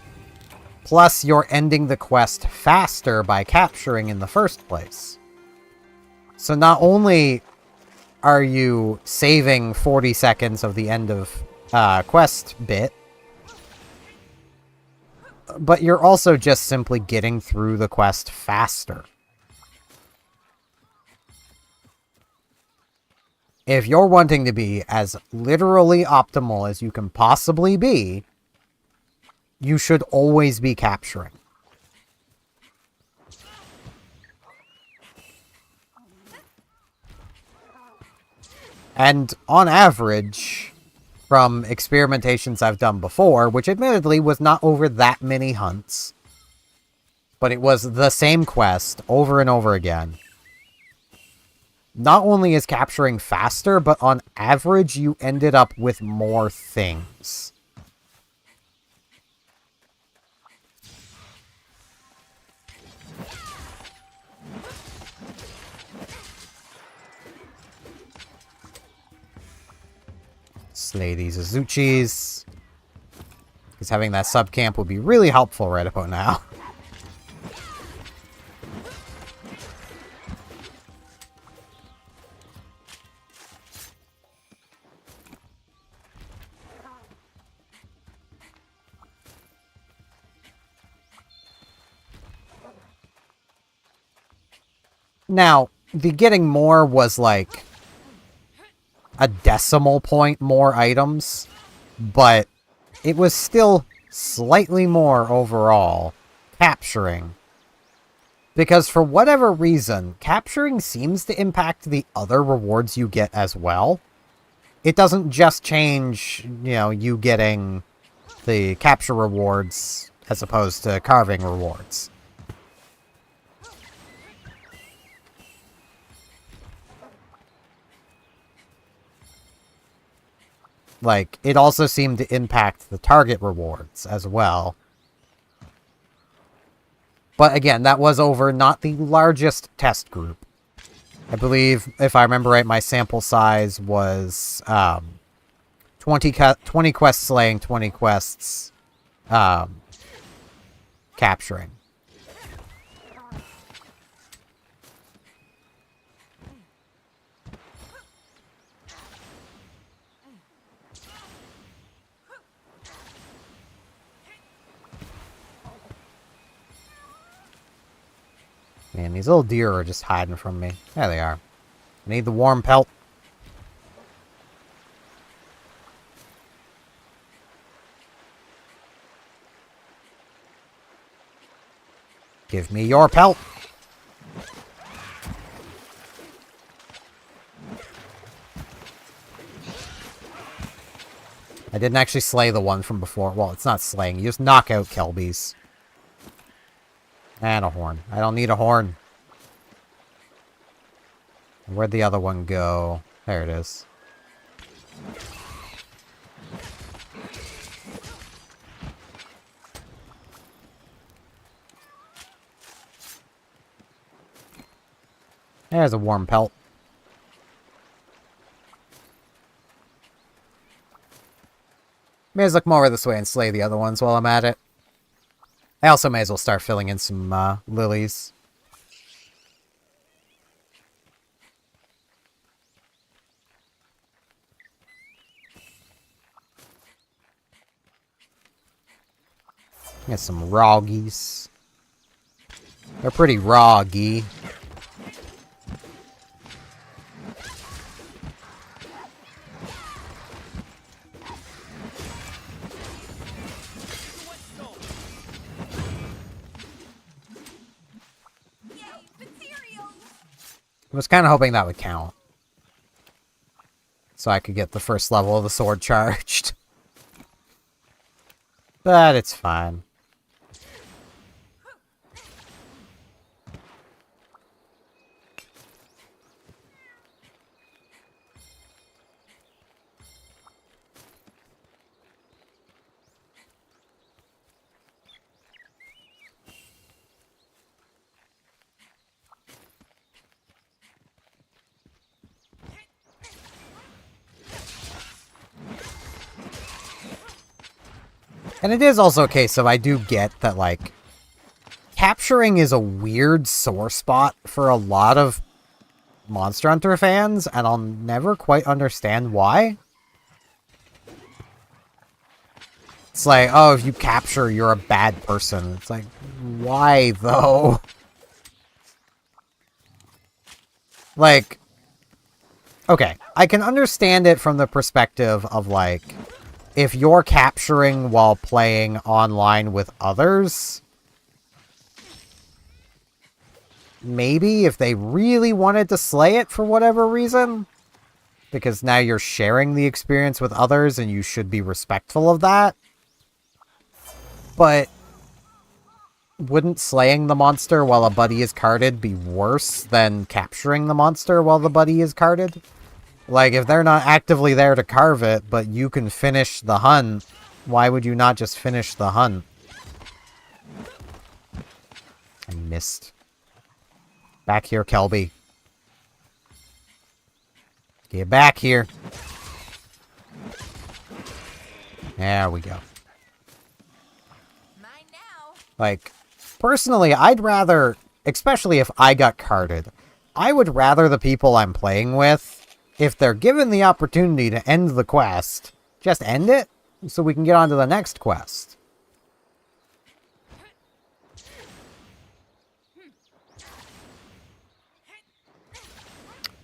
Plus, you're ending the quest faster by capturing in the first place. So not only are you saving 40 seconds of the end of quest bit, but you're also just simply getting through the quest faster. If you're wanting to be as literally optimal as you can possibly be, you should always be capturing. And on average, from experimentations I've done before, which admittedly was not over that many hunts, but it was the same quest over and over again. Not only is capturing faster, but on average you ended up with more things. Slay these Azuchis. Because having that sub-camp would be really helpful right about now. Now, the getting more was like a decimal point more items, but it was still slightly more overall capturing. Because for whatever reason, capturing seems to impact the other rewards you get as well. It doesn't just change, you getting the capture rewards as opposed to carving rewards. Like, it also seemed to impact the target rewards as well. But again, that was over not the largest test group. I believe, if I remember right, my sample size was 20 quests slaying, 20 quests capturing. Man, these little deer are just hiding from me. There they are. I need the warm pelt. Give me your pelt. I didn't actually slay the one from before. Well, it's not slaying. You just knock out Kelbies. And a horn. I don't need a horn. Where'd the other one go? There it is. There's a warm pelt. May as well come over this way and slay the other ones while I'm at it. I also may as well start filling in some lilies. Get some roggies. They're pretty roggy. I was kind of hoping that would count. So I could get the first level of the sword charged. But it's fine. And it is also a case of I do get that, like, capturing is a weird sore spot for a lot of Monster Hunter fans, and I'll never quite understand why. It's like, oh, if you capture, you're a bad person. It's like, why, though? Like, okay, I can understand it from the perspective of, like, if you're capturing while playing online with others, maybe if they really wanted to slay it for whatever reason, because now you're sharing the experience with others and you should be respectful of that. But wouldn't slaying the monster while a buddy is carded be worse than capturing the monster while the buddy is carded? Like, if they're not actively there to carve it, but you can finish the hunt, why would you not just finish the hunt? I missed. Back here, Kelby. Get back here. There we go. Mine now. Like, personally, I'd rather, especially if I got carded, I would rather the people I'm playing with, if they're given the opportunity to end the quest, just end it, so we can get on to the next quest.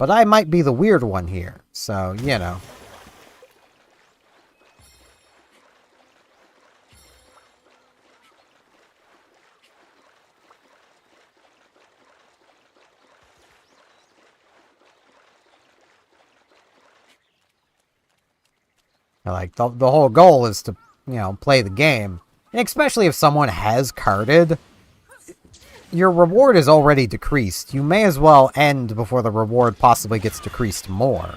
But I might be the weird one here, so, you know. Like, the whole goal is to, you know, play the game. And especially if someone has carded, your reward is already decreased. You may as well end before the reward possibly gets decreased more.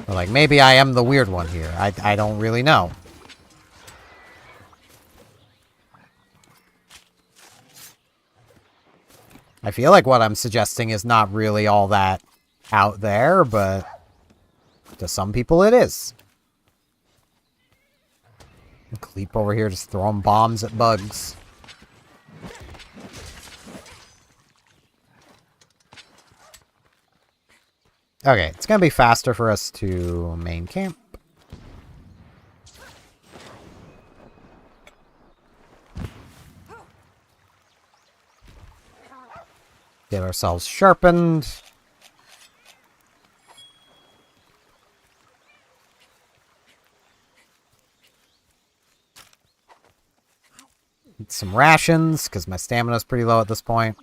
But like, maybe I am the weird one here. I don't really know. I feel like what I'm suggesting is not really all that out there, but to some people it is. Cleep over here just throwing bombs at bugs. Okay, it's gonna be faster for us to main camp. Get ourselves sharpened. Eat some rations, because my stamina's pretty low at this point.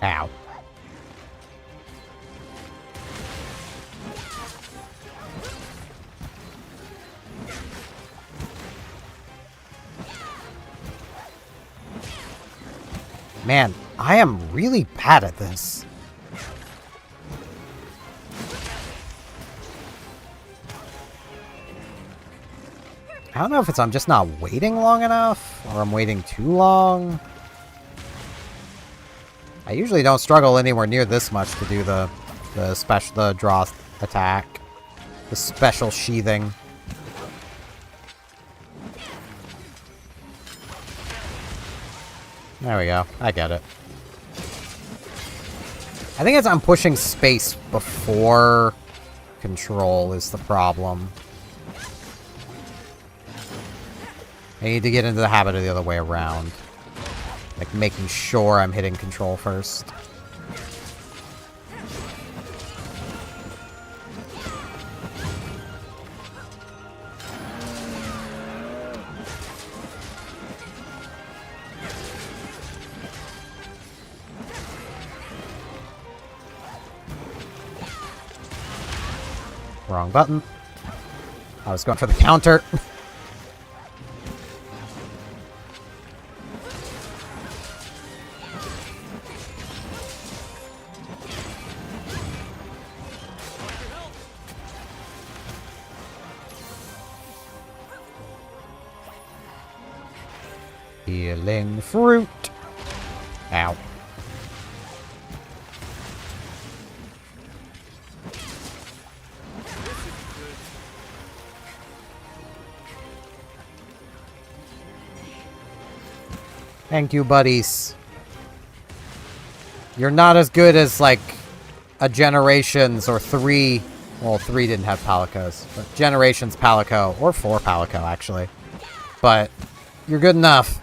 Ow. Man, I am really bad at this. I don't know if I'm just not waiting long enough, or I'm waiting too long. I usually don't struggle anywhere near this much to do the draw attack. The special sheathing. There we go. I get it. I think I'm pushing space before control is the problem. I need to get into the habit of the other way around. Like, making sure I'm hitting control first. Wrong button. I was going for the counter. Healing fruit. Ow. Thank you, buddies. You're not as good as, like, a Generations or 3... Well, 3 didn't have Palicos. But Generations Palico. Or 4 Palico, actually. But you're good enough.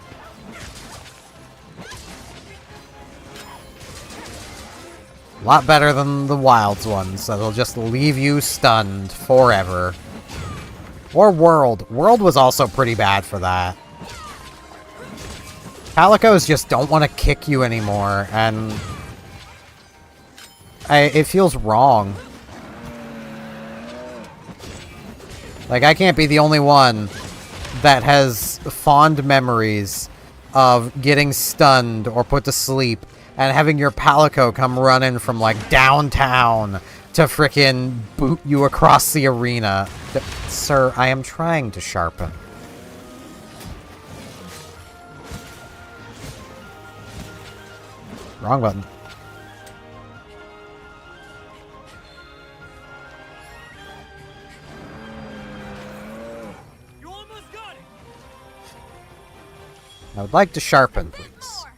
A lot better than the Wilds ones. That'll just leave you stunned forever. Or World. World was also pretty bad for that. Palicos just don't want to kick you anymore, and it feels wrong. Like, I can't be the only one that has fond memories of getting stunned or put to sleep and having your Palico come running from, like, downtown to frickin' boot you across the arena. Sir, I am trying to sharpen. Wrong button. You almost got it. I would like to sharpen, please. More.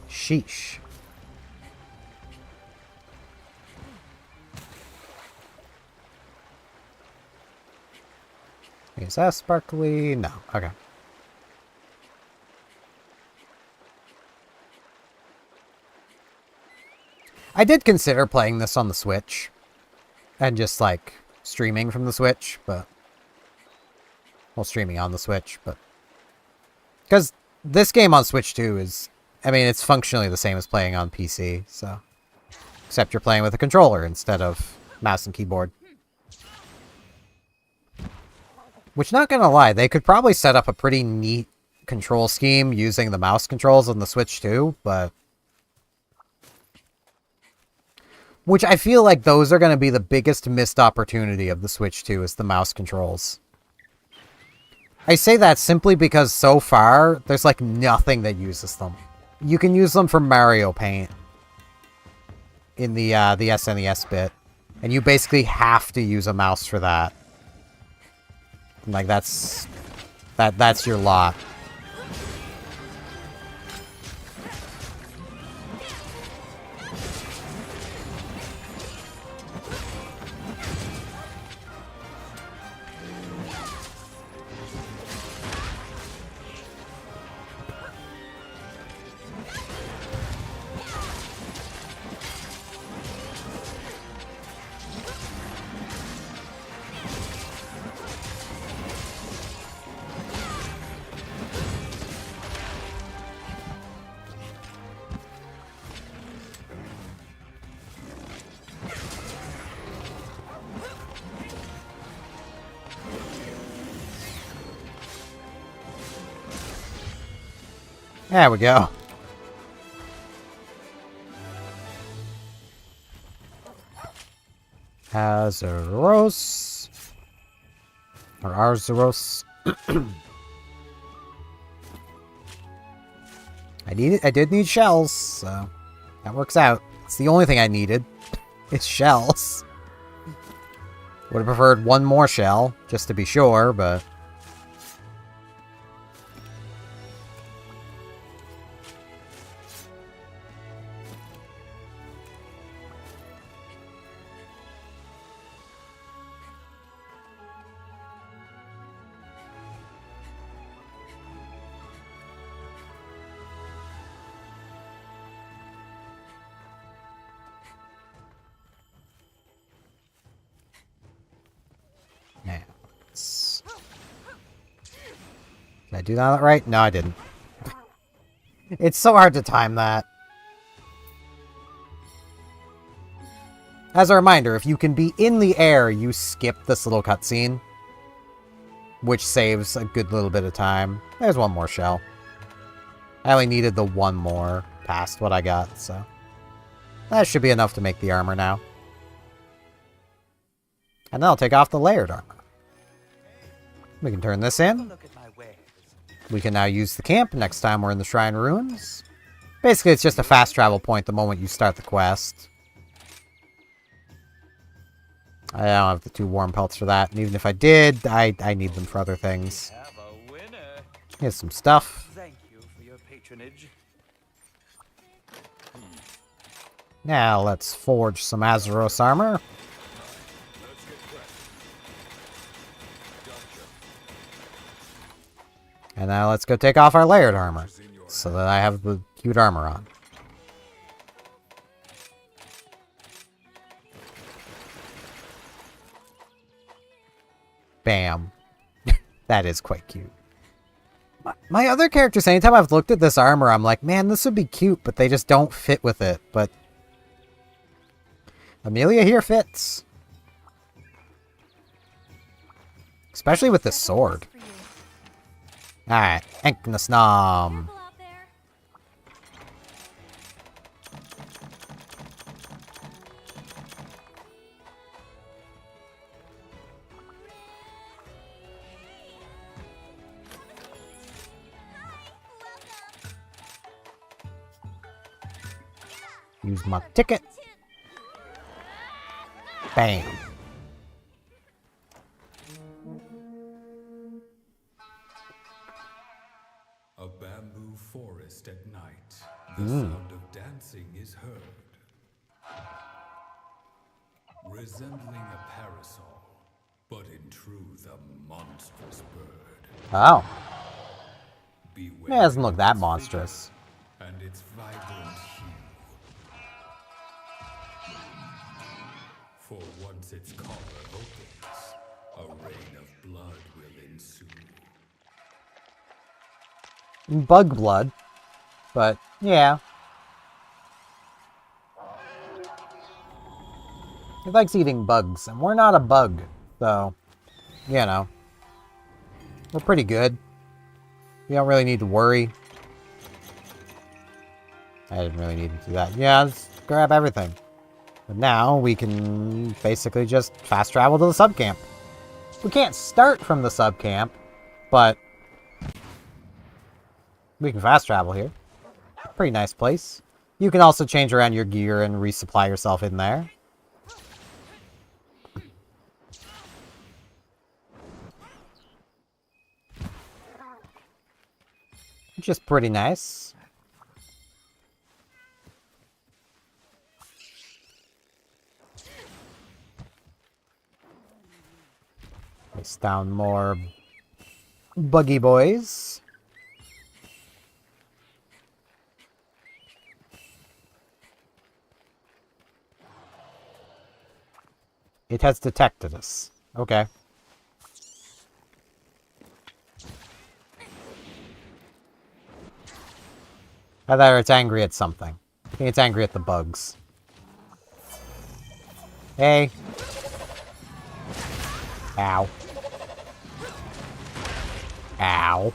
Sheesh. Is that sparkly? No. Okay. I did consider playing this on the Switch. And just, like, streaming from the Switch, but... Well, streaming on the Switch, but... Because this game on Switch 2 is... I mean, it's functionally the same as playing on PC, so... Except you're playing with a controller instead of mouse and keyboard. Which, not gonna lie, they could probably set up a pretty neat control scheme using the mouse controls on the Switch too, but... Which I feel like those are gonna be the biggest missed opportunity of the Switch 2 is the mouse controls. I say that simply because so far, there's like nothing that uses them. You can use them for Mario Paint in the SNES bit, and you basically have to use a mouse for that. Like, that's your lot. There we go. Azeros. Or Arzuros. I did need shells, so that works out. It's the only thing I needed. It's shells. Would have preferred one more shell, just to be sure, but... Did I do that right? No, I didn't. It's so hard to time that. As a reminder, if you can be in the air, you skip this little cutscene, which saves a good little bit of time. There's one more shell. I only needed the one more past what I got, so... That should be enough to make the armor now. And then I'll take off the layered armor. We can turn this in. Look at my wares. We can now use the camp next time we're in the Shrine Ruins. Basically, it's just a fast travel point the moment you start the quest. I don't have the 2 warm pelts for that, and even if I did, I need them for other things. Have a winner. Here's some stuff. Thank you for your patronage. Now let's forge some Azeros armor. And now let's go take off our layered armor, so that I have the cute armor on. Bam. That is quite cute. My other characters, anytime I've looked at this armor, I'm like, man, this would be cute, but they just don't fit with it. But Amelia here fits. Especially with this sword. Alright, Enknasnam. Careful out there. Use my ticket. Bam. A bamboo forest at night. The sound of dancing is heard. Resembling a parasol, but in truth a monstrous bird. Oh. Beware It doesn't look of that its monstrous. figure and its vibrant hue. For once its collar opens, a rain of blood will ensue. Bug blood. But, yeah. He likes eating bugs, and we're not a bug. So, you know. We're pretty good. We don't really need to worry. I didn't really need to do that. Yeah, let's grab everything. But now we can basically just fast travel to the subcamp. We can't start from the subcamp, but we can fast travel here. Pretty nice place. You can also change around your gear and resupply yourself in there. Which is pretty nice. Place down more buggy boys. It has detected us. Okay. Either it's angry at something. I think it's angry at the bugs. Hey. Ow. Ow.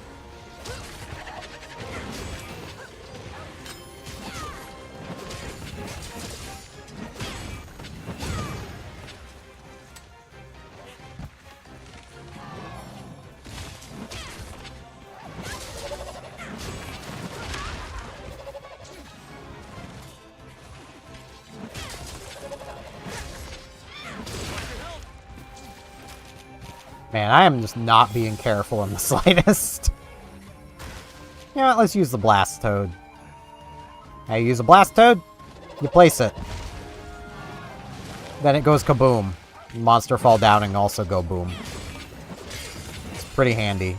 Man, I am just not being careful in the slightest. You know what, let's use the Blast Toad. Now you use a Blast Toad, you place it. Then it goes kaboom. Monster fall down and also go boom. It's pretty handy.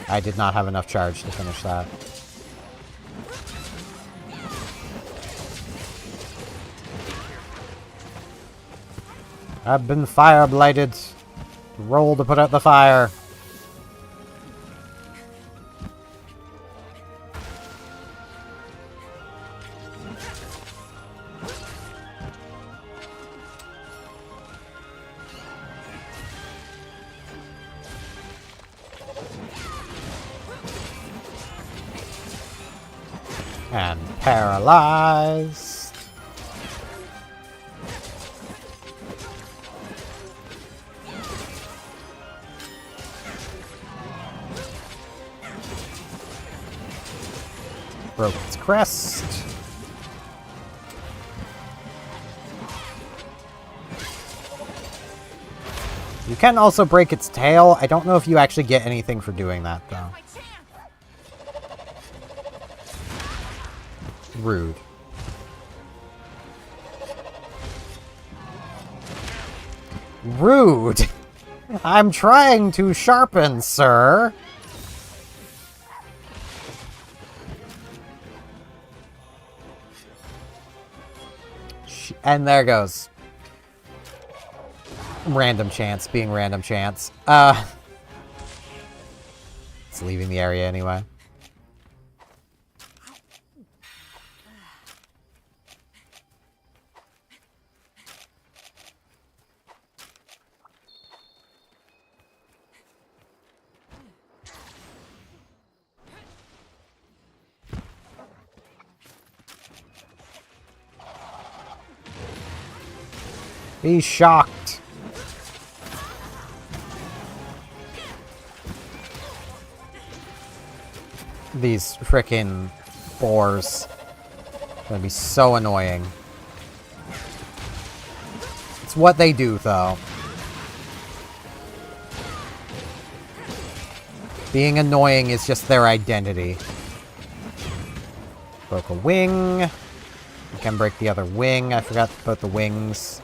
I did not have enough charge to finish that. I've been fire blighted. Roll to put out the fire. And paralyzed. Broke its crest. You can also break its tail. I don't know if you actually get anything for doing that, though. Rude. Rude! I'm trying to sharpen, sir! And there goes. Random chance being random chance. It's leaving the area anyway. Be shocked. These frickin' spores. It's gonna be so annoying. It's what they do, though. Being annoying is just their identity. Broke a wing. We can break the other wing. I forgot about the wings.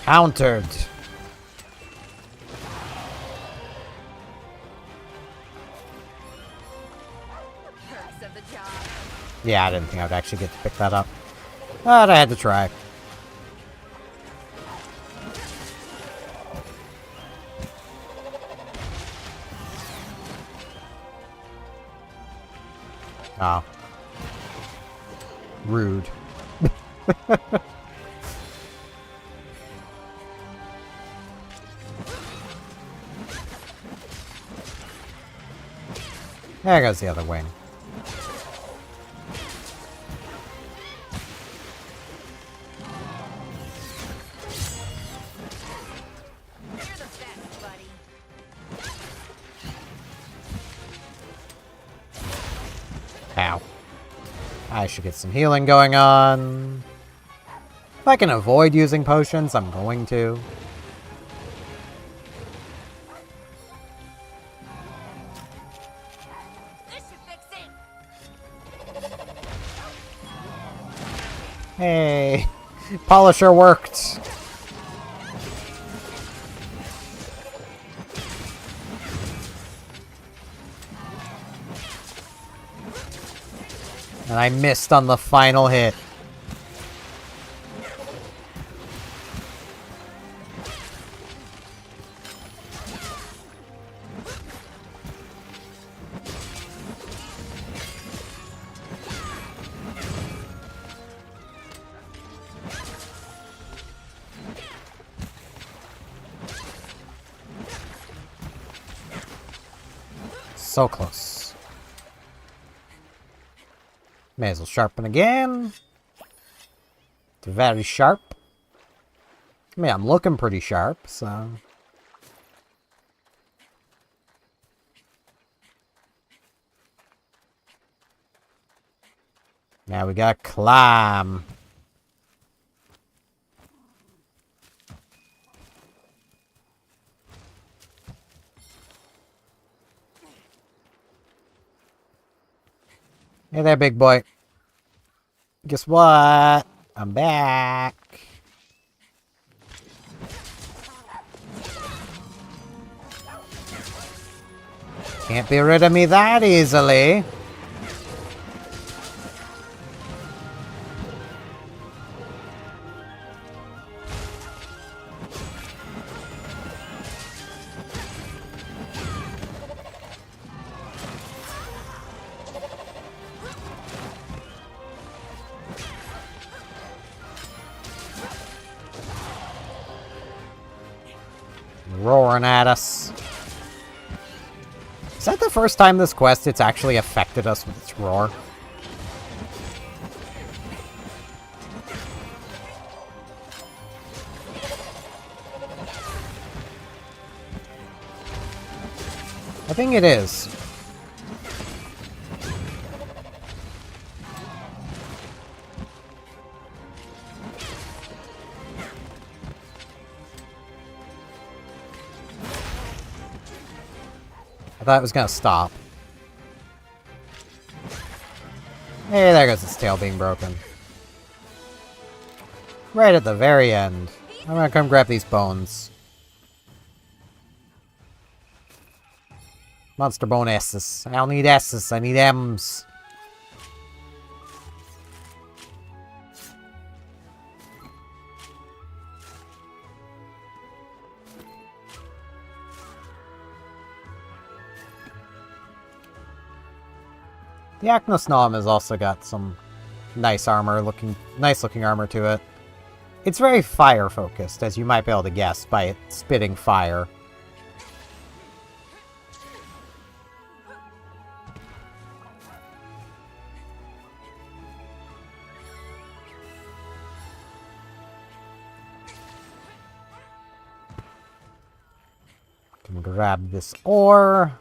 Countered. Perks of the job. Yeah, I didn't think I would actually get to pick that up. But I had to try. Oh. Rude. There goes the other wing. You're the best, buddy. Ow. I should get some healing going on. If I can avoid using potions, I'm going to. This should fix it. Hey, Polisher worked. And I missed on the final hit. So close. May as well sharpen again. It's very sharp. I mean, I'm looking pretty sharp, so... Now we gotta climb. Hey there, big boy. Guess what? I'm back. Can't be rid of me that easily. Roaring at us. Is that the first time this quest it's actually affected us with its roar? I think it is. I thought it was gonna stop. Hey, there goes its tail being broken. Right at the very end. I'm gonna come grab these bones. Monster bone S's. I don't need S's, I need M's. The Acnosnom has also got some nice looking armor to it. It's very fire-focused, as you might be able to guess by it spitting fire. Can grab this ore.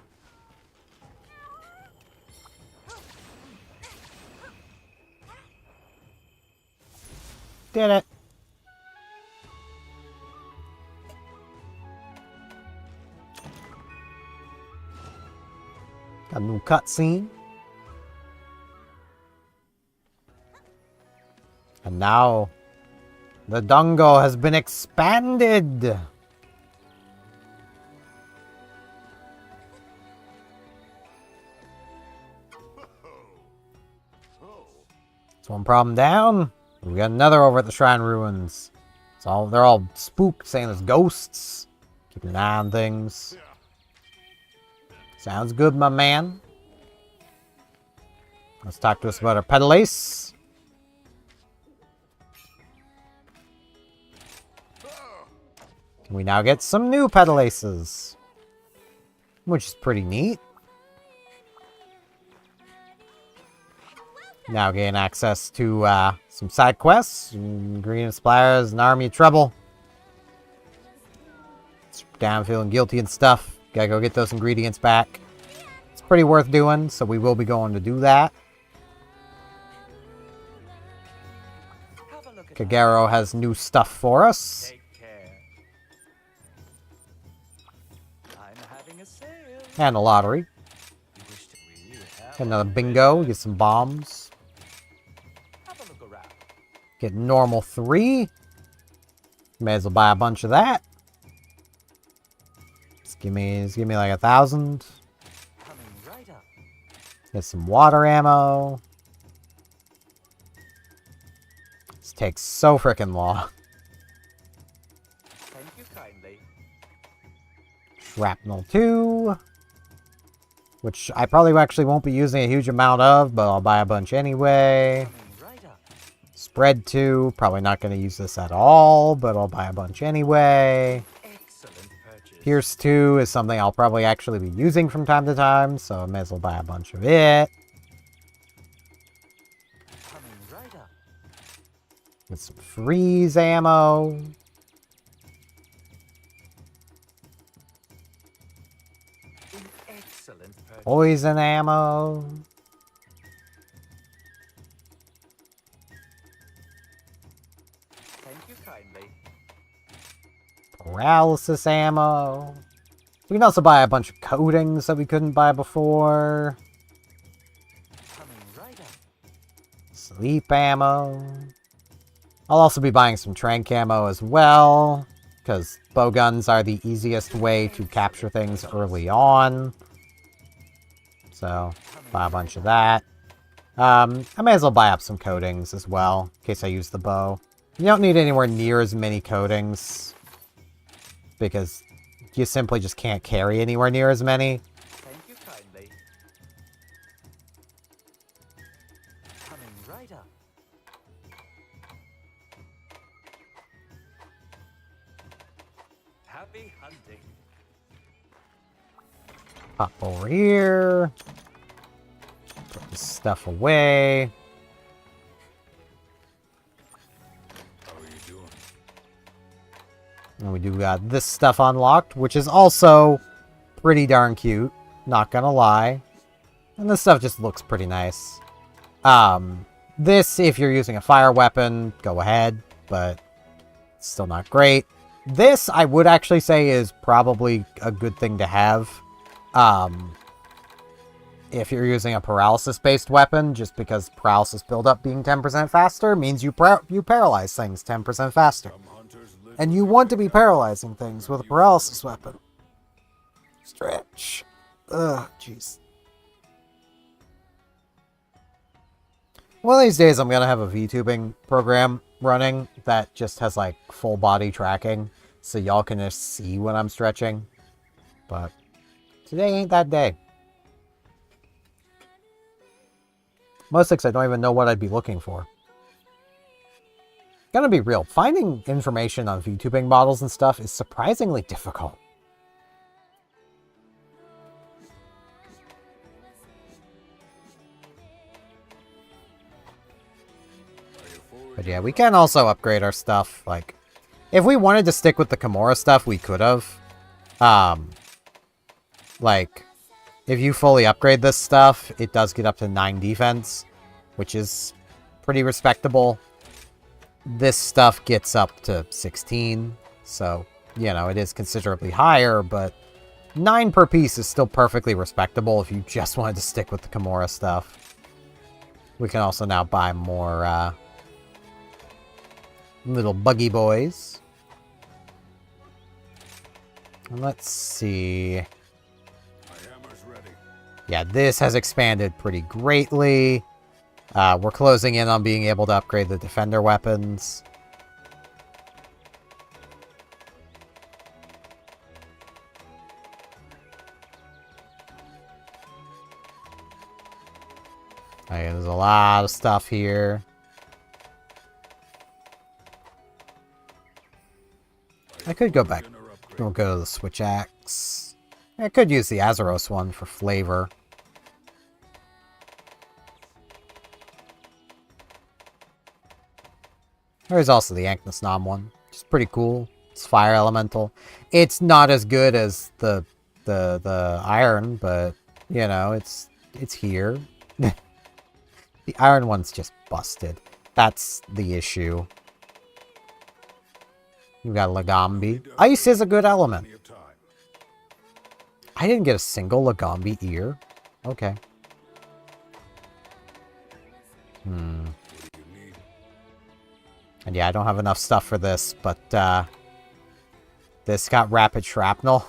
Did it. Got a new cutscene. And now the Dongo has been expanded. That's one problem down. We got another over at the Shrine Ruins. They're all spooked, saying there's ghosts. Keeping an eye on things. Sounds good, my man. Let's talk to us about our pedalace. Can we now get some new pedalaces? Which is pretty neat. Now gain access to some side quests. Green Splatters, an army of trouble. Down feeling guilty and stuff. Gotta go get those ingredients back. It's pretty worth doing, so we will be going to do that. Have a look at Kagero has new stuff for us. Take care. I'm having a sale. And a lottery. You wish to we have Another bingo. Get some bombs. Have a look around. Get normal 3. May as well buy a bunch of that. Just give me like 1,000. Coming right up. Get some water ammo. This takes so freaking long. Thank you kindly. Shrapnel 2. Which I probably actually won't be using a huge amount of, but I'll buy a bunch anyway. Coming right up. Spread 2. Probably not going to use this at all, but I'll buy a bunch anyway. Excellent purchase. Pierce 2 is something I'll probably actually be using from time to time, so I may as well buy a bunch of it. Coming right up. With some freeze ammo. An excellent purchase. Poison ammo. Thank you kindly. Paralysis ammo. We can also buy a bunch of coatings that we couldn't buy before. Coming right up. Sleep ammo. I'll also be buying some trank ammo as well, because bowguns are the easiest way to capture things early on. So, buy a bunch of that. I may as well buy up some coatings as well, in case I use the bow. You don't need anywhere near as many coatings, because you simply just can't carry anywhere near as many. Thank you kindly. Coming right up. Happy hunting. Pop over here. Put this stuff away. How are you doing? And we do got this stuff unlocked, which is also pretty darn cute. Not gonna lie. And this stuff just looks pretty nice. This, if you're using a fire weapon, go ahead, but it's still not great. This, I would actually say, is probably a good thing to have. If you're using a paralysis-based weapon, just because paralysis buildup being 10% faster means you paralyze things 10% faster. Some hunters live And you want to be paralyzing things with a paralysis weapon. Stretch. Ugh, jeez. One of these days I'm gonna have a VTubing program running that just has like full body tracking, so y'all can just see when I'm stretching. But today ain't that day. Mostly 'cause I don't even know what I'd be looking for. Gonna be real. Finding information on VTubing models and stuff is surprisingly difficult. But yeah, we can also upgrade our stuff. Like, if we wanted to stick with the Kimura stuff, we could have. Like, if you fully upgrade this stuff, it does get up to 9 defense, which is pretty respectable. This stuff gets up to 16, so, you know, it is considerably higher, but 9 per piece is still perfectly respectable if you just wanted to stick with the Kimura stuff. We can also now buy more, little buggy boys. And let's see. Yeah, this has expanded pretty greatly. We're closing in on being able to upgrade the defender weapons. Okay, there's a lot of stuff here. I could go back. We'll go to the Switch Axe. I could use the Azeros one for flavor. There's also the Ankh-Nam one, which is pretty cool. It's fire elemental. It's not as good as the iron, but you know, it's here. The iron one's just busted. That's the issue. We got Lagambi. Ice is a good element. I didn't get a single Lagambi ear. Okay. And yeah, I don't have enough stuff for this, but this got rapid shrapnel.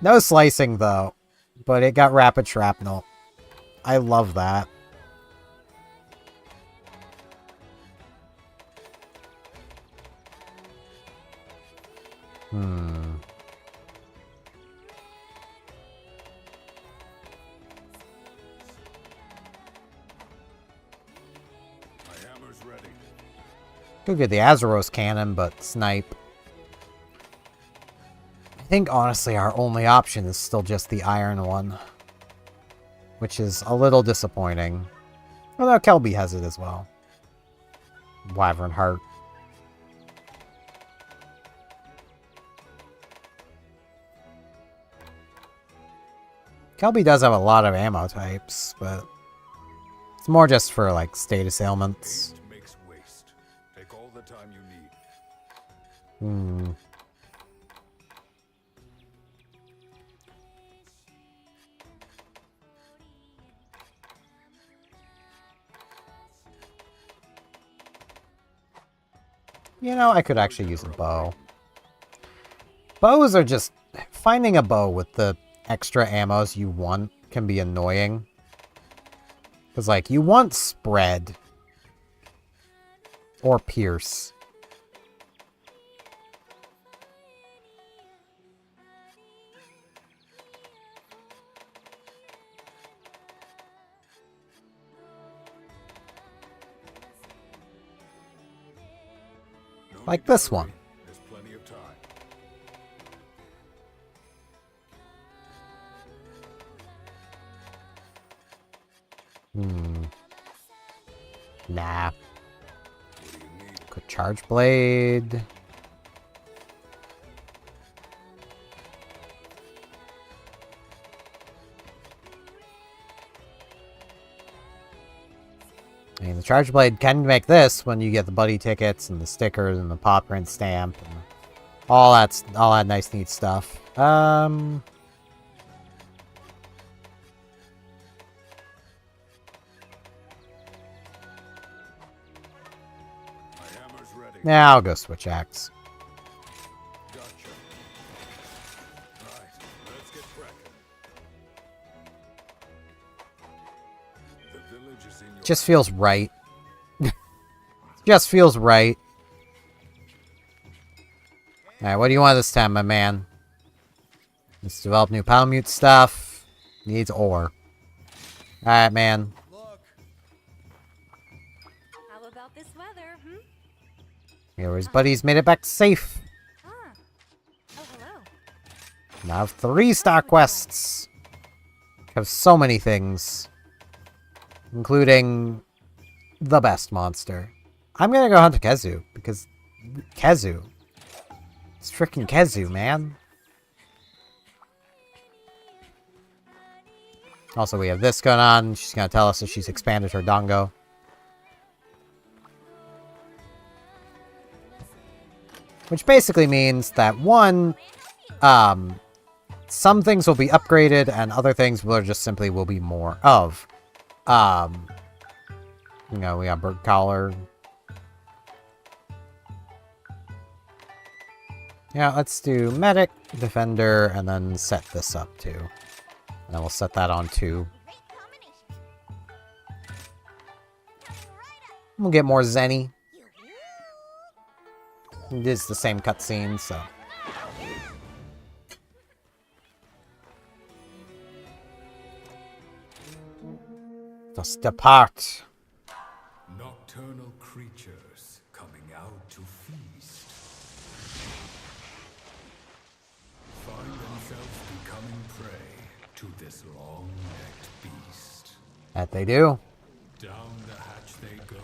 No slicing though, but it got rapid shrapnel. I love that. Could get the Azeros cannon, but snipe. I think honestly our only option is still just the iron one, which is a little disappointing. Although Kelby has it as well. Wyvern Heart. Kelby does have a lot of ammo types, but it's more just for like status ailments. Take all the time you need. You know, I could actually use a bow. Bows are just... Finding a bow with the extra ammos you want can be annoying. Because, like, you want spread. Or pierce. Like this one. There's plenty of time. Nah. Could charge blade. I mean, the charge blade can make this when you get the buddy tickets and the stickers and the paw print stamp and all that nice neat stuff. Yeah, I'll go Switch Axe. Gotcha. Right, let's get cracking. The village is in your Just feels right. Just feels right. Alright, what do you want this time, my man? Let's develop new Palamute stuff. Needs ore. Alright, man. How about this weather? Here, his buddies made it back safe. Ah. Oh, hello. Now I have 3 star quests. I have so many things. Including the best monster. I'm gonna go hunt a Kezu, because Kezu. It's freaking Kezu, man. Also, we have this going on. She's gonna tell us that she's expanded her dongo. Which basically means that, one, some things will be upgraded, and other things will just simply will be more of. You know, we got bird collar. Yeah, let's do medic, defender, and then set this up too. And then we'll set that on too. Great combination. We'll get more Zenny. You. It is the same cutscene, so. Just depart. Nocturnal creatures coming out to feast. Find themselves becoming prey to this long-necked beast. That they do. Down the hatch they go,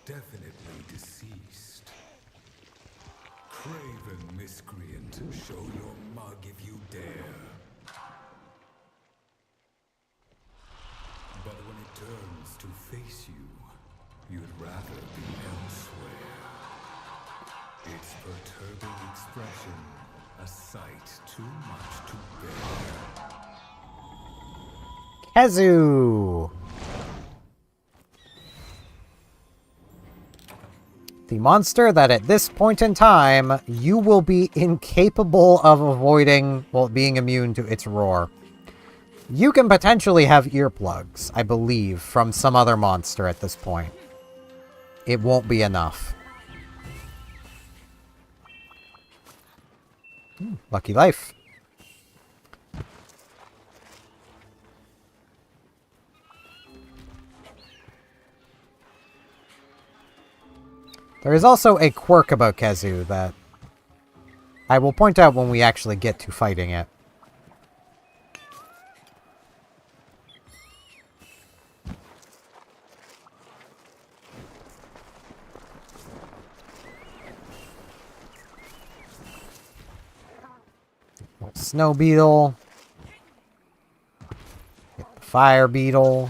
definitely deceased. Craven miscreant, show your mug if you dare. But when it turns to face you, you'd rather be elsewhere. Its perturbing expression, a sight too much to bear. Kezu! The monster that at this point in time, you will be incapable of avoiding, well, being immune to its roar. You can potentially have earplugs, I believe, from some other monster at this point. It won't be enough. Lucky life. There is also a quirk about Kezu that I will point out when we actually get to fighting it. Snow beetle. Get the fire beetle.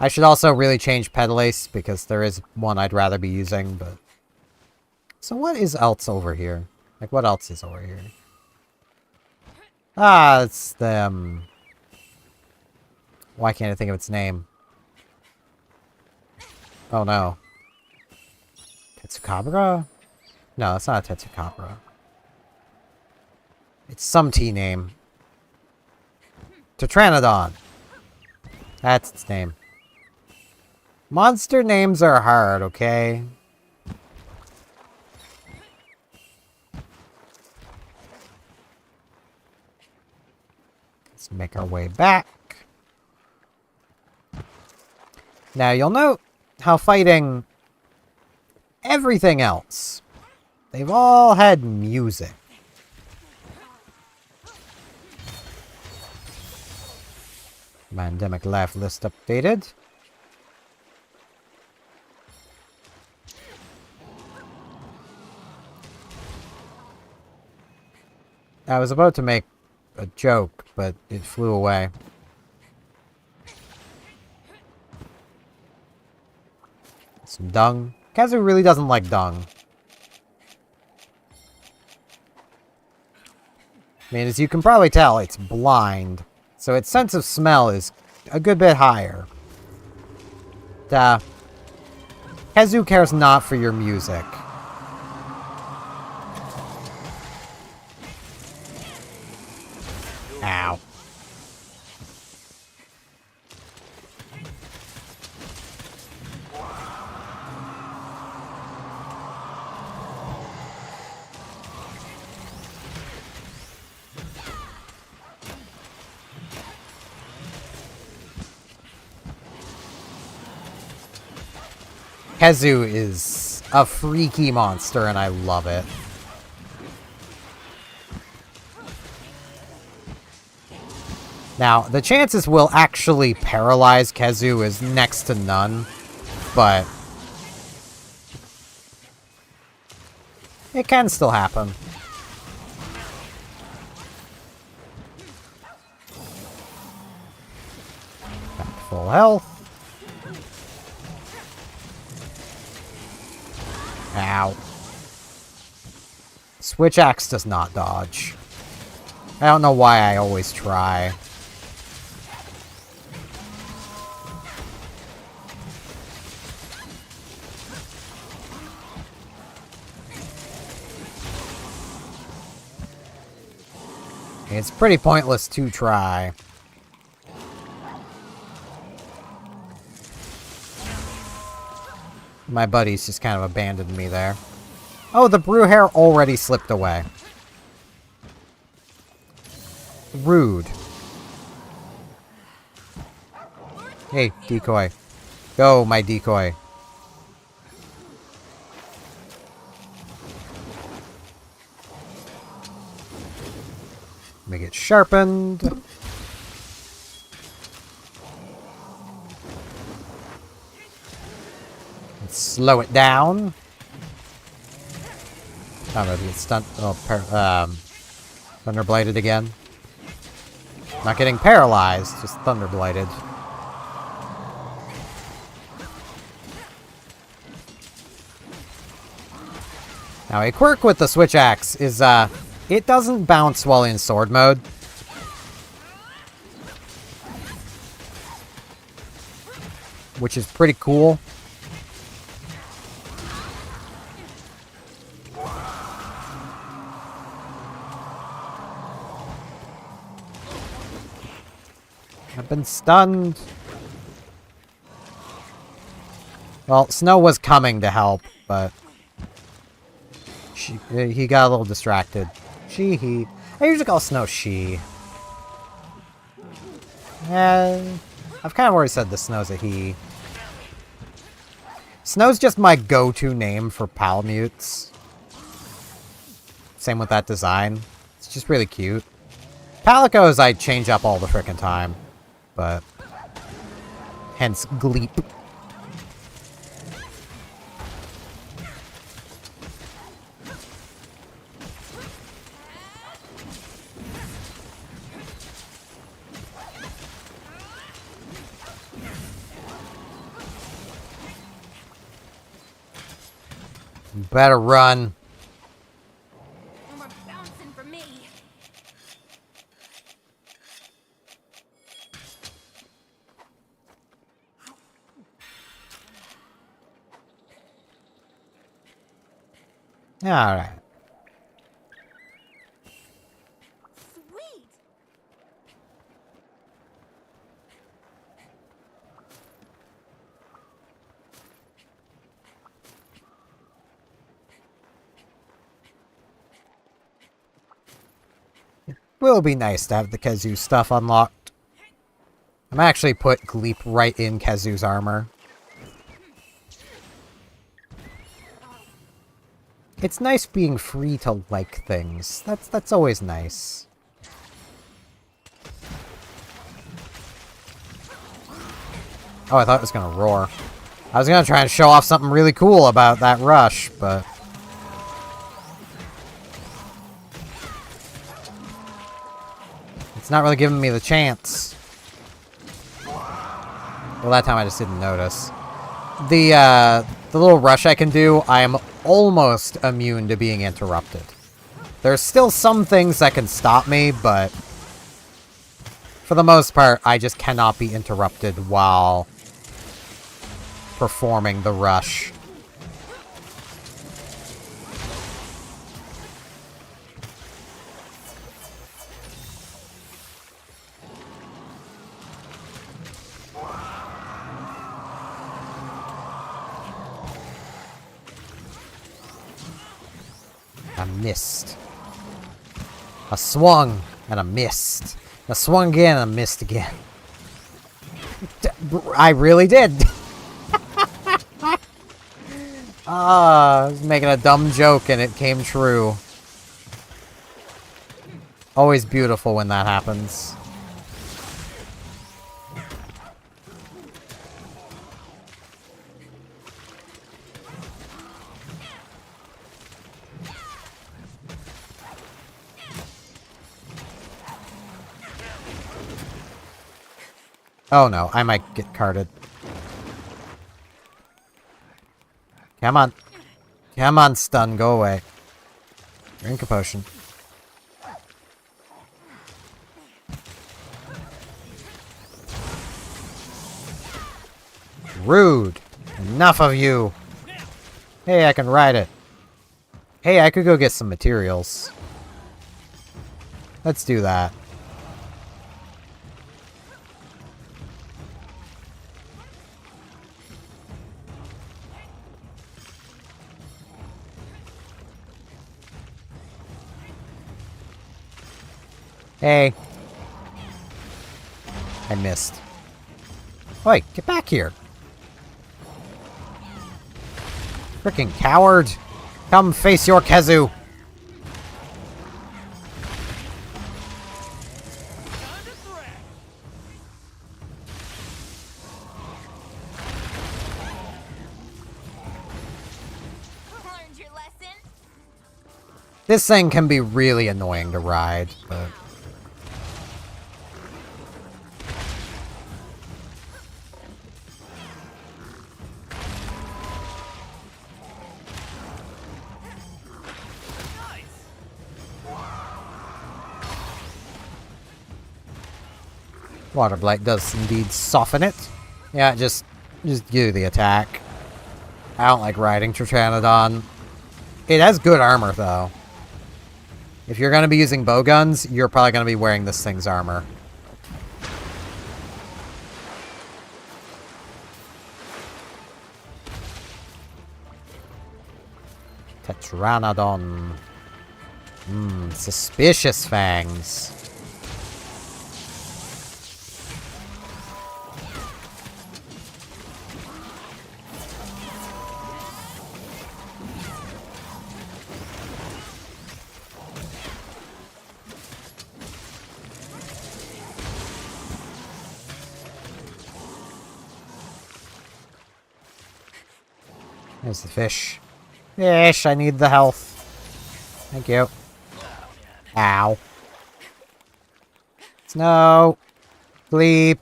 I should also really change Pedalace because there is one I'd rather be using, but... So what is else over here? Like, what else is over here? Ah, it's the, Why can't I think of its name? Oh no. Tetsukabra? No, it's not a Tetsukabra. It's some T name. Tetranodon. That's its name. Monster names are hard, okay? Let's make our way back. Now, you'll note how fighting everything else, they've all had music. Pandemic life list updated. I was about to make a joke, but it flew away. Some dung. Kezu really doesn't like dung. I mean, as you can probably tell, it's blind. So its sense of smell is a good bit higher. Kezu cares not for your music. Ow. Kezu is a freaky monster, and I love it. Now, the chances we'll actually paralyze Kezu is next to none, but it can still happen. Back to full health. Ow. Switch axe does not dodge. I don't know why I always try. It's pretty pointless to try. My buddies just kind of abandoned me there. Oh, the brew hair already slipped away. Rude. Hey, decoy. Go, my decoy. Make it sharpened. Let's slow it down. I'm gonna get stunned. Oh, thunder blighted again. Not getting paralyzed, just thunder blighted. Now, a quirk with the switch axe is it doesn't bounce while in sword mode. Which is pretty cool. I've been stunned. Well, Snow was coming to help, but he got a little distracted. He. I usually call Snow she. I've kind of already said the Snow's a he. Snow's just my go-to name for Palamutes. Same with that design. It's just really cute. Palicos I change up all the frickin' time. But hence Gleep. Better run. No more bouncing for me. Alright. Sweet. Will be nice to have the Kezu stuff unlocked. I'm actually put Gleep right in Kezu's armor. It's nice being free to like things. That's always nice. Oh, I thought it was gonna roar. I was gonna try and show off something really cool about that rush, but it's not really giving me the chance. Well, that time I just didn't notice. The little rush I can do, I am almost immune to being interrupted. There's still some things that can stop me, but for the most part, I just cannot be interrupted while performing the rush. I missed. I swung, and I missed. I swung again, and I missed again. I really did. Ah, I was making a dumb joke and it came true. Always beautiful when that happens. Oh no, I might get carded. Come on. Come on, stun, go away. Drink a potion. Rude. Enough of you. Hey, I can ride it. Hey, I could go get some materials. Let's do that. Hey. I missed. Oi, get back here. Frickin' coward. Come face your Kezu. Learned your lesson? This thing can be really annoying to ride, but... Water Blight does indeed soften it. Yeah, just do the attack. I don't like riding Tritranodon. It has good armor, though. If you're going to be using bow guns, you're probably going to be wearing this thing's armor. Tetranodon. Suspicious fangs. There's the fish. Fish, I need the health. Thank you. Ow. Snow. Bleep.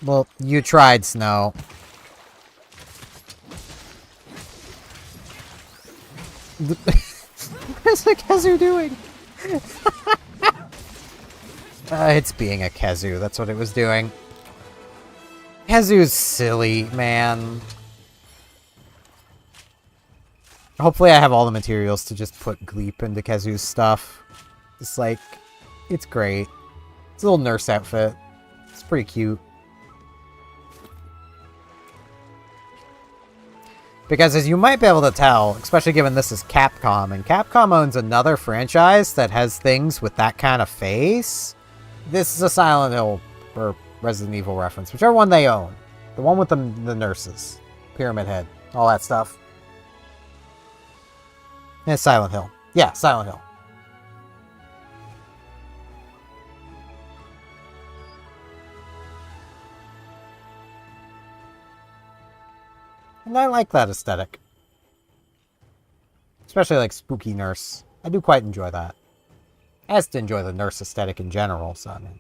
Well, you tried, Snow. What's the Kezu doing? It's being a Kezu. That's what it was doing. Kezu's silly, man. Hopefully I have all the materials to just put Gleep into Kezu's stuff. Just like, it's great. It's a little nurse outfit. It's pretty cute. Because as you might be able to tell, especially given this is Capcom, and Capcom owns another franchise that has things with that kind of face, this is a Silent Hill or Resident Evil reference, whichever one they own. The one with the nurses. Pyramid Head. All that stuff. Yeah, Silent Hill. Yeah, Silent Hill. And I like that aesthetic. Especially like Spooky Nurse. I do quite enjoy that. I just enjoy the nurse aesthetic in general, so I mean...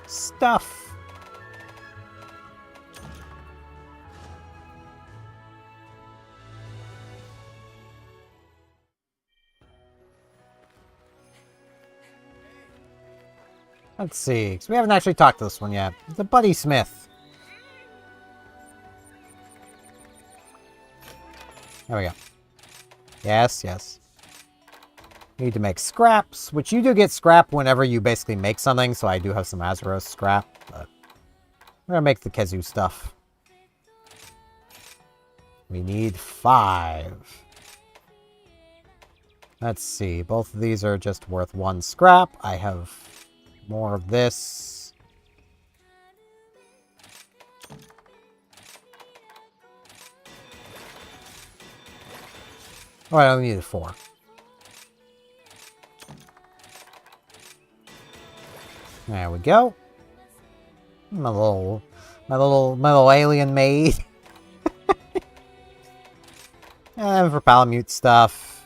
Stuff. Let's see, because we haven't actually talked to this one yet. The Buddy Smith. There we go. Yes, yes. Need to make scraps, which you do get scrap whenever you basically make something, so I do have some Azeroth scrap, but I'm gonna make the Kezu stuff. We need 5. Let's see. Both of these are just worth 1 scrap. I have more of this. Oh, I only needed 4. There we go. My little alien maid. And for Palamute stuff.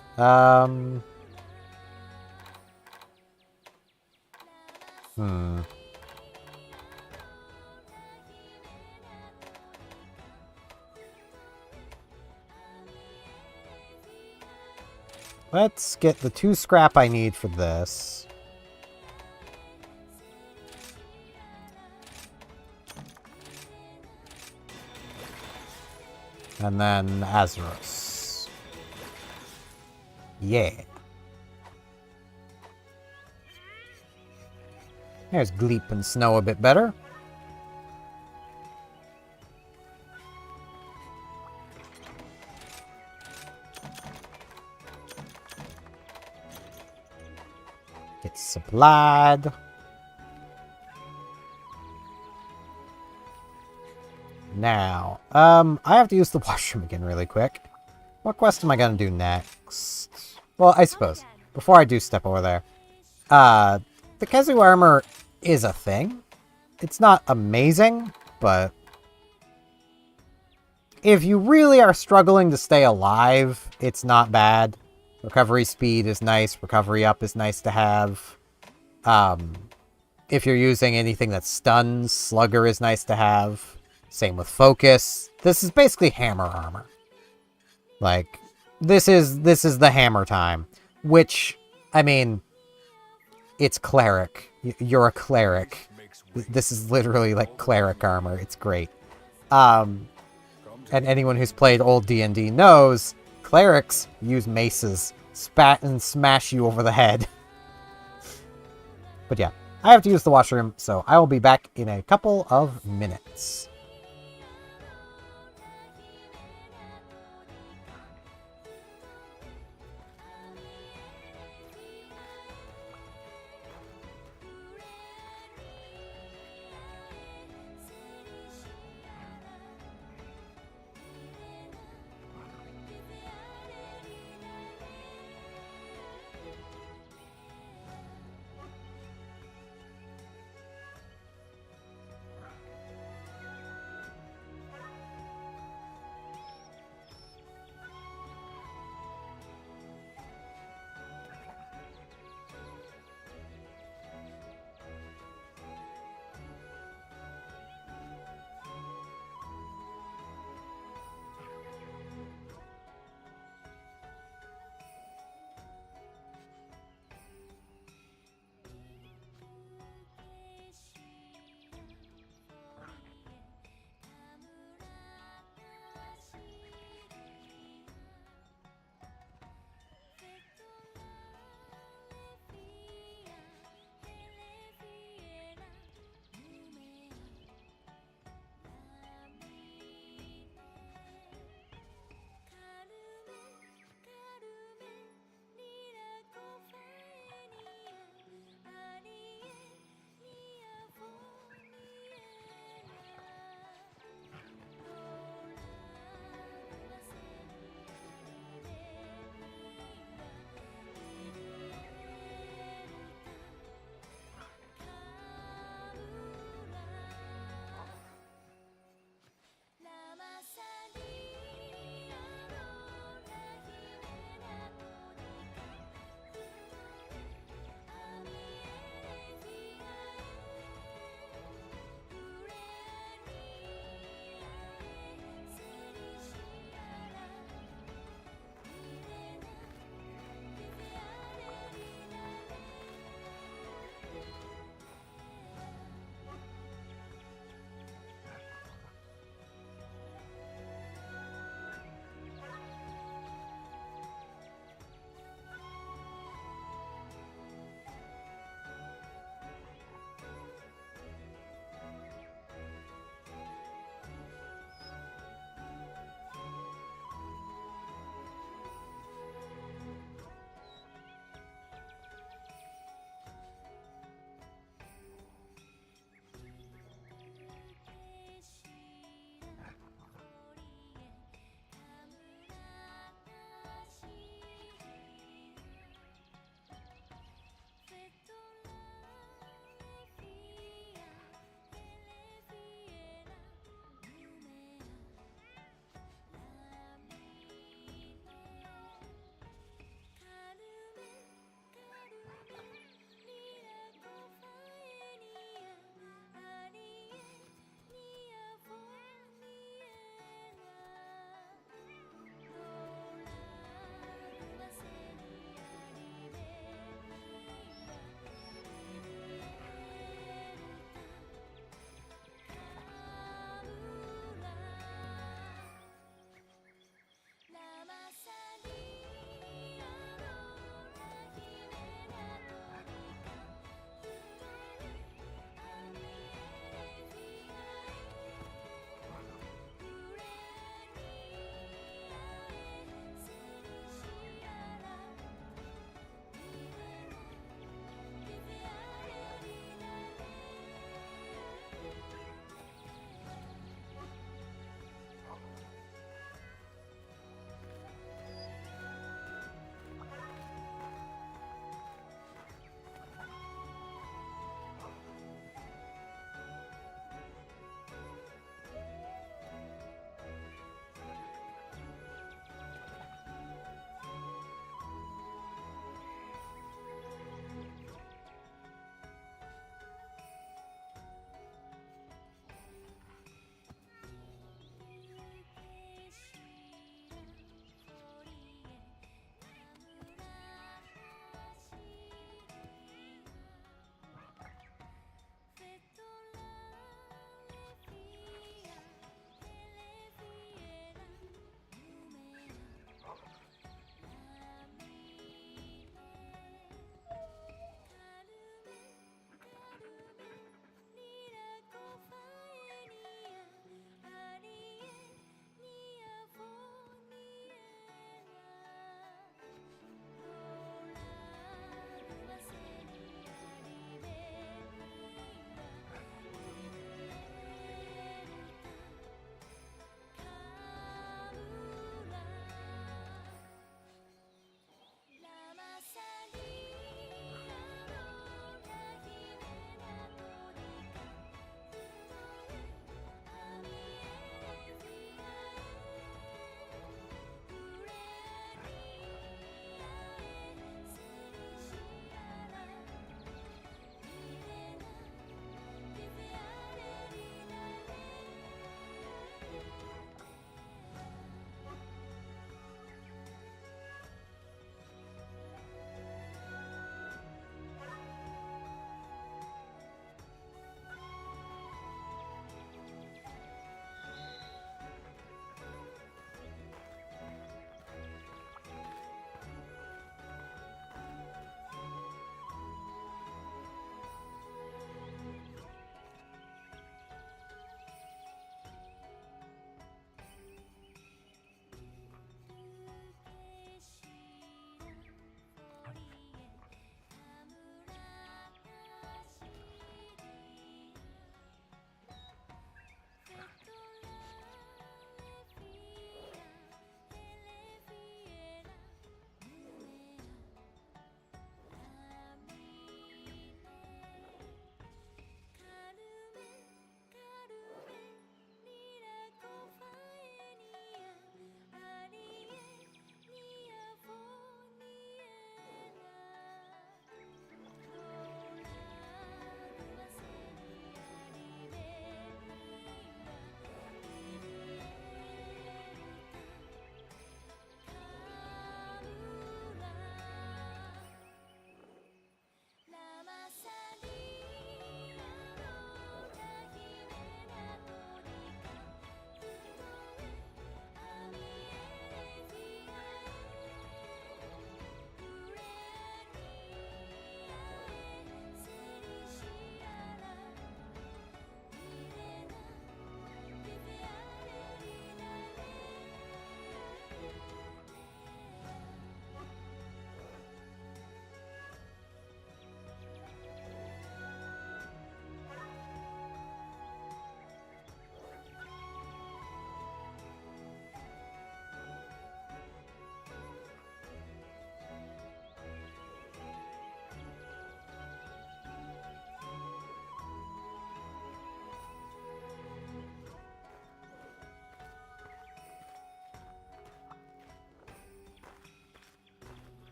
Let's get the 2 scrap I need for this. And then Azeros. Yeah. There's Gleep and Snow a bit better. Get supplied. Now, I have to use the washroom again really quick. What quest am I gonna do next? Well, I suppose, before I do step over there, the Kezu armor is a thing. It's not amazing, but if you really are struggling to stay alive, it's not bad. Recovery speed is nice. Recovery up is nice to have. If you're using anything that stuns, Slugger is nice to have. Same with Focus. This is basically hammer armor. Like, this is the hammer time. Which, I mean, it's cleric. You're a cleric. This is literally like cleric armor. It's great. And anyone who's played old D&D knows clerics use maces, spat and smash you over the head. But yeah, I have to use the washroom, so I will be back in a couple of minutes.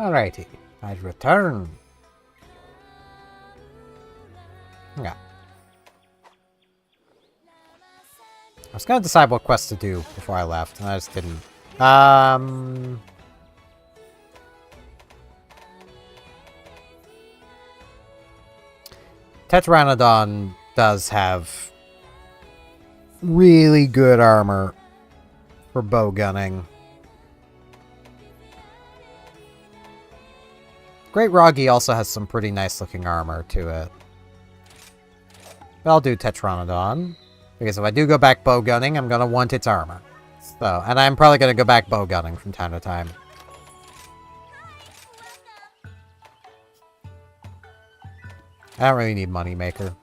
Alrighty. I'd return. Yeah. I was gonna decide what quest to do before I left, and I just didn't. Tetranodon does have really good armor for bow gunning. Great Roggy also has some pretty nice looking armor to it. But I'll do Tetranodon, because if I do go back bow gunning, I'm gonna want its armor. So, and I'm probably gonna go back bow gunning from time to time. I don't really need Moneymaker.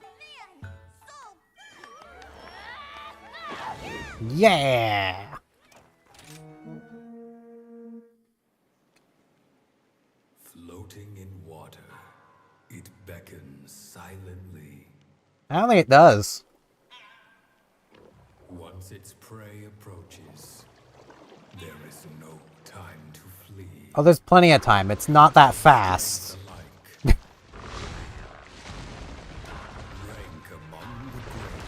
Yeah! Floating in water, it beckons silently. I don't think it does. Once its prey approaches, there is no time to flee. Oh, there's plenty of time. It's not that fast. Alike. Rank among the great.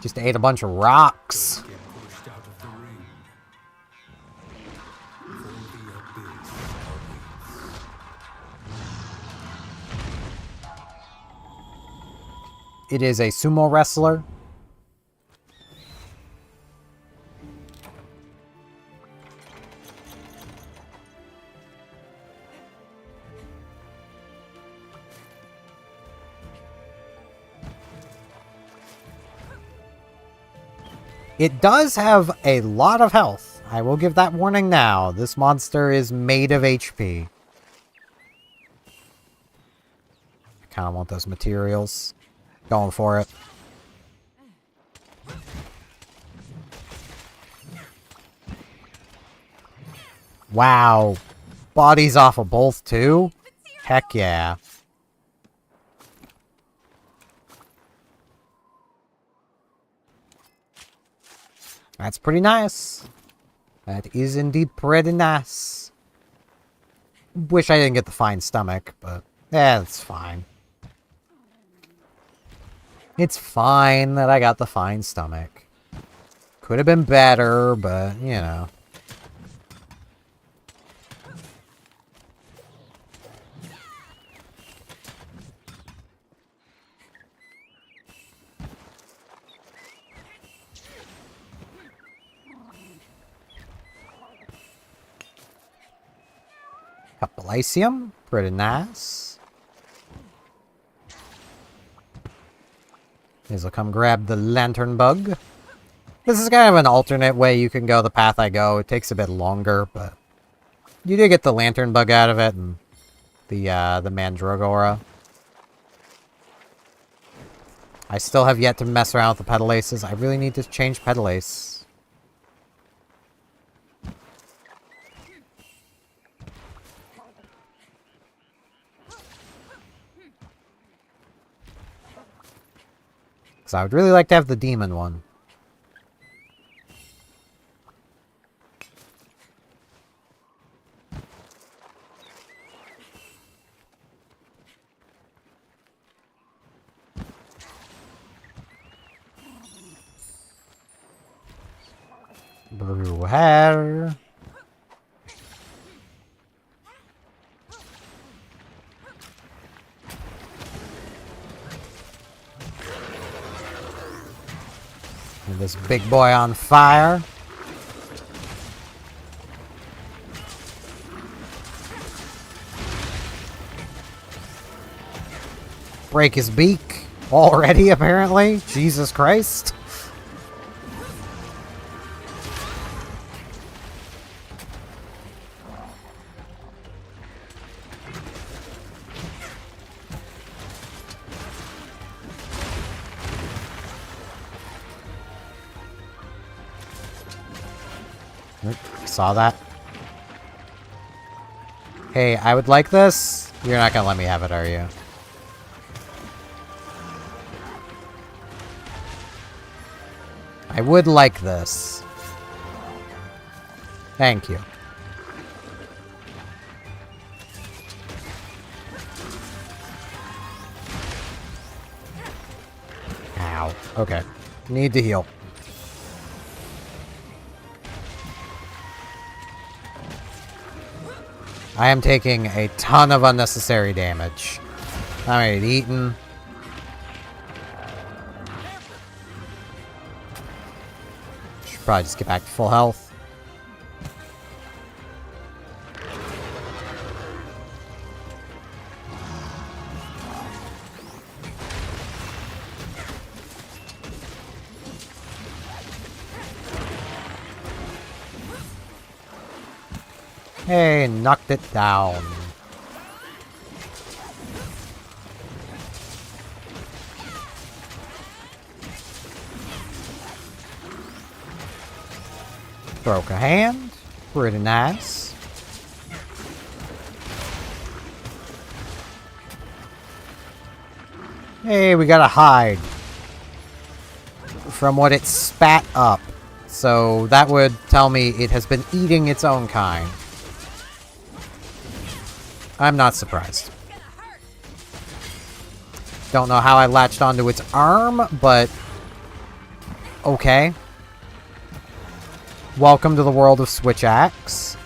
Just ate a bunch of rocks. Get pushed out of the ring. For the abyss awaits. It is a sumo wrestler. It does have a lot of health. I will give that warning now. This monster is made of HP. I kind of want those materials. Going for it. Wow. Bodies off of both, too? Heck yeah. That's pretty nice. That is indeed pretty nice. Wish I didn't get the fine stomach, but yeah, it's fine. It's fine that I got the fine stomach. Could have been better, but, you know. Capulacium, pretty nice. This'll come grab the lantern bug. This is kind of an alternate way you can go the path I go. It takes a bit longer, but you do get the lantern bug out of it and the Mandragora. I still have yet to mess around with the Petalaces. I really need to change Petalace. Because I would really like to have the demon one. Blue hair. And this big boy on fire. Break his beak already, apparently. Jesus Christ. Saw that. Hey, I would like this. You're not gonna let me have it, are you? I would like this. Thank you. Ow. Okay. Need to heal. I am taking a ton of unnecessary damage. Alright, eaten. Should probably just get back to full health. Hey, knocked it down. Broke a hand. Pretty nice. Hey, we gotta hide from what it spat up. So that would tell me it has been eating its own kind. I'm not surprised. Don't know how I latched onto its arm, but okay. Welcome to the world of Switch Axe.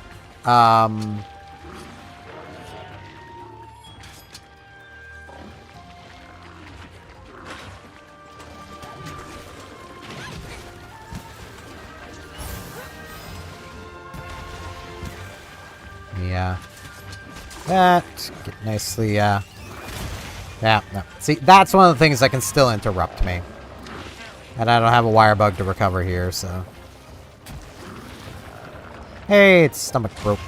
Yeah. That get nicely, yeah, no. See, that's one of the things that can still interrupt me. And I don't have a wire bug to recover here, so. Hey, its stomach broke.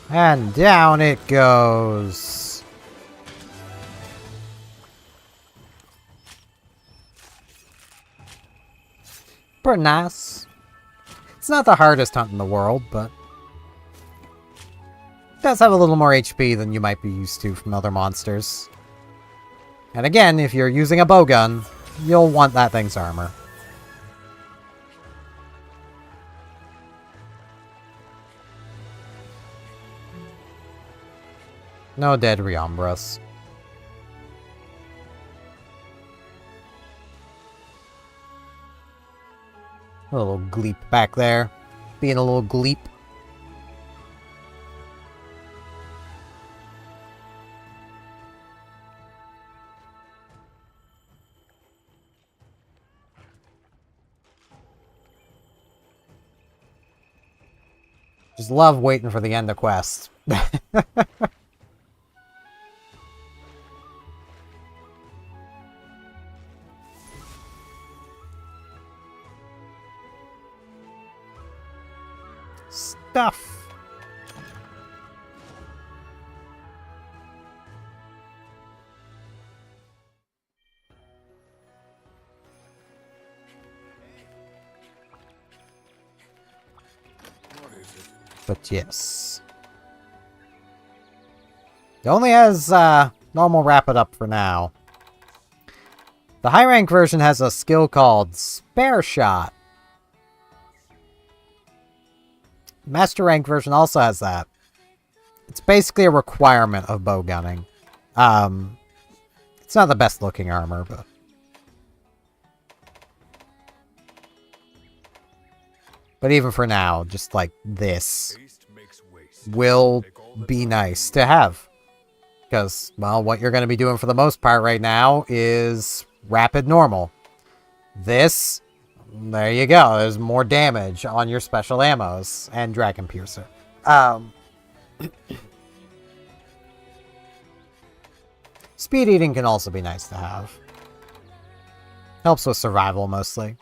And down it goes. Pretty nice. It's not the hardest hunt in the world, but it does have a little more HP than you might be used to from other monsters. And again, if you're using a bowgun, you'll want that thing's armor. No dead Riambras. A little gleep back there. Being a little gleep. Just love waiting for the end of quest. Stuff. But yes. It only has normal wrap it up for now. The high rank version has a skill called Spare Shot. Master rank version also has that. It's basically a requirement of bow gunning. It's not the best looking armor, but even for now, just like this will be nice to have. Because, well, what you're going to be doing for the most part right now is rapid normal. This, there you go. There's more damage on your special ammos and Dragon Piercer. Speed eating can also be nice to have. Helps with survival mostly.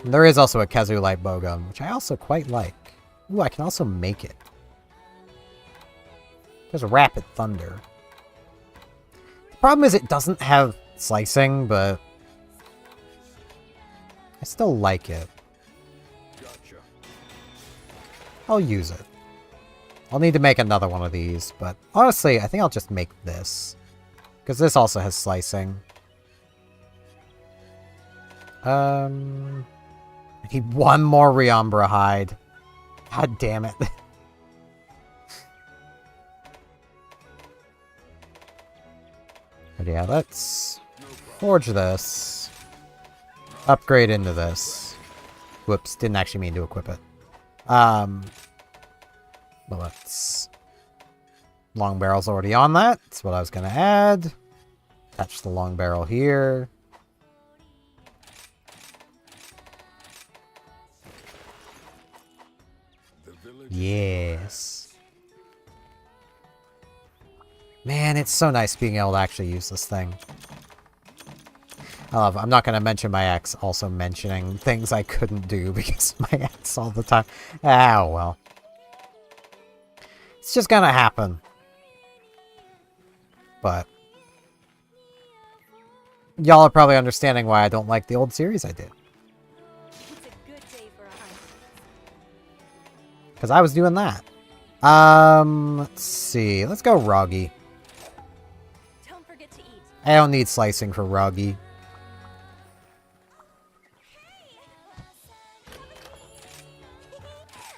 There is also a Khezu Light Bowgun, which I also quite like. Ooh, I can also make it. There's a Rapid Thunder. The problem is it doesn't have slicing, but I still like it. Gotcha. I'll use it. I'll need to make another one of these, but honestly, I think I'll just make this. Because this also has slicing. I need one more Riambra hide. God damn it. But yeah, let's forge this. Upgrade into this. Whoops, didn't actually mean to equip it. But let's... Long barrel's already on that. That's what I was going to add. Attach the long barrel here. Yes. Man, it's so nice being able to actually use this thing. I'm not going to mention my ex also mentioning things I couldn't do because of my ex all the time. Ah, well. It's just going to happen. But y'all are probably understanding why I don't like the old series I did. It's a good day for a hunt. Because I was doing that. Let's see. Let's go Roggy. Don't forget to eat. I don't need slicing for Roggy.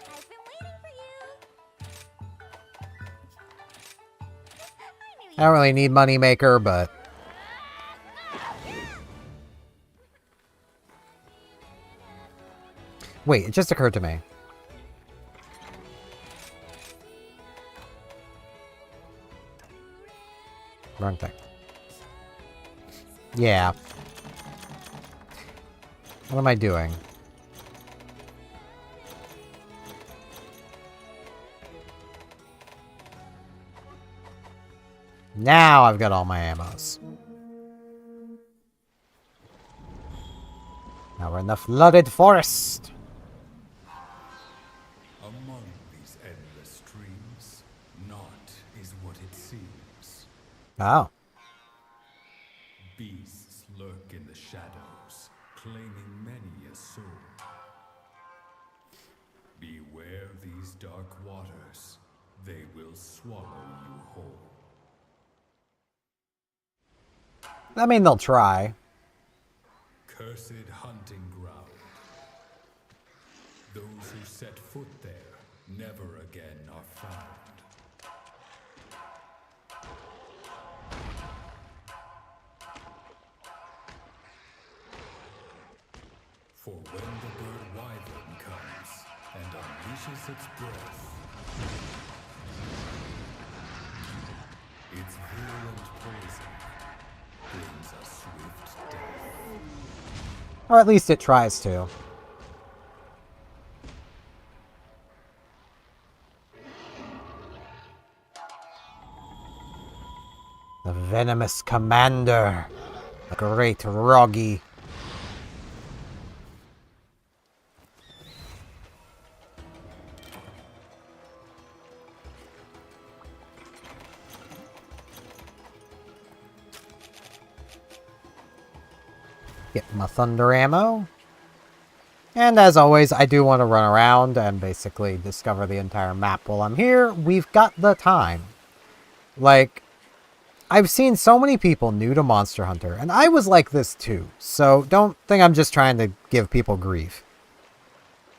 I've been waiting for you. I don't really need Moneymaker, but... Wait, it just occurred to me. Wrong thing. Yeah. What am I doing? Now I've got all my ammos. Now we're in the flooded forest. Among these endless streams, naught is what it seems. Oh. Beasts lurk in the shadows, claiming many a soul. Beware these dark waters, they will swallow you whole. I mean, they'll try. Cursed hunting ground. Those who set foot there never again are found. For when the bird wyvern comes and unleashes its breath, its virulent poison brings a swift death. Or at least it tries to. The venomous commander. The great Roggy. Get my thunder ammo. And as always, I do want to run around and basically discover the entire map while I'm here. We've got the time. Like, I've seen so many people new to Monster Hunter, and I was like this too, so don't think I'm just trying to give people grief.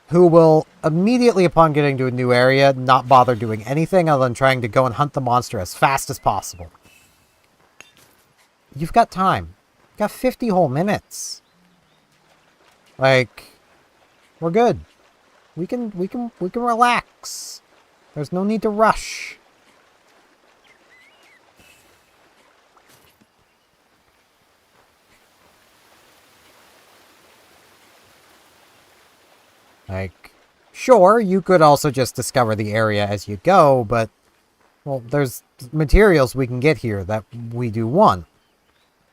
Who will, immediately upon getting to a new area, not bother doing anything other than trying to go and hunt the monster as fast as possible. You've got time. You've got 50 whole minutes. Like, we're good. We can relax. There's no need to rush. Like, sure, you could also just discover the area as you go, but, well, there's materials we can get here that we do want,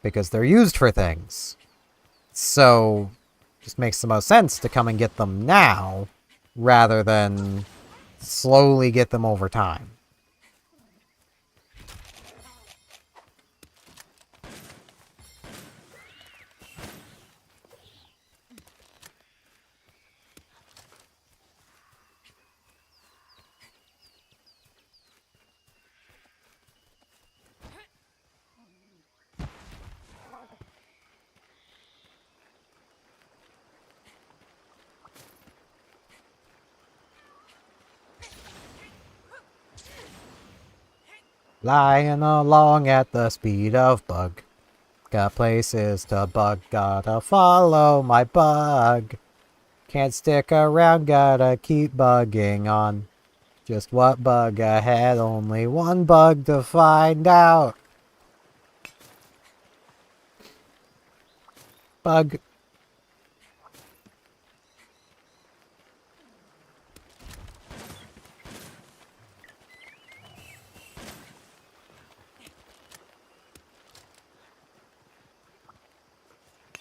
because they're used for things. So, just makes the most sense to come and get them now, rather than slowly get them over time. Flying along at the speed of bug. Got places to bug, gotta follow my bug. Can't stick around, gotta keep bugging on. Just what bug ahead, only one bug to find out. Bug.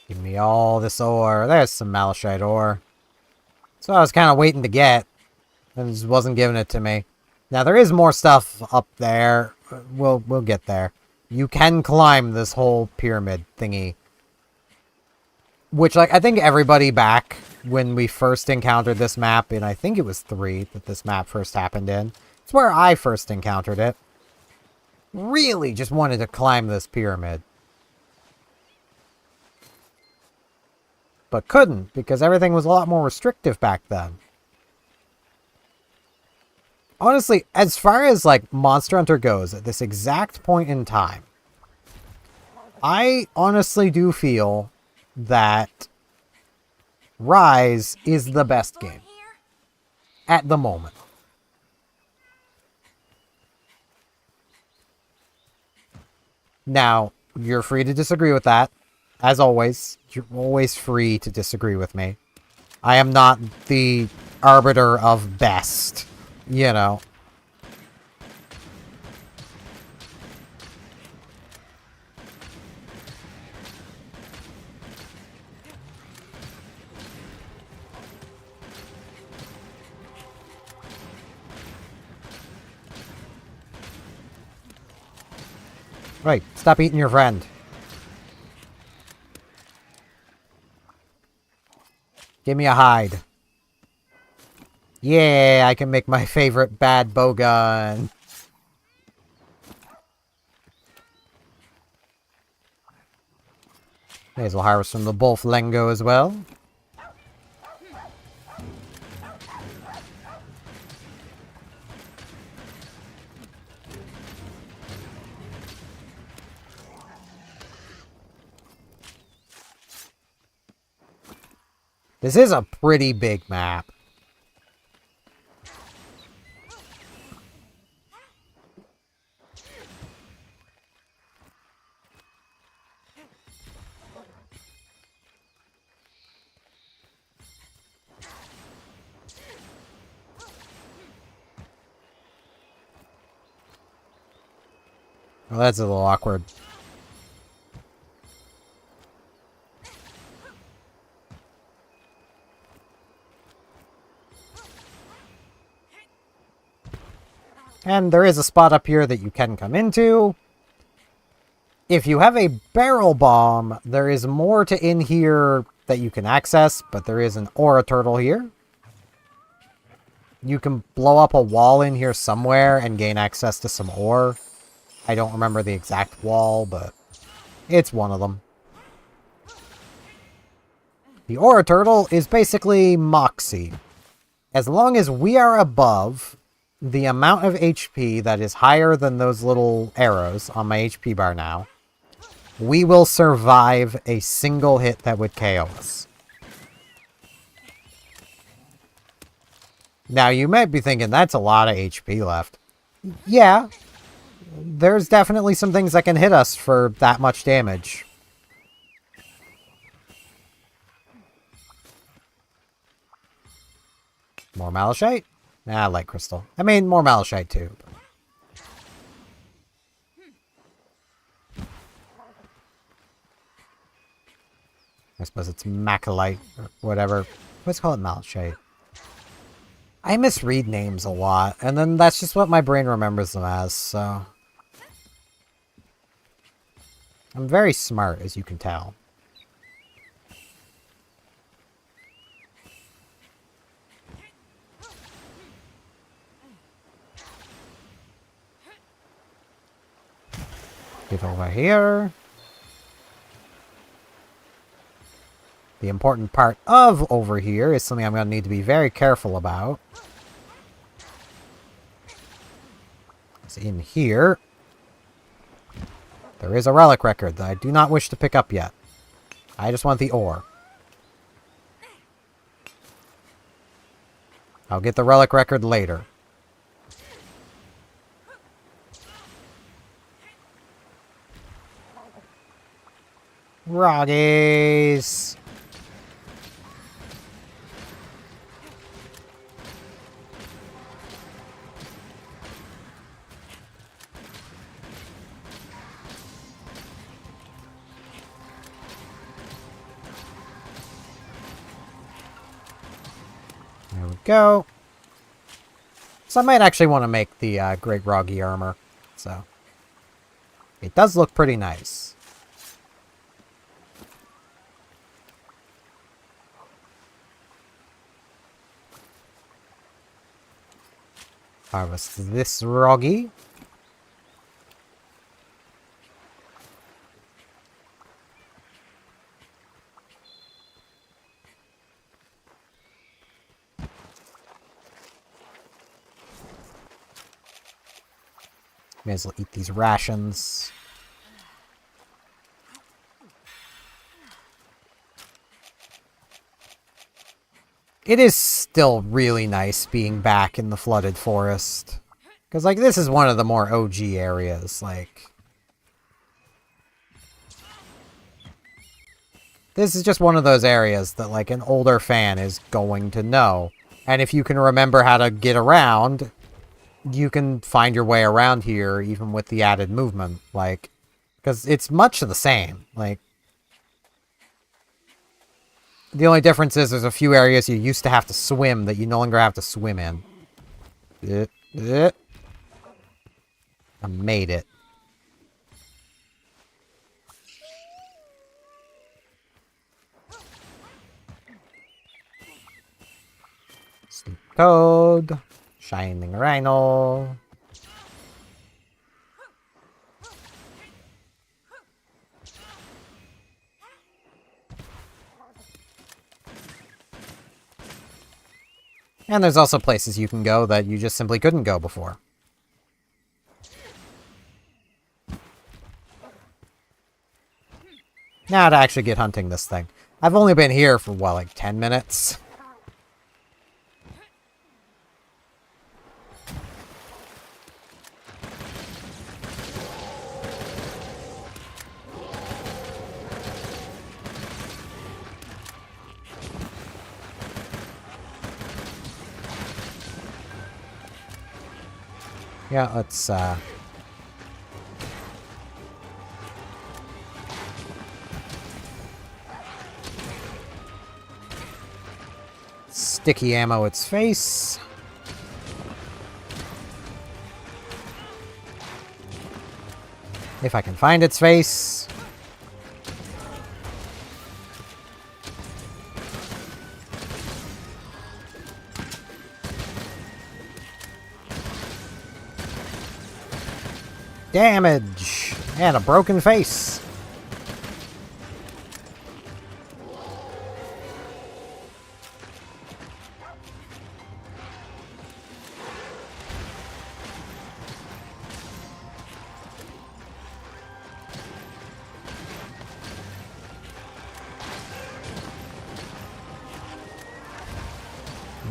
Give me all this ore. There's some malachite ore. So I was kind of waiting to get. And just wasn't giving it to me. Now there is more stuff up there. We'll get there. You can climb this whole pyramid thingy. Which, like, I think everybody back when we first encountered this map, and I think it was 3 that this map first happened in. It's where I first encountered it. Really just wanted to climb this pyramid. But couldn't, because everything was a lot more restrictive back then. Honestly, as far as, like, Monster Hunter goes, at this exact point in time, I honestly do feel that Rise is the best game. At the moment. Now, you're free to disagree with that. As always, you're always free to disagree with me. I am not the arbiter of best. You know. Right, stop eating your friend. Give me a hide. Yeah, I can make my favorite bad bow gun. May as well harvest from the Bolflengo as well. This is a pretty big map. Well, that's a little awkward. And there is a spot up here that you can come into. If you have a barrel bomb, there is more to in here that you can access, but there is an aura turtle here. You can blow up a wall in here somewhere and gain access to some ore. I don't remember the exact wall, but it's one of them. The aura turtle is basically Moxie. As long as we are above the amount of HP that is higher than those little arrows on my HP bar now, we will survive a single hit that would KO us. Now, you might be thinking, that's a lot of HP left. Yeah, there's definitely some things that can hit us for that much damage. More malachite? Nah, light crystal. I mean, more malachite too. I suppose it's macalite or whatever. Let's call it malachite. I misread names a lot, and then that's just what my brain remembers them as, so... I'm very smart, as you can tell. Get over here. The important part of over here is something I'm going to need to be very careful about. It's in here. There is a relic record that I do not wish to pick up yet. I just want the ore. I'll get the relic record later. Roggies! There we go. So I might actually want to make the Great Roggy armor. So it does look pretty nice. Harvest this Roggy. May as well eat these rations. It is still really nice being back in the flooded forest. Because, like, this is one of the more OG areas. Like, this is just one of those areas that, like, an older fan is going to know. And if you can remember how to get around, you can find your way around here, even with the added movement. Like, because it's much the same. Like, the only difference is there's a few areas you used to have to swim that you no longer have to swim in. I made it. Sleep Code. Shining Rhino. And there's also places you can go that you just simply couldn't go before. Now to actually get hunting this thing. I've only been here for, what, like 10 minutes? Yeah, let's, sticky ammo its face. If I can find its face. Damage! And a broken face.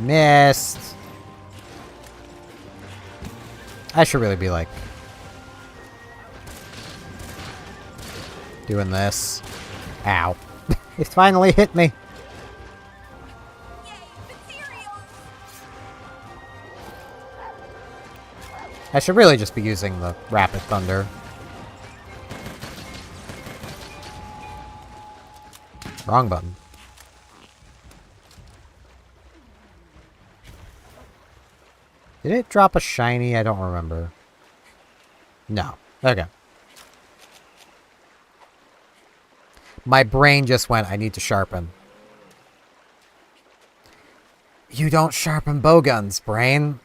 Missed. I should really be like doing this. Ow. It finally hit me. I should really just be using the Rapid Thunder. Wrong button. Did it drop a shiny? I don't remember. No. Okay. My brain just went, I need to sharpen. You don't sharpen bowguns, brain.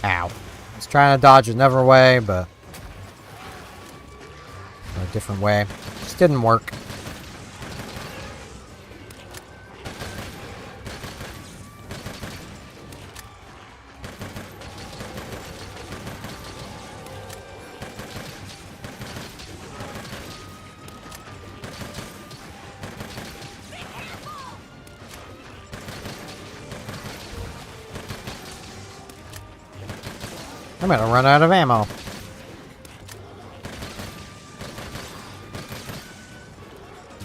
Ow. I was trying to dodge another way, but... a different way. Just didn't work. I'm gonna run out of ammo.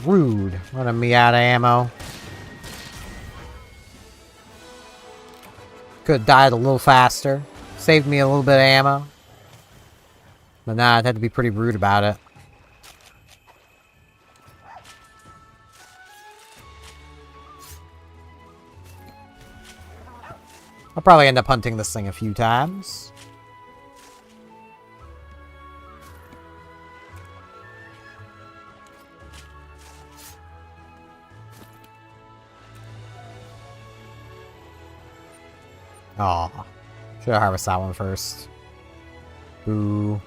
Rude. Running me out of ammo. Could've died a little faster. Saved me a little bit of ammo. But nah, I had to be pretty rude about it. I'll probably end up hunting this thing a few times. Aw. Should have harvested that one first. Ooh.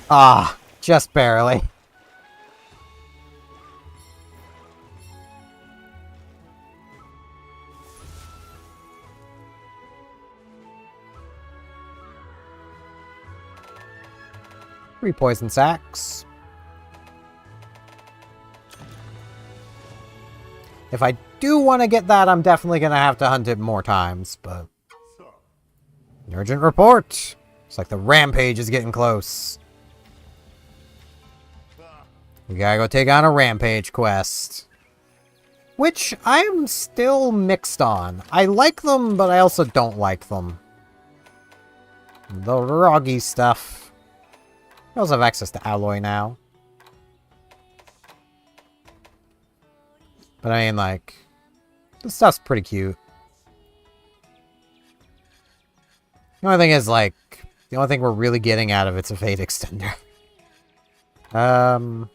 Ah, just barely. Three poison sacks. If I do want to get that, I'm definitely going to have to hunt it more times, but... Urgent report! It's like the rampage is getting close. We gotta go take on a rampage quest. Which I'm still mixed on. I like them, but I also don't like them. The Roggy stuff. I also have access to alloy now. But I mean, like, this stuff's pretty cute. The only thing is, like, the only thing we're really getting out of it's a Fate Extender. No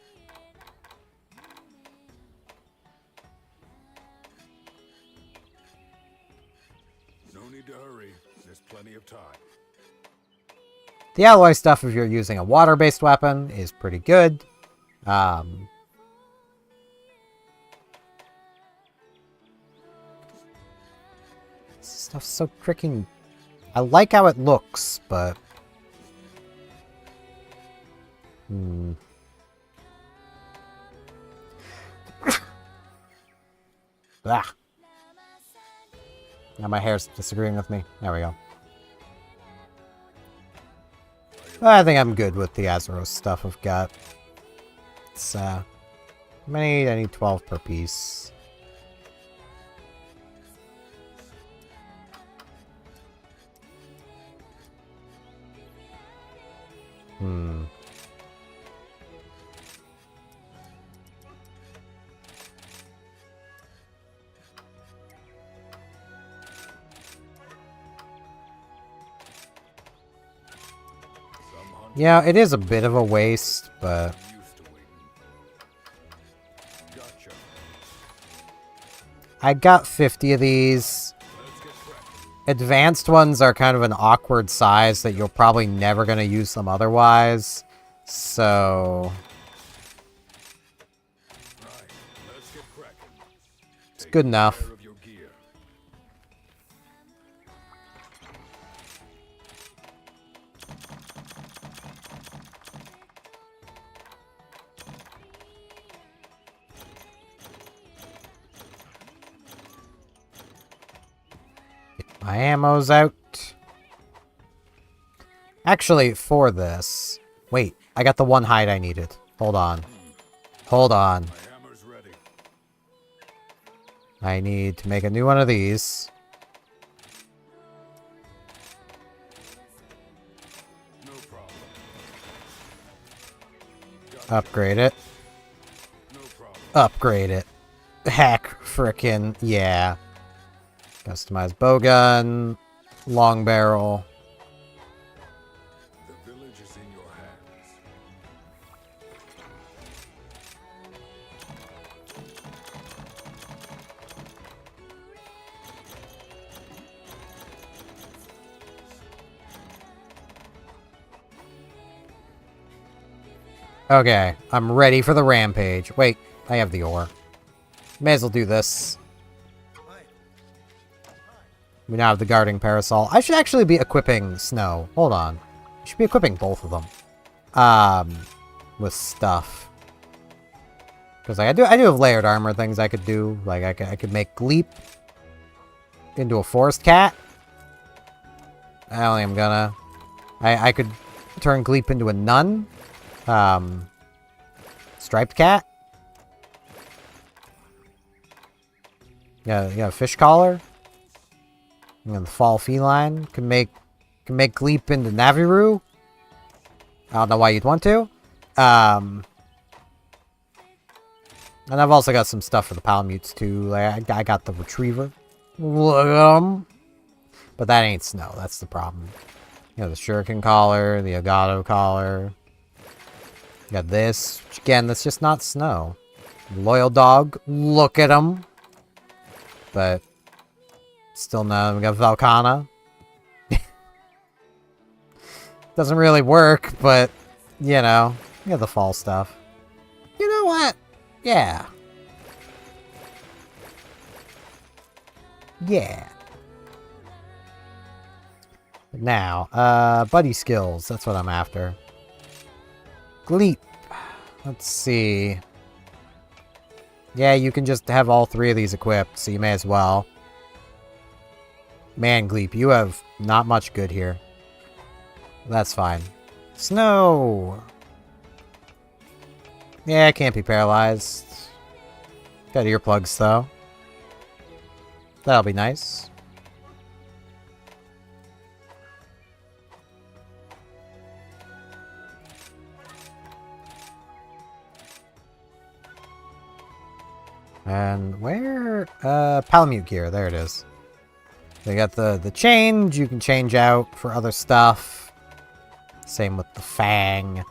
need to hurry. There's plenty of time. The alloy stuff, if you're using a water-based weapon, is pretty good. This stuff's so freaking... I like how it looks, but... Ah. Now my hair's disagreeing with me. There we go. I think I'm good with the Azeroth stuff I've got. It's, how many? I need 12 per piece. Yeah, it is a bit of a waste, but... I got 50 of these. Advanced ones are kind of an awkward size that you're probably never going to use them otherwise. So... it's good enough. My ammo's out. Actually, for this... Wait, I got the one hide I needed. Hold on. Hold on. I need to make a new one of these. Upgrade it. upgrade it. Heck, frickin' yeah. Customize bowgun, long barrel. The village is in your hands. Okay, I'm ready for the rampage. Wait, I have the ore. May as well do this. We now have the guarding parasol. I should actually be equipping Snow. Hold on. I should be equipping both of them. With stuff. Because like, I do have layered armor things I could do. Like I could make Gleep into a forest cat. I don't think I'm gonna. I could turn Gleep into a nun. Striped cat. Yeah, fish collar. And then the fall feline can make Gleep into Naviru. I don't know why you'd want to. And I've also got some stuff for the Palamutes too. Like I got the retriever. But that ain't Snow. That's the problem. You know, the Shuriken collar, the Elgato collar. You got this. Which again, that's just not Snow. Loyal dog. Look at him. But still no. We got Valkana. Doesn't really work, but you know, we got the fall stuff. You know what? Yeah. Yeah. Now, buddy skills. That's what I'm after. Gleep. Let's see. Yeah, you can just have all three of these equipped, so you may as well. Man, Gleep, you have not much good here. That's fine. Snow! Yeah, can't be paralyzed. Got earplugs, though. That'll be nice. And where? Palamute gear. There it is. They got the change. You can change out for other stuff. Same with the Fang.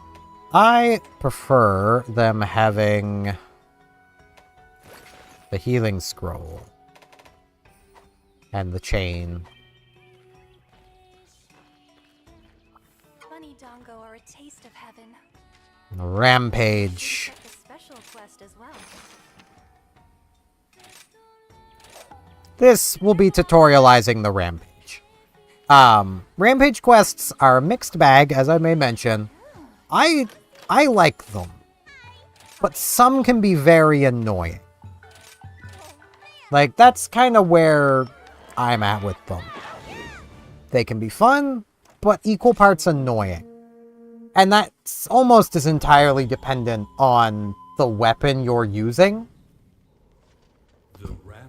I prefer them having the healing scroll. And the chain. Bunny Dongo are a taste of heaven. And the rampage. The special quest as well. This will be tutorializing the rampage. Rampage quests are a mixed bag, as I may mention. I like them. But some can be very annoying. Like, that's kind of where I'm at with them. They can be fun, but equal parts annoying. And that's almost as entirely dependent on the weapon you're using.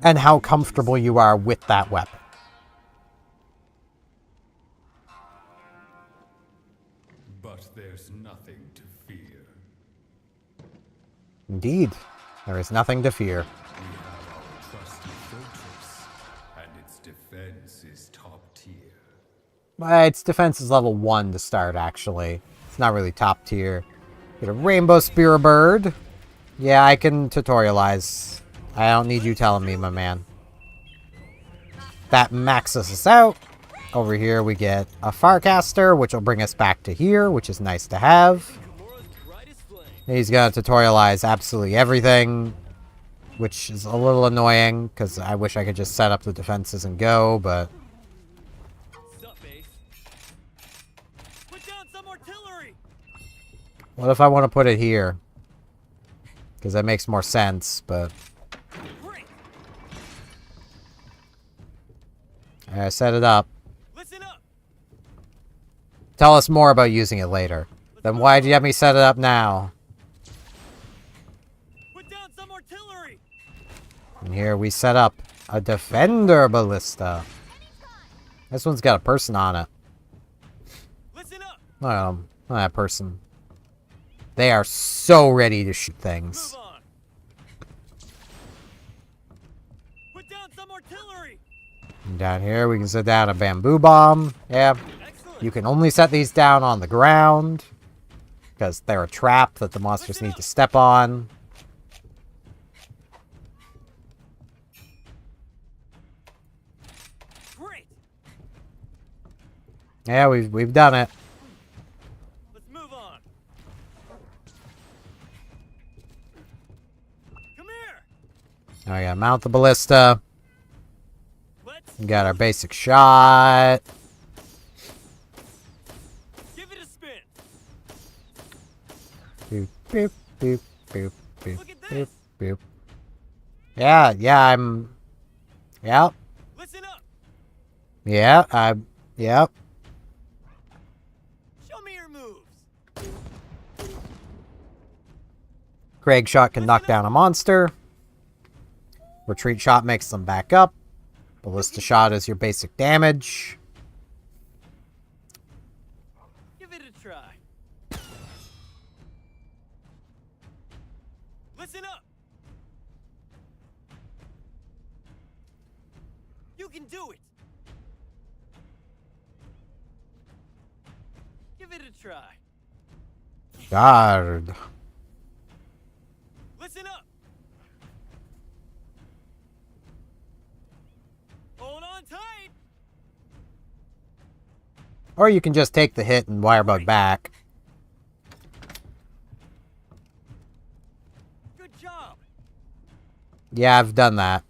And how comfortable you are with that weapon. But there's nothing to fear. Indeed, there is nothing to fear. We have our trusty fortress, and its defense is top tier. Its defense is level 1 to start, actually. It's not really top tier. Get a Rainbow Spear Bird. Yeah, I can tutorialize. I don't need you telling me, my man. That maxes us out. Over here we get a Farcaster, which will bring us back to here, which is nice to have. He's going to tutorialize absolutely everything, which is a little annoying, because I wish I could just set up the defenses and go, but... What if I want to put it here? Because that makes more sense, but... I set it up. Listen up. Tell us more about using it later. Then why'd you have me set it up now? Put down some artillery. And here we set up a Defender Ballista. This one's got a person on it. Listen up. Not that person. They are so ready to shoot things. Move on. And down here, we can set down a bamboo bomb. Yeah. You can only set these down on the ground, because they're a trap that the monsters need to step on. Great. Yeah, we've done it. Let's move on. Come here. Now we gotta mount the ballista. Let's We got our basic shot. give it a spin. Boop, boop, boop, boop, boop, Look at boop, this. boop. Yeah, Yep. Listen up. Yeah, yep. Show me your moves. Craig shot can knock down a monster. Retreat shot makes them back up. Ballista shot is your basic damage. Give it a try. Listen up. You can do it. Give it a try. Guard. Listen up. Hold on tight. Or you can just take the hit and wirebug back. Good job. Yeah, I've done that.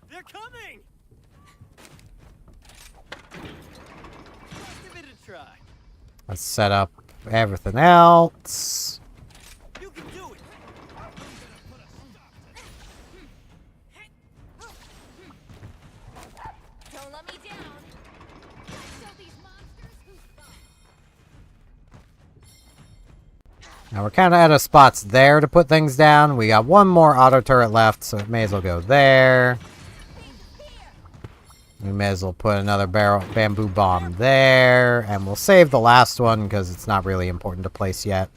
They're coming. Give it a try. Let's set up everything else. You can do it. Don't let me down. Show these monsters who's boss. Now we're kind of out of spots there to put things down. We got one more auto turret left, so it may as well go there. We may as well put another bamboo bomb there, and we'll save the last one because it's not really important to place yet.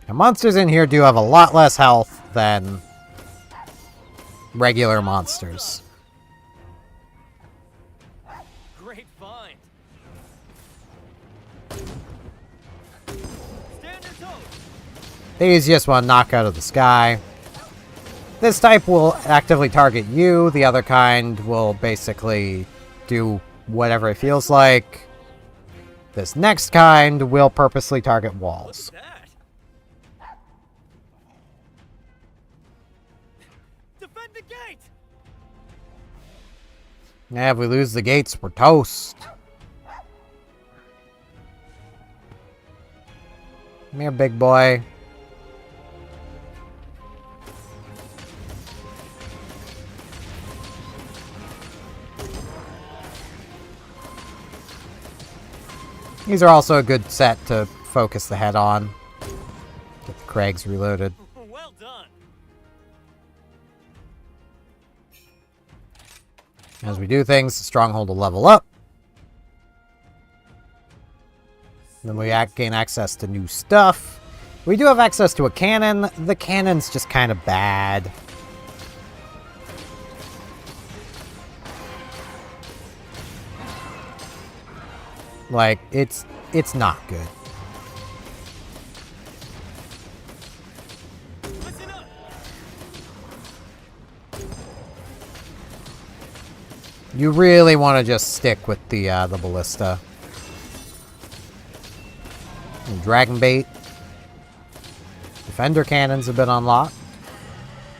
Now, monsters in here do have a lot less health than regular monsters. Great find. Stand your toes. These just want to knock out of the sky. This type will actively target you. The other kind will basically do whatever it feels like. This next kind will purposely target walls. Look at that. Defend the gate. Yeah, if we lose the gates, we're toast. Come here, big boy. These are also a good set to focus the head on. Get the Craigs reloaded. Well done. As we do things, the stronghold will level up. Then we gain access to new stuff. We do have access to a cannon. The cannon's just kind of bad. Like, it's not good. Listen up. You really want to just stick with the ballista. And dragon bait. Defender cannons have been unlocked.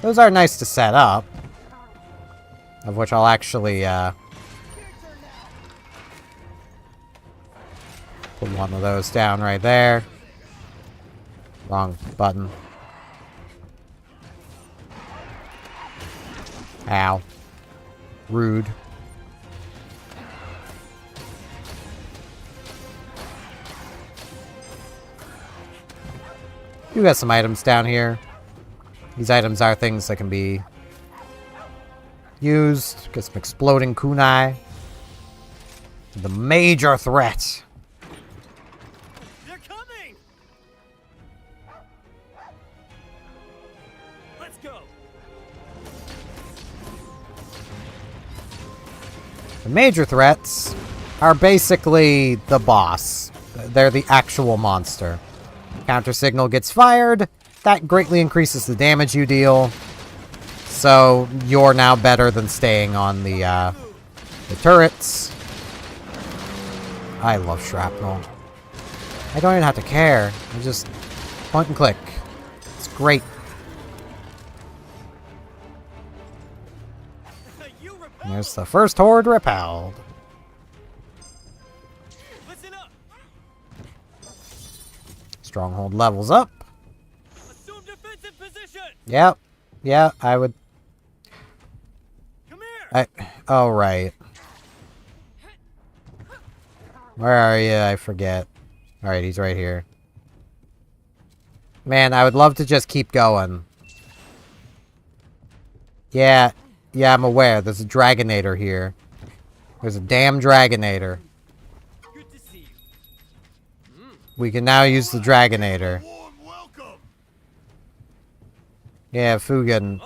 Those are nice to set up. Of which I'll actually put one of those down right there. Wrong button. Ow. Rude. You got some items down here. These items are things that can be used. Get some exploding kunai. The major threat. They're coming! Let's go! The major threats are basically the boss. They're the actual monster. Counter signal gets fired. That greatly increases the damage you deal. So you're now better than staying on the turrets. I love shrapnel. I don't even have to care. I just point and click. It's great. You repel! There's the first horde repelled. Listen up! Stronghold levels up. Assume defensive position! Yep. Yeah, I would. Come here! Oh, right. Where are you? I forget. Alright, he's right here. Man, I would love to just keep going. Yeah. Yeah, I'm aware. There's a Dragonator here. There's a damn Dragonator. Good to see you. We can now use the Dragonator. Yeah, Fugen,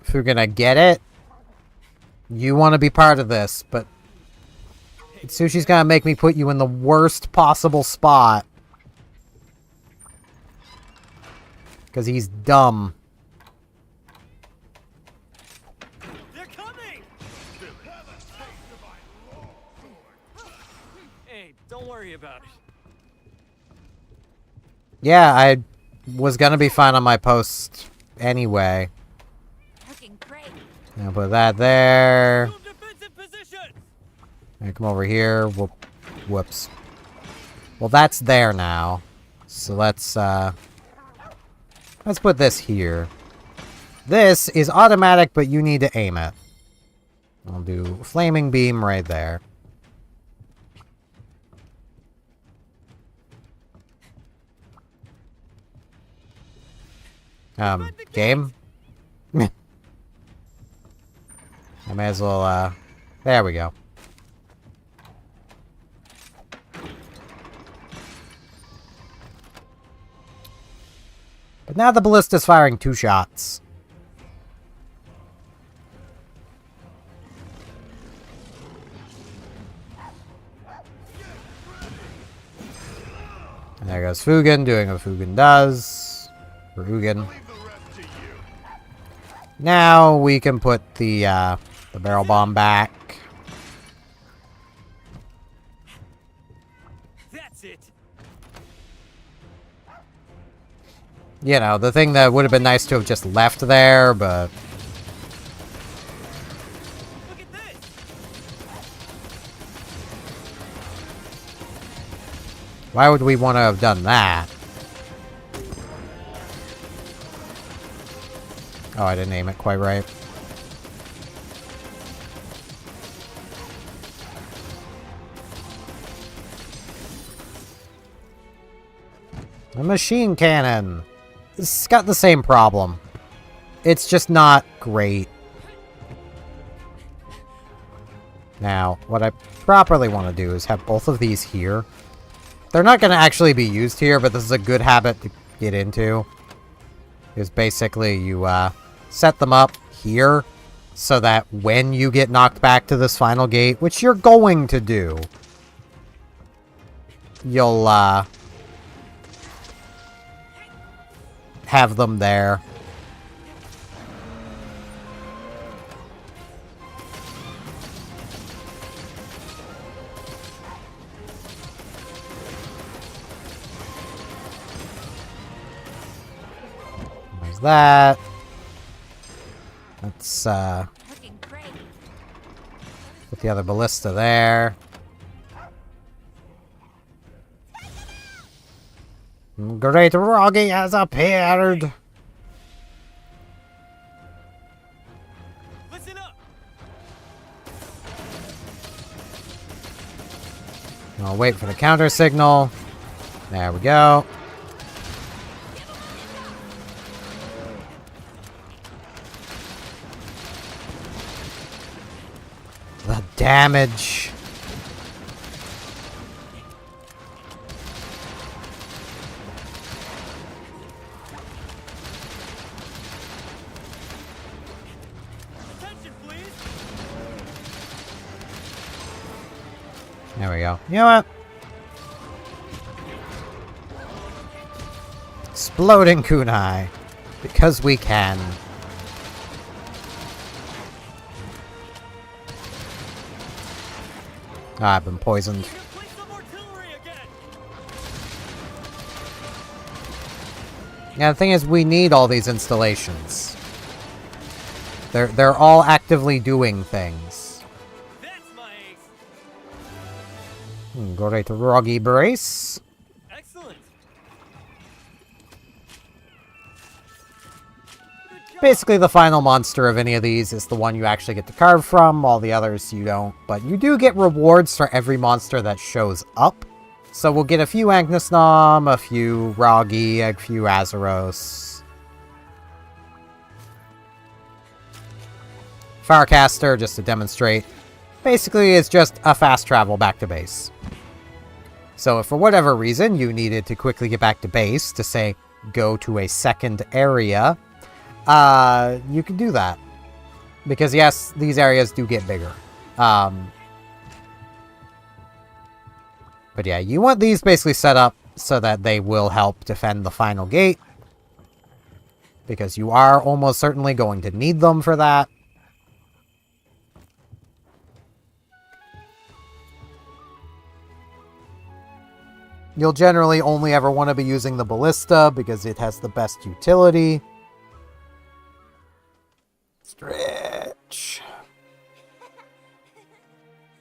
Fugen, I get it. You want to be part of this, but Sushi's gonna make me put you in the worst possible spot. Because he's dumb. They're coming! Hey, don't worry about it. Yeah, I was gonna be fine on my post anyway. Looking great. I'll put that there. Assume defensive position! And come over here. Whoops. Well, that's there now. So let's put this here. This is automatic, but you need to aim it. I'll do flaming beam right there. Game? I may as well, there we go. But now the ballista's firing 2 shots. And there goes Fugen doing what Fugen does. Rugen. Now we can put the barrel bomb back. That's it! You know, the thing that would have been nice to have just left there, but Look at this! why would we want to have done that? Oh, I didn't aim it quite right. A machine cannon. It's got the same problem. It's just not great. Now, what I properly want to do is have both of these here. They're not going to actually be used here, but this is a good habit to get into. Is basically you set them up here so that when you get knocked back to this final gate, which you're going to do, you'll have them there. There's that. Let's Looking great. put the other ballista there. Great Roggy has appeared. Listen up! I'll wait for the counter signal. There we go. damage. Attention, please. There we go. You know what? Exploding kunai. Because we can. Ah, I've been poisoned. Place some artillery again. Yeah, the thing is, we need all these installations. They're all actively doing things. That's my ace. Great Roggy Brace. Excellent. Basically, the final monster of any of these is the one you actually get to carve from. All the others you don't. But you do get rewards for every monster that shows up. So we'll get a few Agnesnom, a few Roggy, a few Azeros. Farcaster, just to demonstrate. Basically, it's just a fast travel back to base. So if for whatever reason you needed to quickly get back to base to, say, go to a second area, you can do that. Because yes, these areas do get bigger. But yeah, you want these basically set up so that they will help defend the final gate. Because you are almost certainly going to need them for that. You'll generally only ever want to be using the Ballista because it has the best utility. Stretch.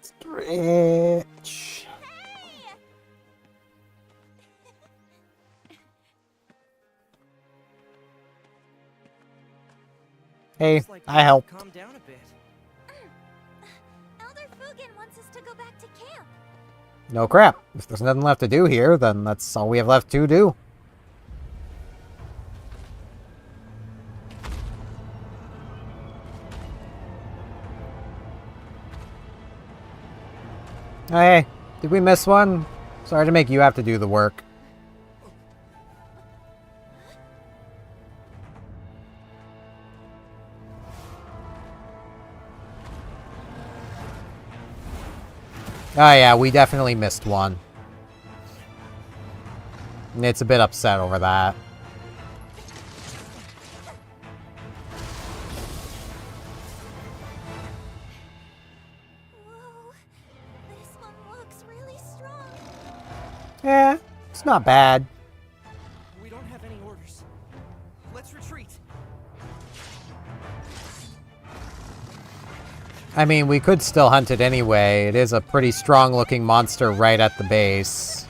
Stretch. Hey, Looks like I helped. Calm down a bit. Elder Fugen wants us to go back to camp. No crap. If there's nothing left to do here, then that's all we have left to do. Oh, hey, did we miss one? Sorry to make you have to do the work. Oh yeah, we definitely missed one. It's a bit upset over that. Whoa, this one looks really strong. Yeah, it's not bad. We don't have any orders. Let's retreat. I mean, we could still hunt it anyway. It is a pretty strong-looking monster right at the base.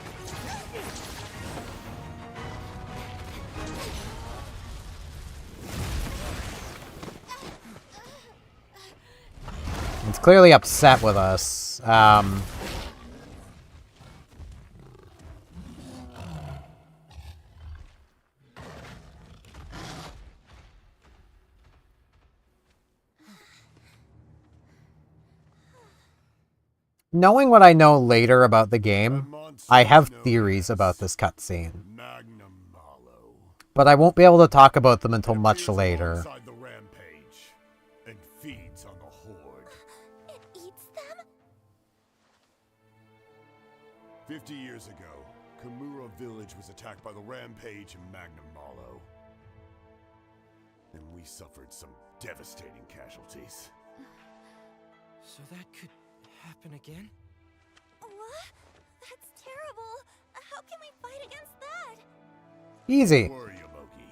It's clearly upset with us. Knowing what I know later about the game, I have theories about this cutscene. Magnum Malo. But I won't be able to talk about them until much later. Alongside the rampage and feeds on the horde. It eats them? 50 years ago, Kamura village was attacked by the rampage and Magnum Malo. And we suffered some devastating casualties. So that could happen again? What? That's terrible. How can we fight against that? Easy. Don't worry, Yomogi.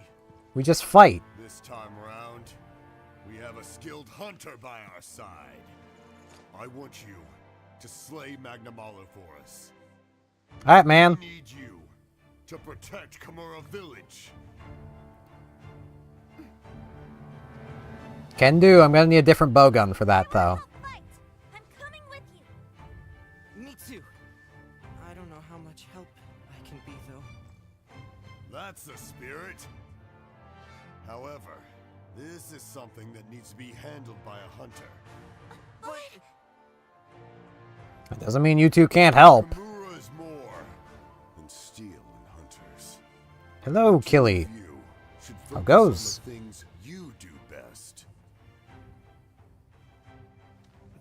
We just fight. This time round, we have a skilled hunter by our side. I want you to slay Magnum Malo for us. Alright, man. We need you to protect Kamura village. Can do. I'm gonna need a different bowgun for that, though. I'll fight. I'm coming with you. Me too. I don't know how much help I can be, though. That's the spirit. However, this is something that needs to be handled by a hunter. But That doesn't mean you two can't help. Mura is more than steel and hunters. Hello, Killy. You should How focus goes? on the things you do best.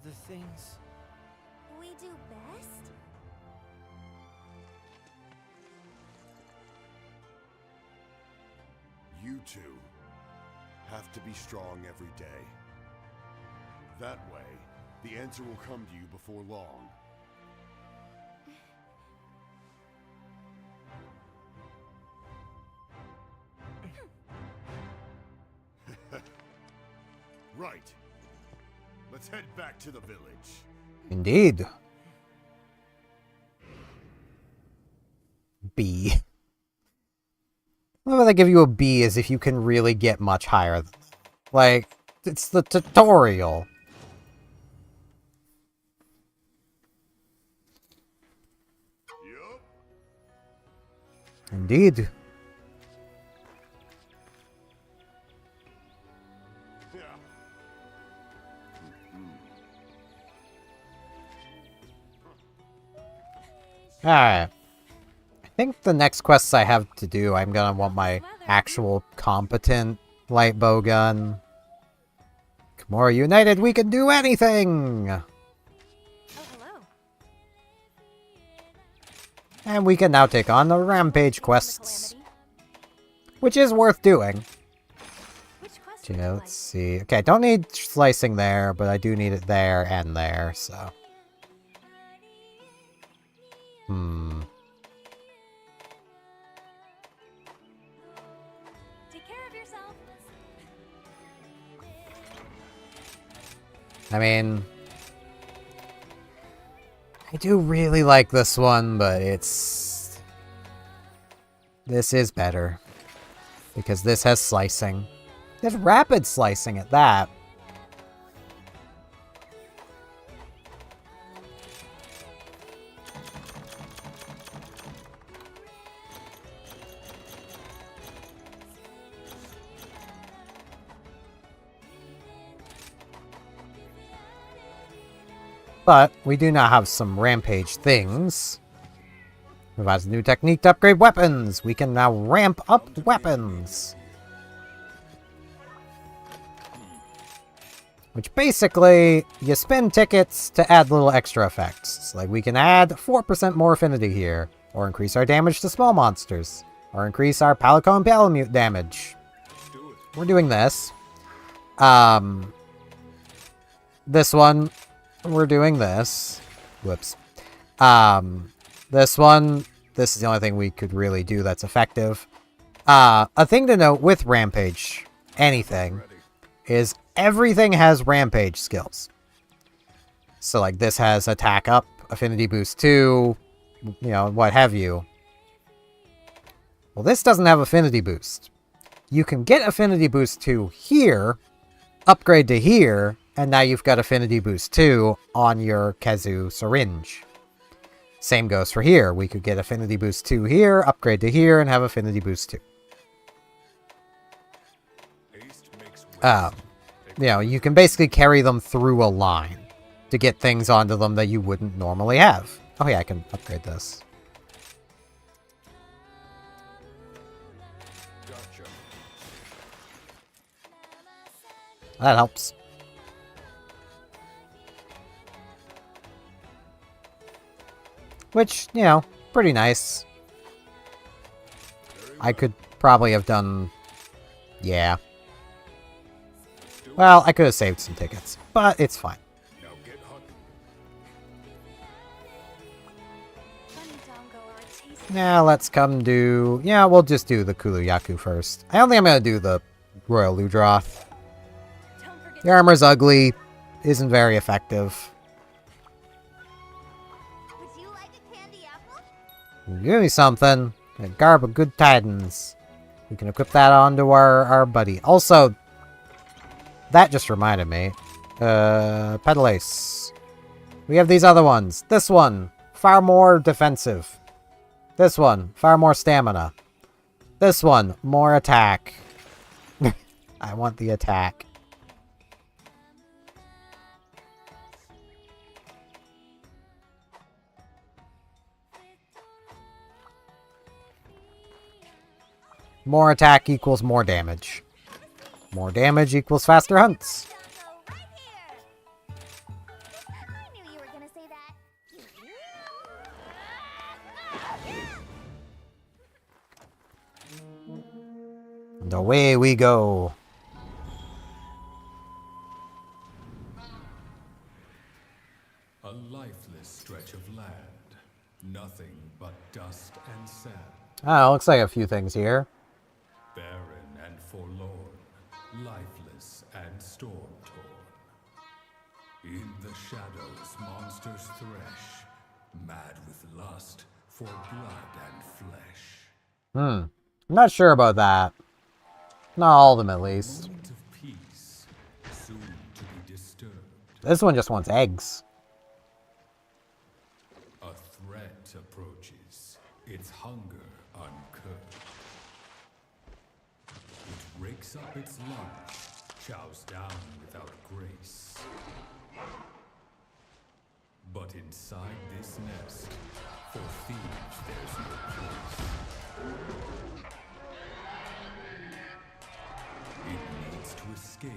The things. We do best? You two have to be strong every day. That way, the answer will come to you before long. Right. Let's head back to the village. Indeed. B. Why would they give you a B as if you can really get much higher than that? Like, it's the tutorial. Yup. Indeed. Yeah. Alright. I think the next quests I have to do, I'm gonna want my actual competent light bow gun. Kimura United, we can do anything! Oh, hello. And we can now take on the Rampage quests, Calamity. which is worth doing. Which quest would Yeah, you let's like? see. Okay, I don't need slicing there, but I do need it there and there, so. Take care of yourself. I mean, I do really like this one, but this is better. Because this has slicing. There's rapid slicing at that. But we do now have some Rampage things. Provides a new technique to upgrade weapons. We can now ramp up weapons. Which basically, you spend tickets to add little extra effects. Like we can add 4% more affinity here. Or increase our damage to small monsters. Or increase our Palico and Palamute damage. We're doing this. This one, we're doing this. Whoops. This one, this is the only thing we could really do that's effective. A thing to note with Rampage, anything, is everything has Rampage skills. So like this has attack up, affinity boost 2, you know, what have you. Well, this doesn't have affinity boost. You can get affinity boost 2 here, upgrade to here, and now you've got affinity boost 2 on your Kezu syringe. Same goes for here. We could get affinity boost 2 here, upgrade to here, and have affinity boost 2. You know, you can basically carry them through a line to get things onto them that you wouldn't normally have. Oh yeah, I can upgrade this. Gotcha. That helps. Which, you know, pretty nice. I could probably have done... Yeah. Well, I could have saved some tickets, but it's fine. Now get hunting. Bunny Dongo are a tasty. Now let's come do... Yeah, we'll just do the Kuluyaku first. I don't think I'm going to do the Royal Ludroth. Don't forget The armor's ugly, isn't very effective. Would you like a candy apple? Give me something. A garb of good tidings. We can equip that onto our buddy. Also, that just reminded me. Pedalace. We have these other ones. This one, far more defensive. This one, far more stamina. This one, more attack. I want the attack. More attack equals more damage. More damage equals faster hunts. They'll go right here. I knew you were gonna say that. And away we go. A lifeless stretch of land. Nothing but dust and sand. Oh, looks like a few things here. Barren and forlorn. Lifeless and storm-torn. In the shadows, monsters thresh. Mad with lust for blood and flesh. I'm not sure about that. Not all of them, at least. Moment of peace. Soon to be disturbed. This one just wants eggs. A threat approaches, its hunger uncurbed. It rakes up its lunch, chows down without grace. But inside this nest, for thieves there's no place. It needs to escape,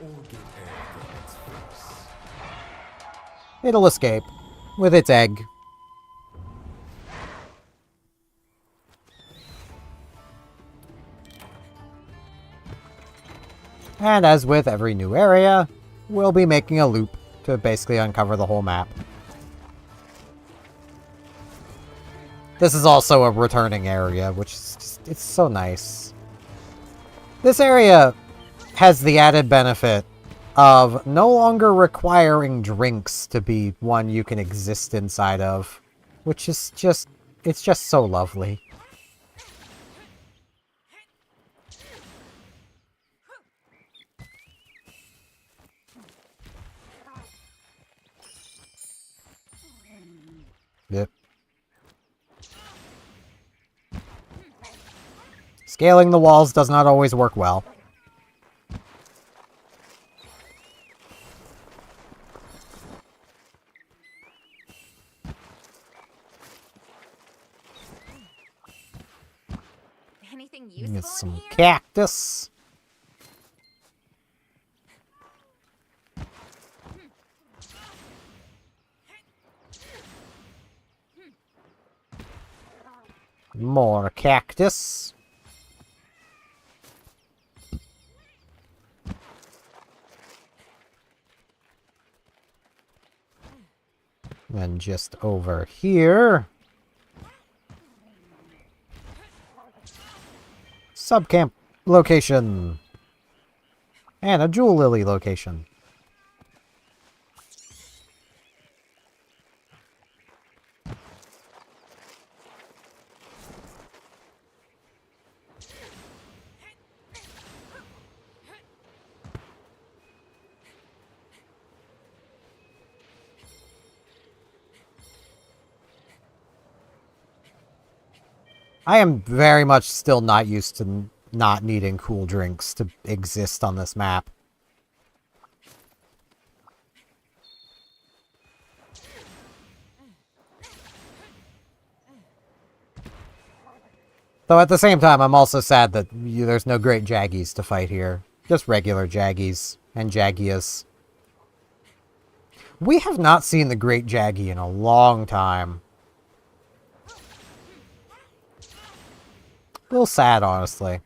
or get egg on its face. It'll escape with its egg. And as with every new area, we'll be making a loop to basically uncover the whole map. This is also a returning area, which is just, it's so nice. This area has the added benefit of no longer requiring drinks to be one you can exist inside of, which is just, it's just so lovely. Yep. Scaling the walls does not always work well. Anything Get useful some in here? cactus. More cactus. And just over here. Subcamp location. And a jewel lily location. I am very much still not used to not needing cool drinks to exist on this map. Though at the same time, I'm also sad that there's no great Jaggies to fight here. Just regular Jaggies and Jaggias. We have not seen the Great Jaggy in a long time. A little sad, honestly.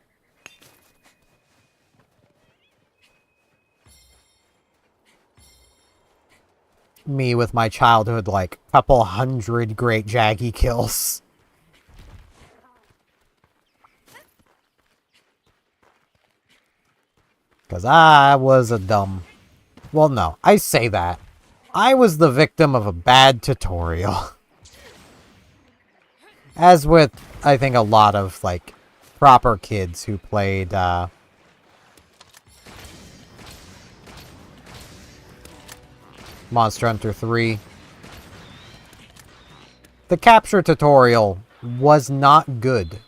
Me with my childhood, like, couple hundred Great Jaggy kills. Because I was a dumb... Well, no, I say that. I was the victim of a bad tutorial. As with, I think, a lot of, like, proper kids who played, Monster Hunter 3. The capture tutorial was not good.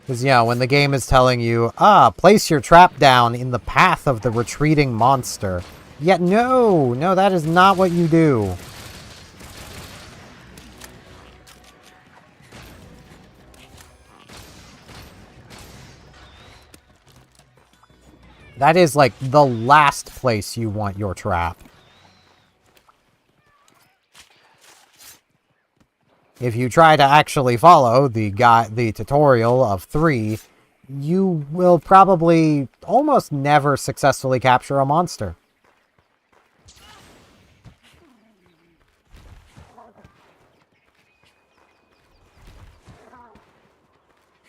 Because, yeah, when the game is telling you, place your trap down in the path of the retreating monster. Yet, no, that is not what you do. That is, like, the last place you want your trap. If you try to actually follow the tutorial of 3, you will probably almost never successfully capture a monster.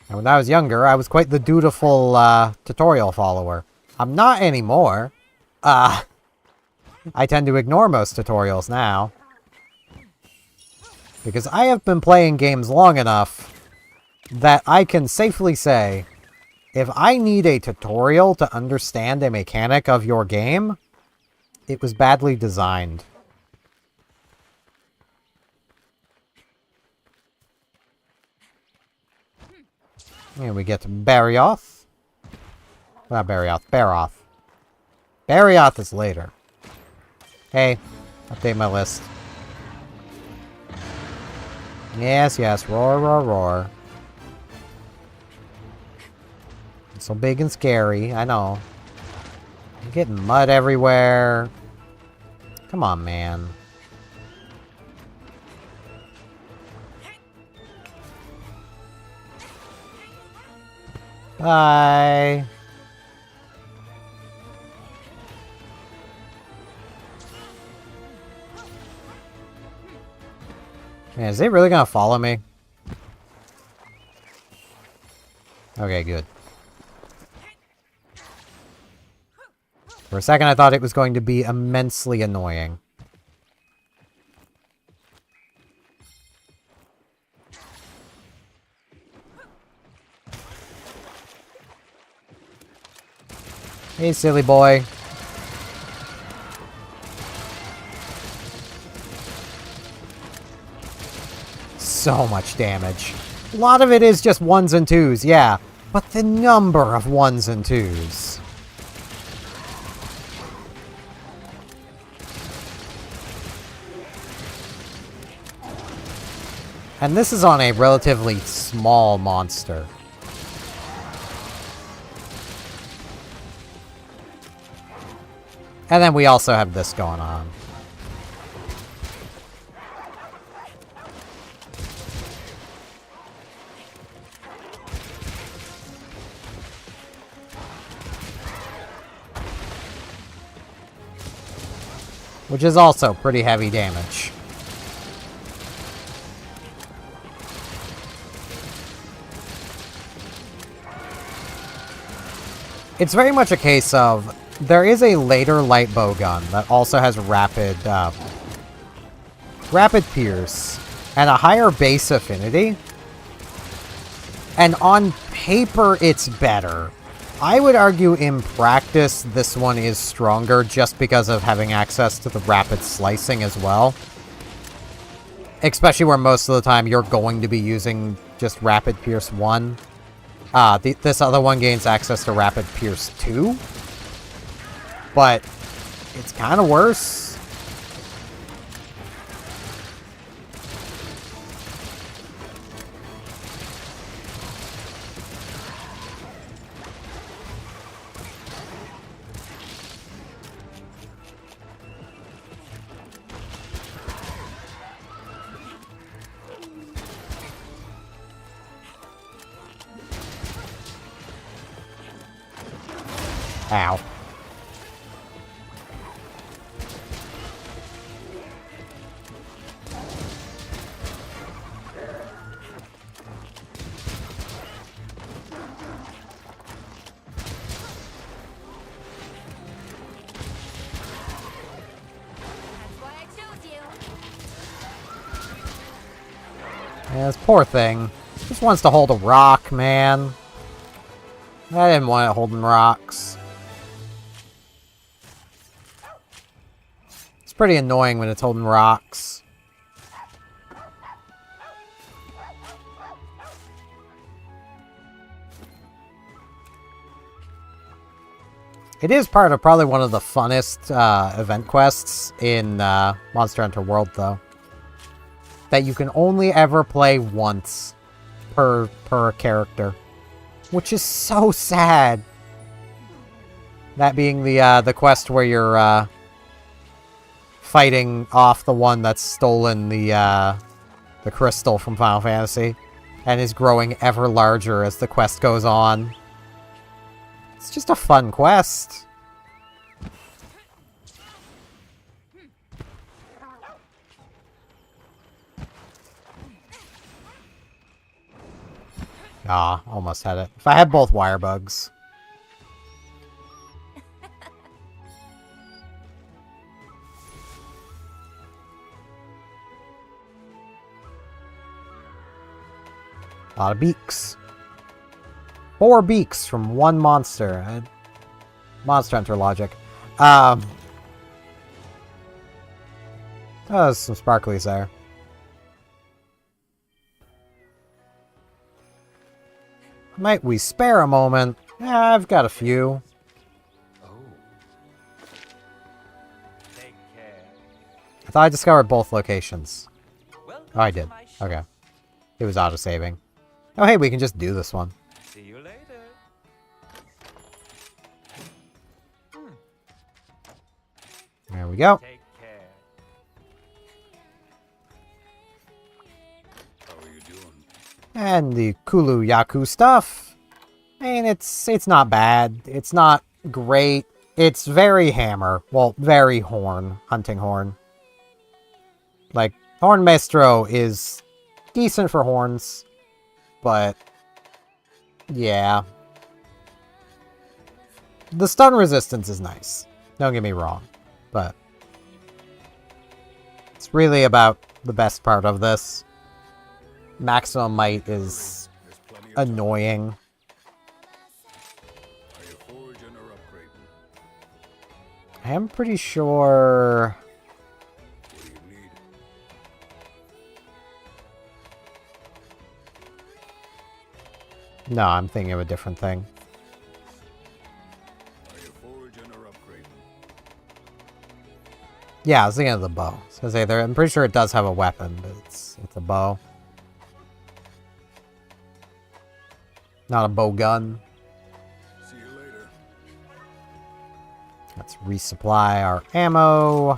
And when I was younger, I was quite the dutiful tutorial follower. I'm not anymore. I tend to ignore most tutorials now. Because I have been playing games long enough that I can safely say, if I need a tutorial to understand a mechanic of your game, it was badly designed. And we get to Barioth. Not Barioth, Baroth. Barioth is later. Hey, update my list. Yes, yes, roar, roar, roar. It's so big and scary, I know. I'm getting mud everywhere. Come on, man. Bye. Man, is it really gonna follow me? Okay, good. For a second, I thought it was going to be immensely annoying. Hey, silly boy. So much damage. A lot of it is just 1s and 2s, yeah. But the number of 1s and 2s. And this is on a relatively small monster. And then we also have this going on. Which is also pretty heavy damage. It's very much a case of, there is a later light bow gun that also has rapid pierce and a higher base affinity. And on paper, it's better. I would argue in practice, this one is stronger just because of having access to the rapid slicing as well. Especially where most of the time you're going to be using just rapid pierce 1. This other one gains access to rapid pierce 2. But it's kind of worse. Ow. Why I chose you. Yeah, this poor thing. Just wants to hold a rock, man. I didn't want it holding rocks. It's pretty annoying when it's holding rocks. It is part of probably one of the funnest event quests in Monster Hunter World, though. That you can only ever play once per character. Which is so sad. That being the quest where you're fighting off the one that's stolen the crystal from Final Fantasy and is growing ever larger as the quest goes on. It's just a fun quest. Ah, almost had it. If I had both wire bugs. A lot of beaks. 4 beaks from one monster. Monster Hunter logic. Oh, there's some sparklies there. Might we spare a moment? Yeah, I've got a few. Oh. Take care. I thought I discovered both locations. Welcome Oh, I to did. my shop. Okay. It was auto-saving. Oh, hey, we can just do this one. See you later. There we go. Take care. How are you doing? And the Kulu Yaku stuff. I mean, it's not bad. It's not great. It's very hammer. Well, very horn. Hunting horn. Like, Horn Maestro is decent for horns. But, yeah. The stun resistance is nice. Don't get me wrong. But it's really about the best part of this. Maximum might is There's plenty of time. annoying. Are you foraging or upgrading? I am pretty sure... What do you need? No, I'm thinking of a different thing. Are you foraging or upgrading? Yeah, I was thinking of the bow. I was gonna say, I'm pretty sure it does have a weapon, but it's a bow. Not a bow gun. See you later. Let's resupply our ammo.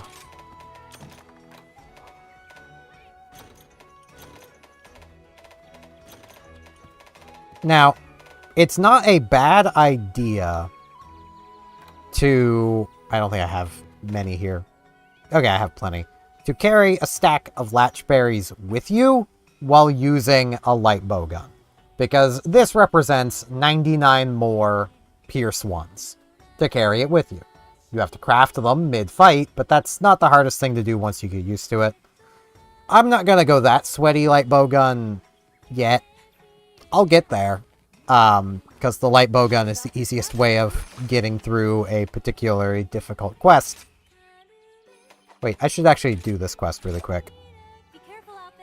Now, it's not a bad idea to... I don't think I have many here. Okay, I have plenty. To carry a stack of latchberries with you while using a light bowgun. Because this represents 99 more Pierce 1s to carry it with you. You have to craft them mid-fight, but that's not the hardest thing to do once you get used to it. I'm not going to go that sweaty light bowgun yet. I'll get there. Because the light bowgun is the easiest way of getting through a particularly difficult quest. Wait, I should actually do this quest really quick. Be careful out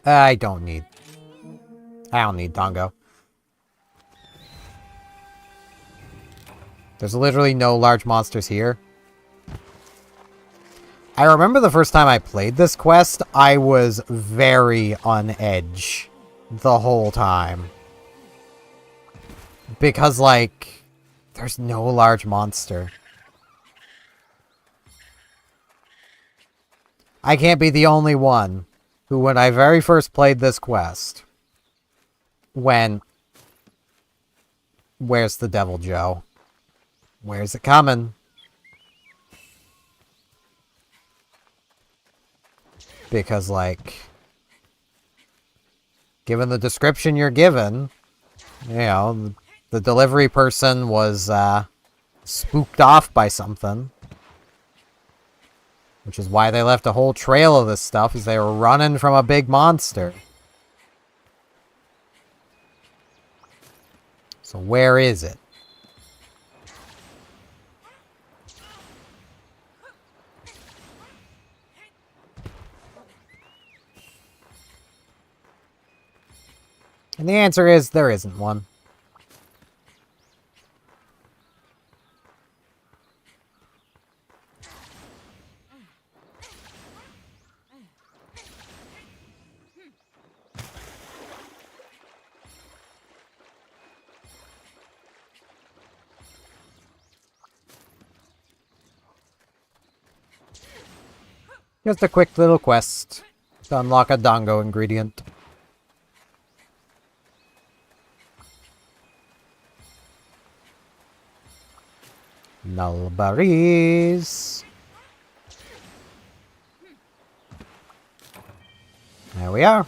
there. I don't need Dongo. There's literally no large monsters here. I remember the first time I played this quest, I was very on edge the whole time. Because, like, there's no large monster. I can't be the only one who, when I very first played this quest, went, "Where's the Devil Joe? Where's it coming?" Because, like, given the description you're given, you know, the delivery person was spooked off by something. Which is why they left a whole trail of this stuff, is they were running from a big monster. So where is it? And the answer is, there isn't one. Just a quick little quest to unlock a Dongo ingredient. Null berries. There we are.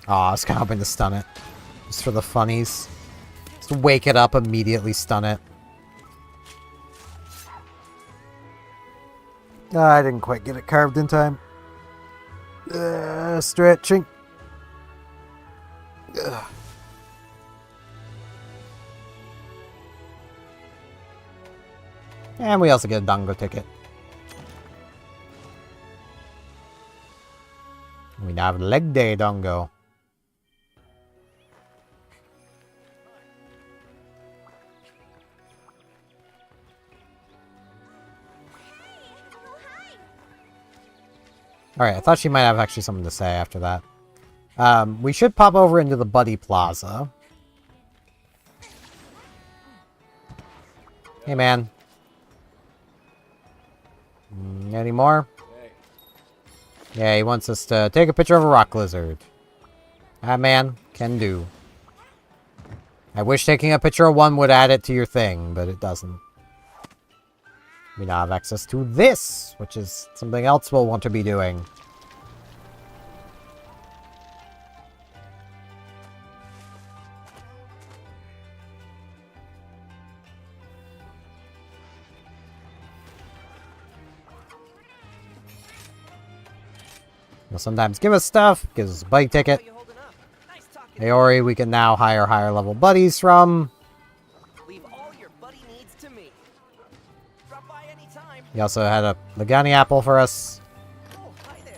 Aw, I was kind of hoping to stun it. Just for the funnies. Just wake it up, immediately stun it. I didn't quite get it carved in time. Stretching. Ugh. And we also get a Dongo ticket. We now have leg day Dongo. Alright, I thought she might have actually something to say after that. We should pop over into the Buddy Plaza. Hey, man. Any more? Yeah, he wants us to take a picture of a rock lizard. That man can do. I wish taking a picture of one would add it to your thing, but it doesn't. We now have access to this, which is something else we'll want to be doing. You'll sometimes give us stuff, gives us a buddy ticket. Aori, we can now hire higher level buddies from. Leave all your buddy needs to me. Drop by anytime. He also had a Legani apple for us. Oh, hi there.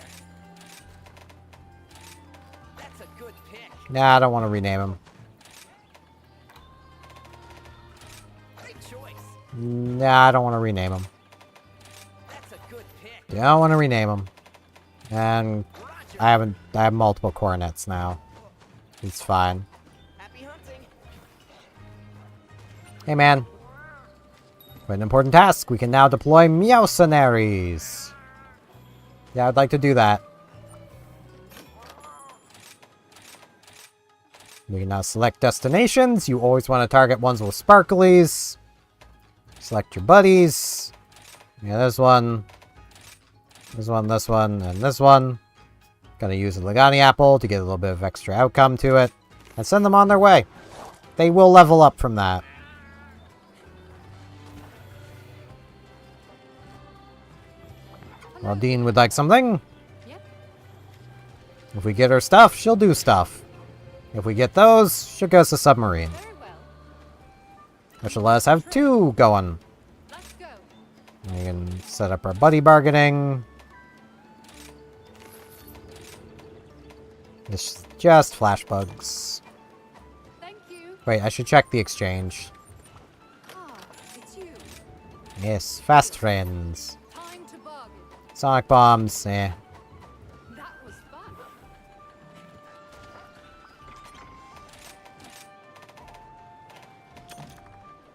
That's a good pick. Nah, I don't want to rename him. Great choice. Nah, I don't want to rename him. That's a good pick. Yeah, I don't want to rename him. And I have multiple coronets now. It's fine. Happy hunting. Hey, man. For an important task, we can now deploy Meowcenaries. Yeah, I'd like to do that. We can now select destinations. You always want to target ones with sparklies. Select your buddies. Yeah, this one, and this one. Gonna use a Legani apple to get a little bit of extra outcome to it. And send them on their way. They will level up from that. Well, Dean would like something. Yep. If we get her stuff, she'll do stuff. If we get those, she'll go to submarine. Very well. Which will let us have two going. Let's go. We can set up our buddy bargaining. It's just flash bugs. Thank you. Wait, I should check the exchange. Ah, it's you. Yes, fast friends. Time to bargain. Sonic bombs, eh. That was fun.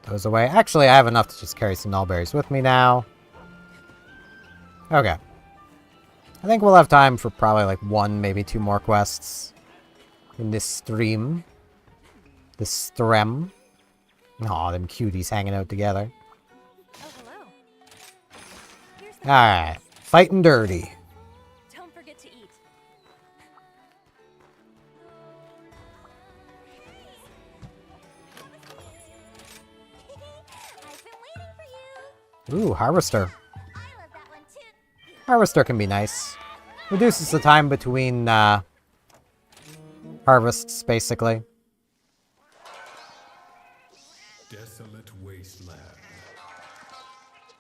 Goes away. Actually, I have enough to just carry some nullberries with me now. Okay. I think we'll have time for probably like one, maybe two more quests in this stream. This strem. Aw, them cuties hanging out together. Oh, hello. Here's the Alright. Fighting dirty. Don't forget to eat. I've been waiting for you. Ooh, Harvester. I love that one too. Harvester can be nice. Reduces the time between harvests, basically. Desolate wasteland.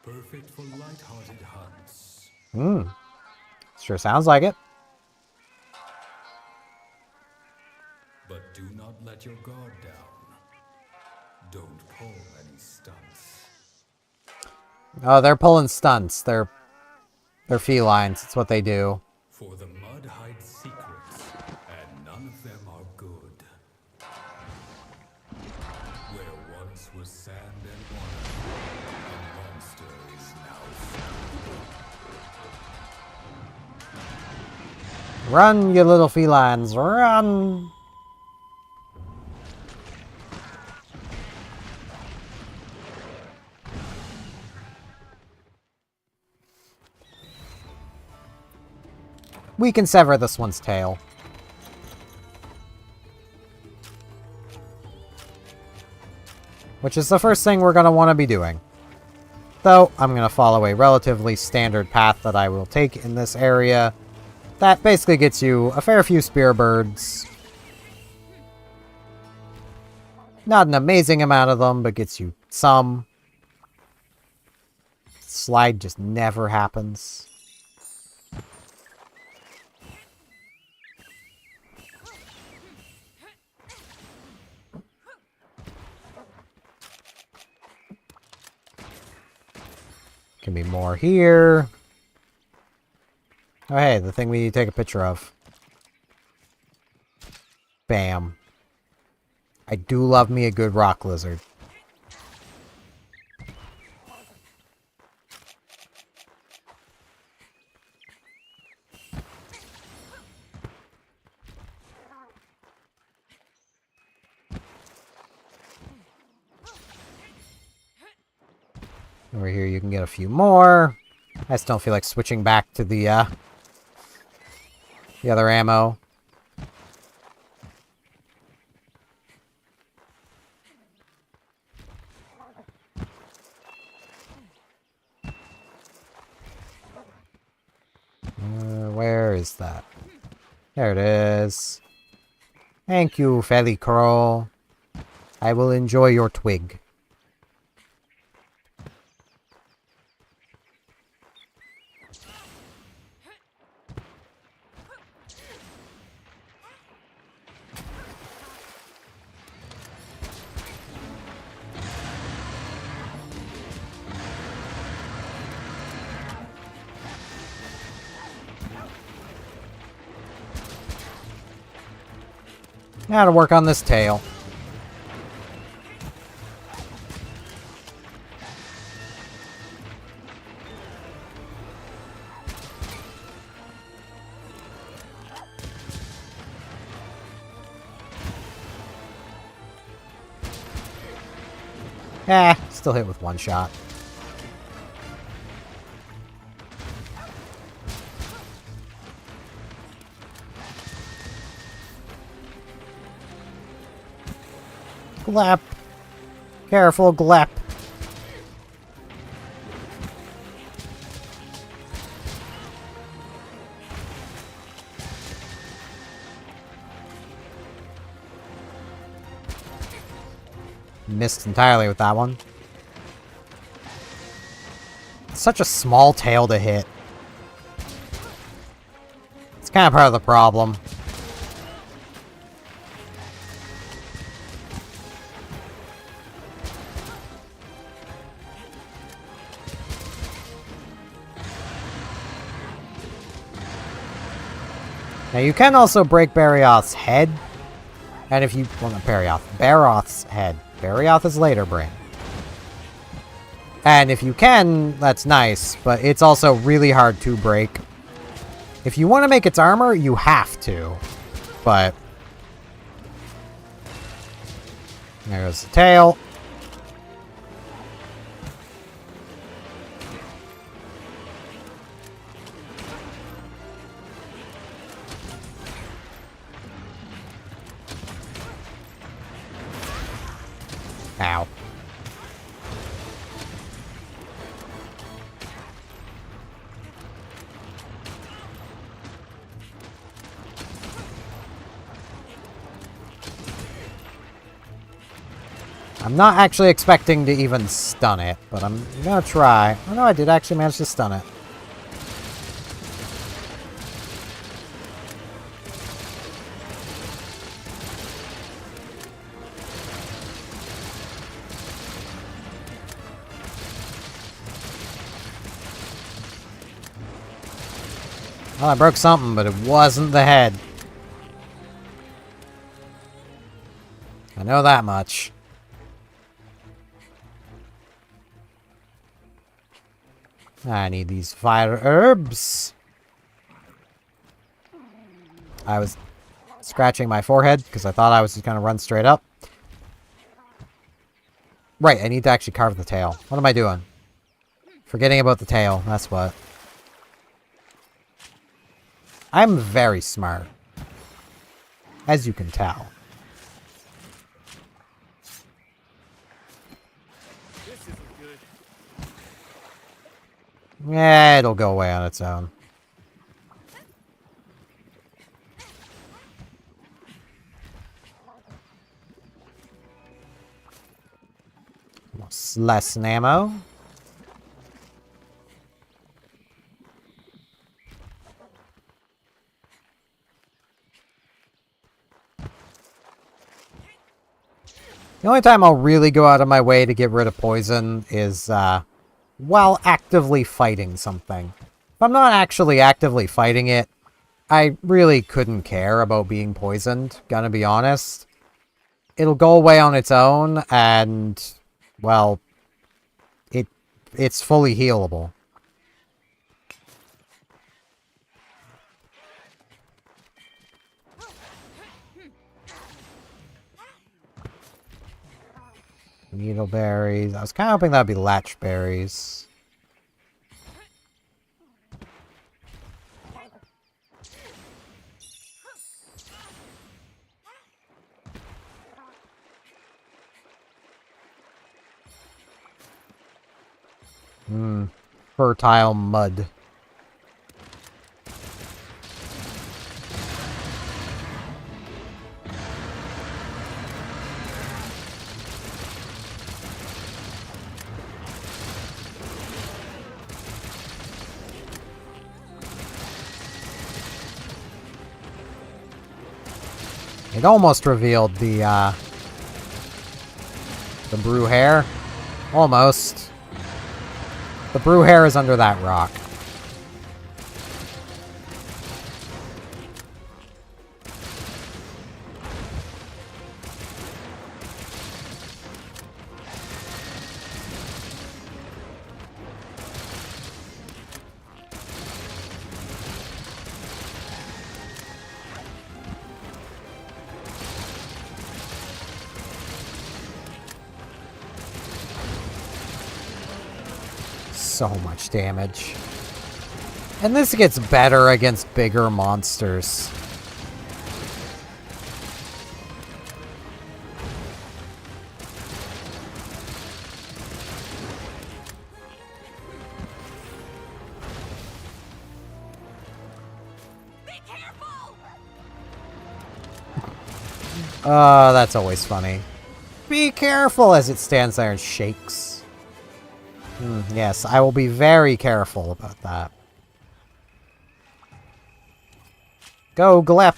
Perfect for light-hearted hunts. Sure sounds like it. But do not let your guard down. Don't pull any stunts. Oh, they're pulling stunts. They're felines. It's what they do. For the mud hides secrets, and none none of them are good. Where once was sand and water, a monster is now found. Run, you little felines, run! We can sever this one's tail. Which is the first thing we're going to want to be doing. Though, I'm going to follow a relatively standard path that I will take in this area. That basically gets you a fair few spear birds. Not an amazing amount of them, but gets you some. Slide just never happens. Can be more here. Oh, hey, the thing we need to take a picture of. Bam. I do love me a good rock lizard. Over here you can get a few more. I just don't feel like switching back to the other ammo. Where is that? There it is. Thank you, Felly Crow. I will enjoy your twig. Now to work on this tail. Still hit with one shot. Glap. Careful, Glap. Missed entirely with that one. Such a small tail to hit. It's kind of part of the problem. Now you can also break Barioth's head. And if you... well, not Barioth. Baroth's head. Barioth is later brain. And if you can, that's nice. But it's also really hard to break. If you want to make its armor, you have to. But... there goes the tail. Ow. I'm not actually expecting to even stun it, but I'm gonna try. Oh no, I did actually manage to stun it. Well, I broke something, but it wasn't the head. I know that much. I need these fire herbs. I was scratching my forehead because I thought I was just going to run straight up. Right, I need to actually carve the tail. What am I doing? Forgetting about the tail, that's what. I'm very smart. As you can tell. This isn't good. Yeah, it'll go away on its own. Less ammo. The only time I'll really go out of my way to get rid of poison is while actively fighting something. If I'm not actually actively fighting it, I really couldn't care about being poisoned, gonna be honest. It'll go away on its own, and, well, it's fully healable. Needleberries. I was kind of hoping that would be latchberries. Fertile mud. It almost revealed the brew hair. Almost. The brew hair is under that rock. So much damage. And this gets better against bigger monsters. Be careful! Oh, that's always funny. Be careful as it stands there and shakes. Yes, I will be very careful about that. Go, Glep!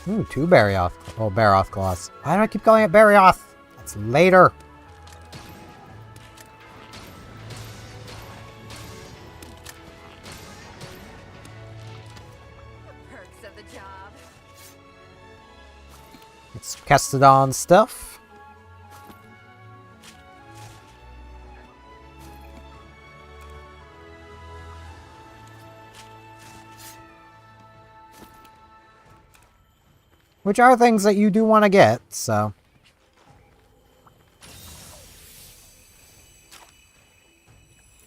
Ooh, 2 Barioth. Oh, Barioth Claws. Why do I keep calling it Barioth? It's later. Perks of the job. It's Kestodon stuff. Which are things that you do want to get, so.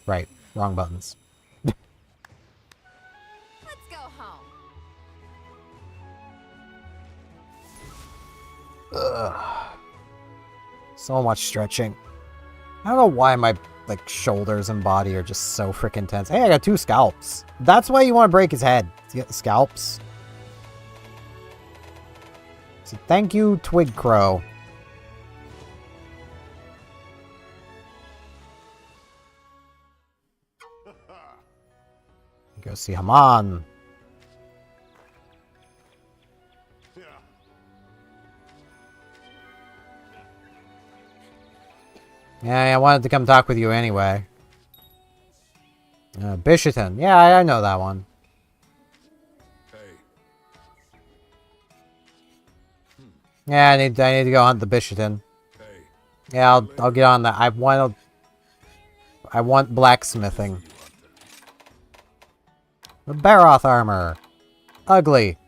Right, wrong buttons. Let's go home. So much stretching. I don't know why my like shoulders and body are just so freaking tense. Hey, I got 2 scalps. That's why you want to break his head. To get the scalps. So thank you, Twig Crow. Go see Haman. Yeah. Yeah, I wanted to come talk with you anyway. Bishaton. Yeah, I know that one. Hey, Yeah, I need to go hunt the Bishaton. hey. Yeah, I'll get on that. I want blacksmithing. The Baroth armor. Ugly.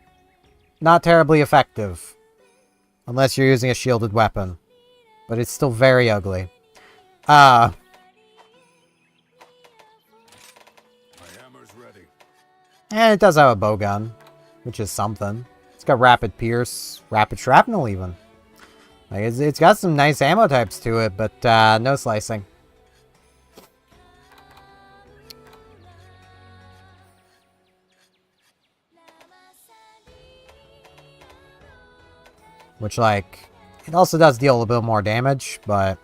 Not terribly effective. Unless you're using a shielded weapon. But it's still very ugly. My hammer's ready. And it does have a bow gun. Which is something. It's got rapid pierce. Rapid shrapnel even. Like, it's got some nice ammo types to it, but no slicing. Which, like, it also does deal a little bit more damage, but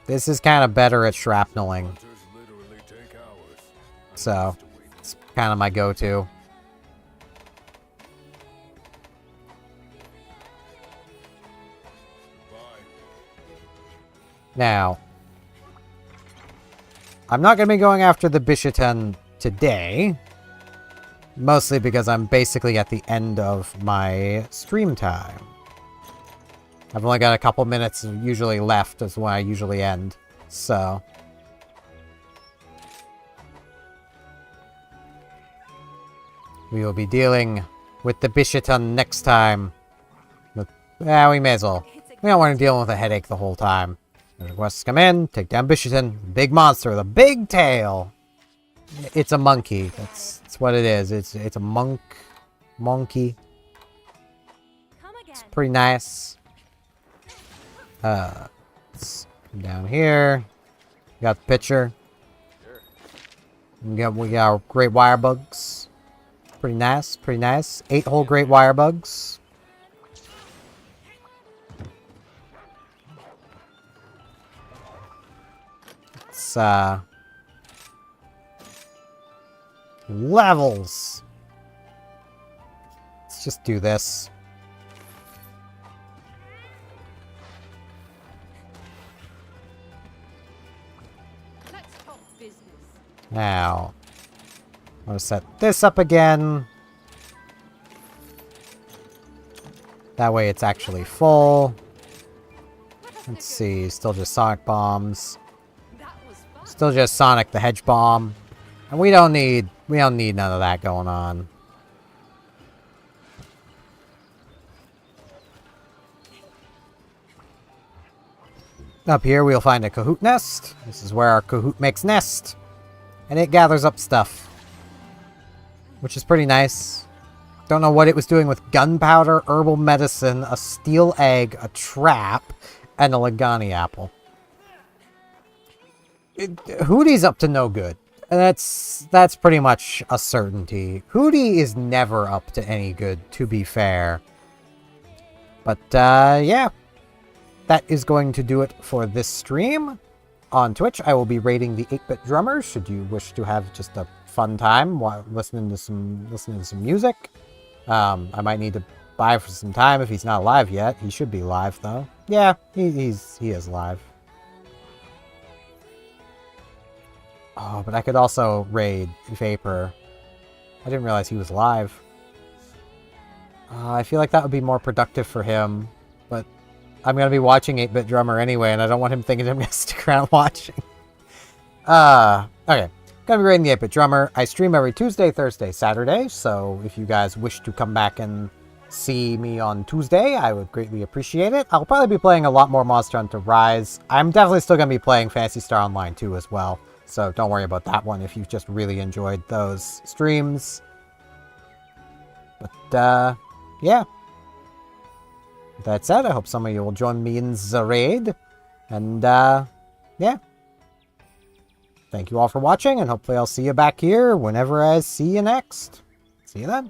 this is kind of better at shrapneling. Hunters literally take hours. I'm So, used to waiting. it's kind of my go-to. Goodbye. Now, I'm not going to be going after the Bishaten today. Mostly because I'm basically at the end of my stream time. I've only got a couple minutes usually left is when I usually end. So. We will be dealing with the Bishaten next time. But, yeah, we may as well. We don't want to deal with a headache the whole time. The requests come in, take down Bishaten, big monster with a big tail. It's a monkey. That's what it is. It's a monkey. Come again. Pretty nice. Let's come down here. Got the picture. We got our great wire bugs. Pretty nice. Pretty nice. 8 whole great wire bugs. It's levels. Let's just do this. Let's talk business. Now, I'm gonna set this up again. That way it's actually full. Let's see, still just Sonic Bombs. That was fun. Still just Sonic the Hedge Bomb. And we don't need none of that going on. Up here we'll find a Kahoot nest. This is where our Kahoot makes nest. And it gathers up stuff. Which is pretty nice. Don't know what it was doing with gunpowder, herbal medicine, a steel egg, a trap, and a Lagani apple. Hootie's up to no good. That's pretty much a certainty. Hootie is never up to any good, to be fair. But, yeah. That is going to do it for this stream. On Twitch, I will be raiding the 8-Bit Drummer, should you wish to have just a fun time while listening to some music. I might need to buy for some time if he's not live yet. He should be live, though. Yeah, he is live. Oh, but I could also raid Vapor. I didn't realize he was live. I feel like that would be more productive for him, but I'm going to be watching 8-Bit Drummer anyway, and I don't want him thinking I'm going to stick around watching. Okay. Gonna be raiding the 8-Bit Drummer. I stream every Tuesday, Thursday, Saturday, so if you guys wish to come back and see me on Tuesday, I would greatly appreciate it. I'll probably be playing a lot more Monster Hunter Rise. I'm definitely still going to be playing Phantasy Star Online 2 as well, so don't worry about that one if you've just really enjoyed those streams. But, yeah. With that said, I hope some of you will join me in the raid. And, yeah. Thank you all for watching, and hopefully I'll see you back here whenever I see you next. See you then.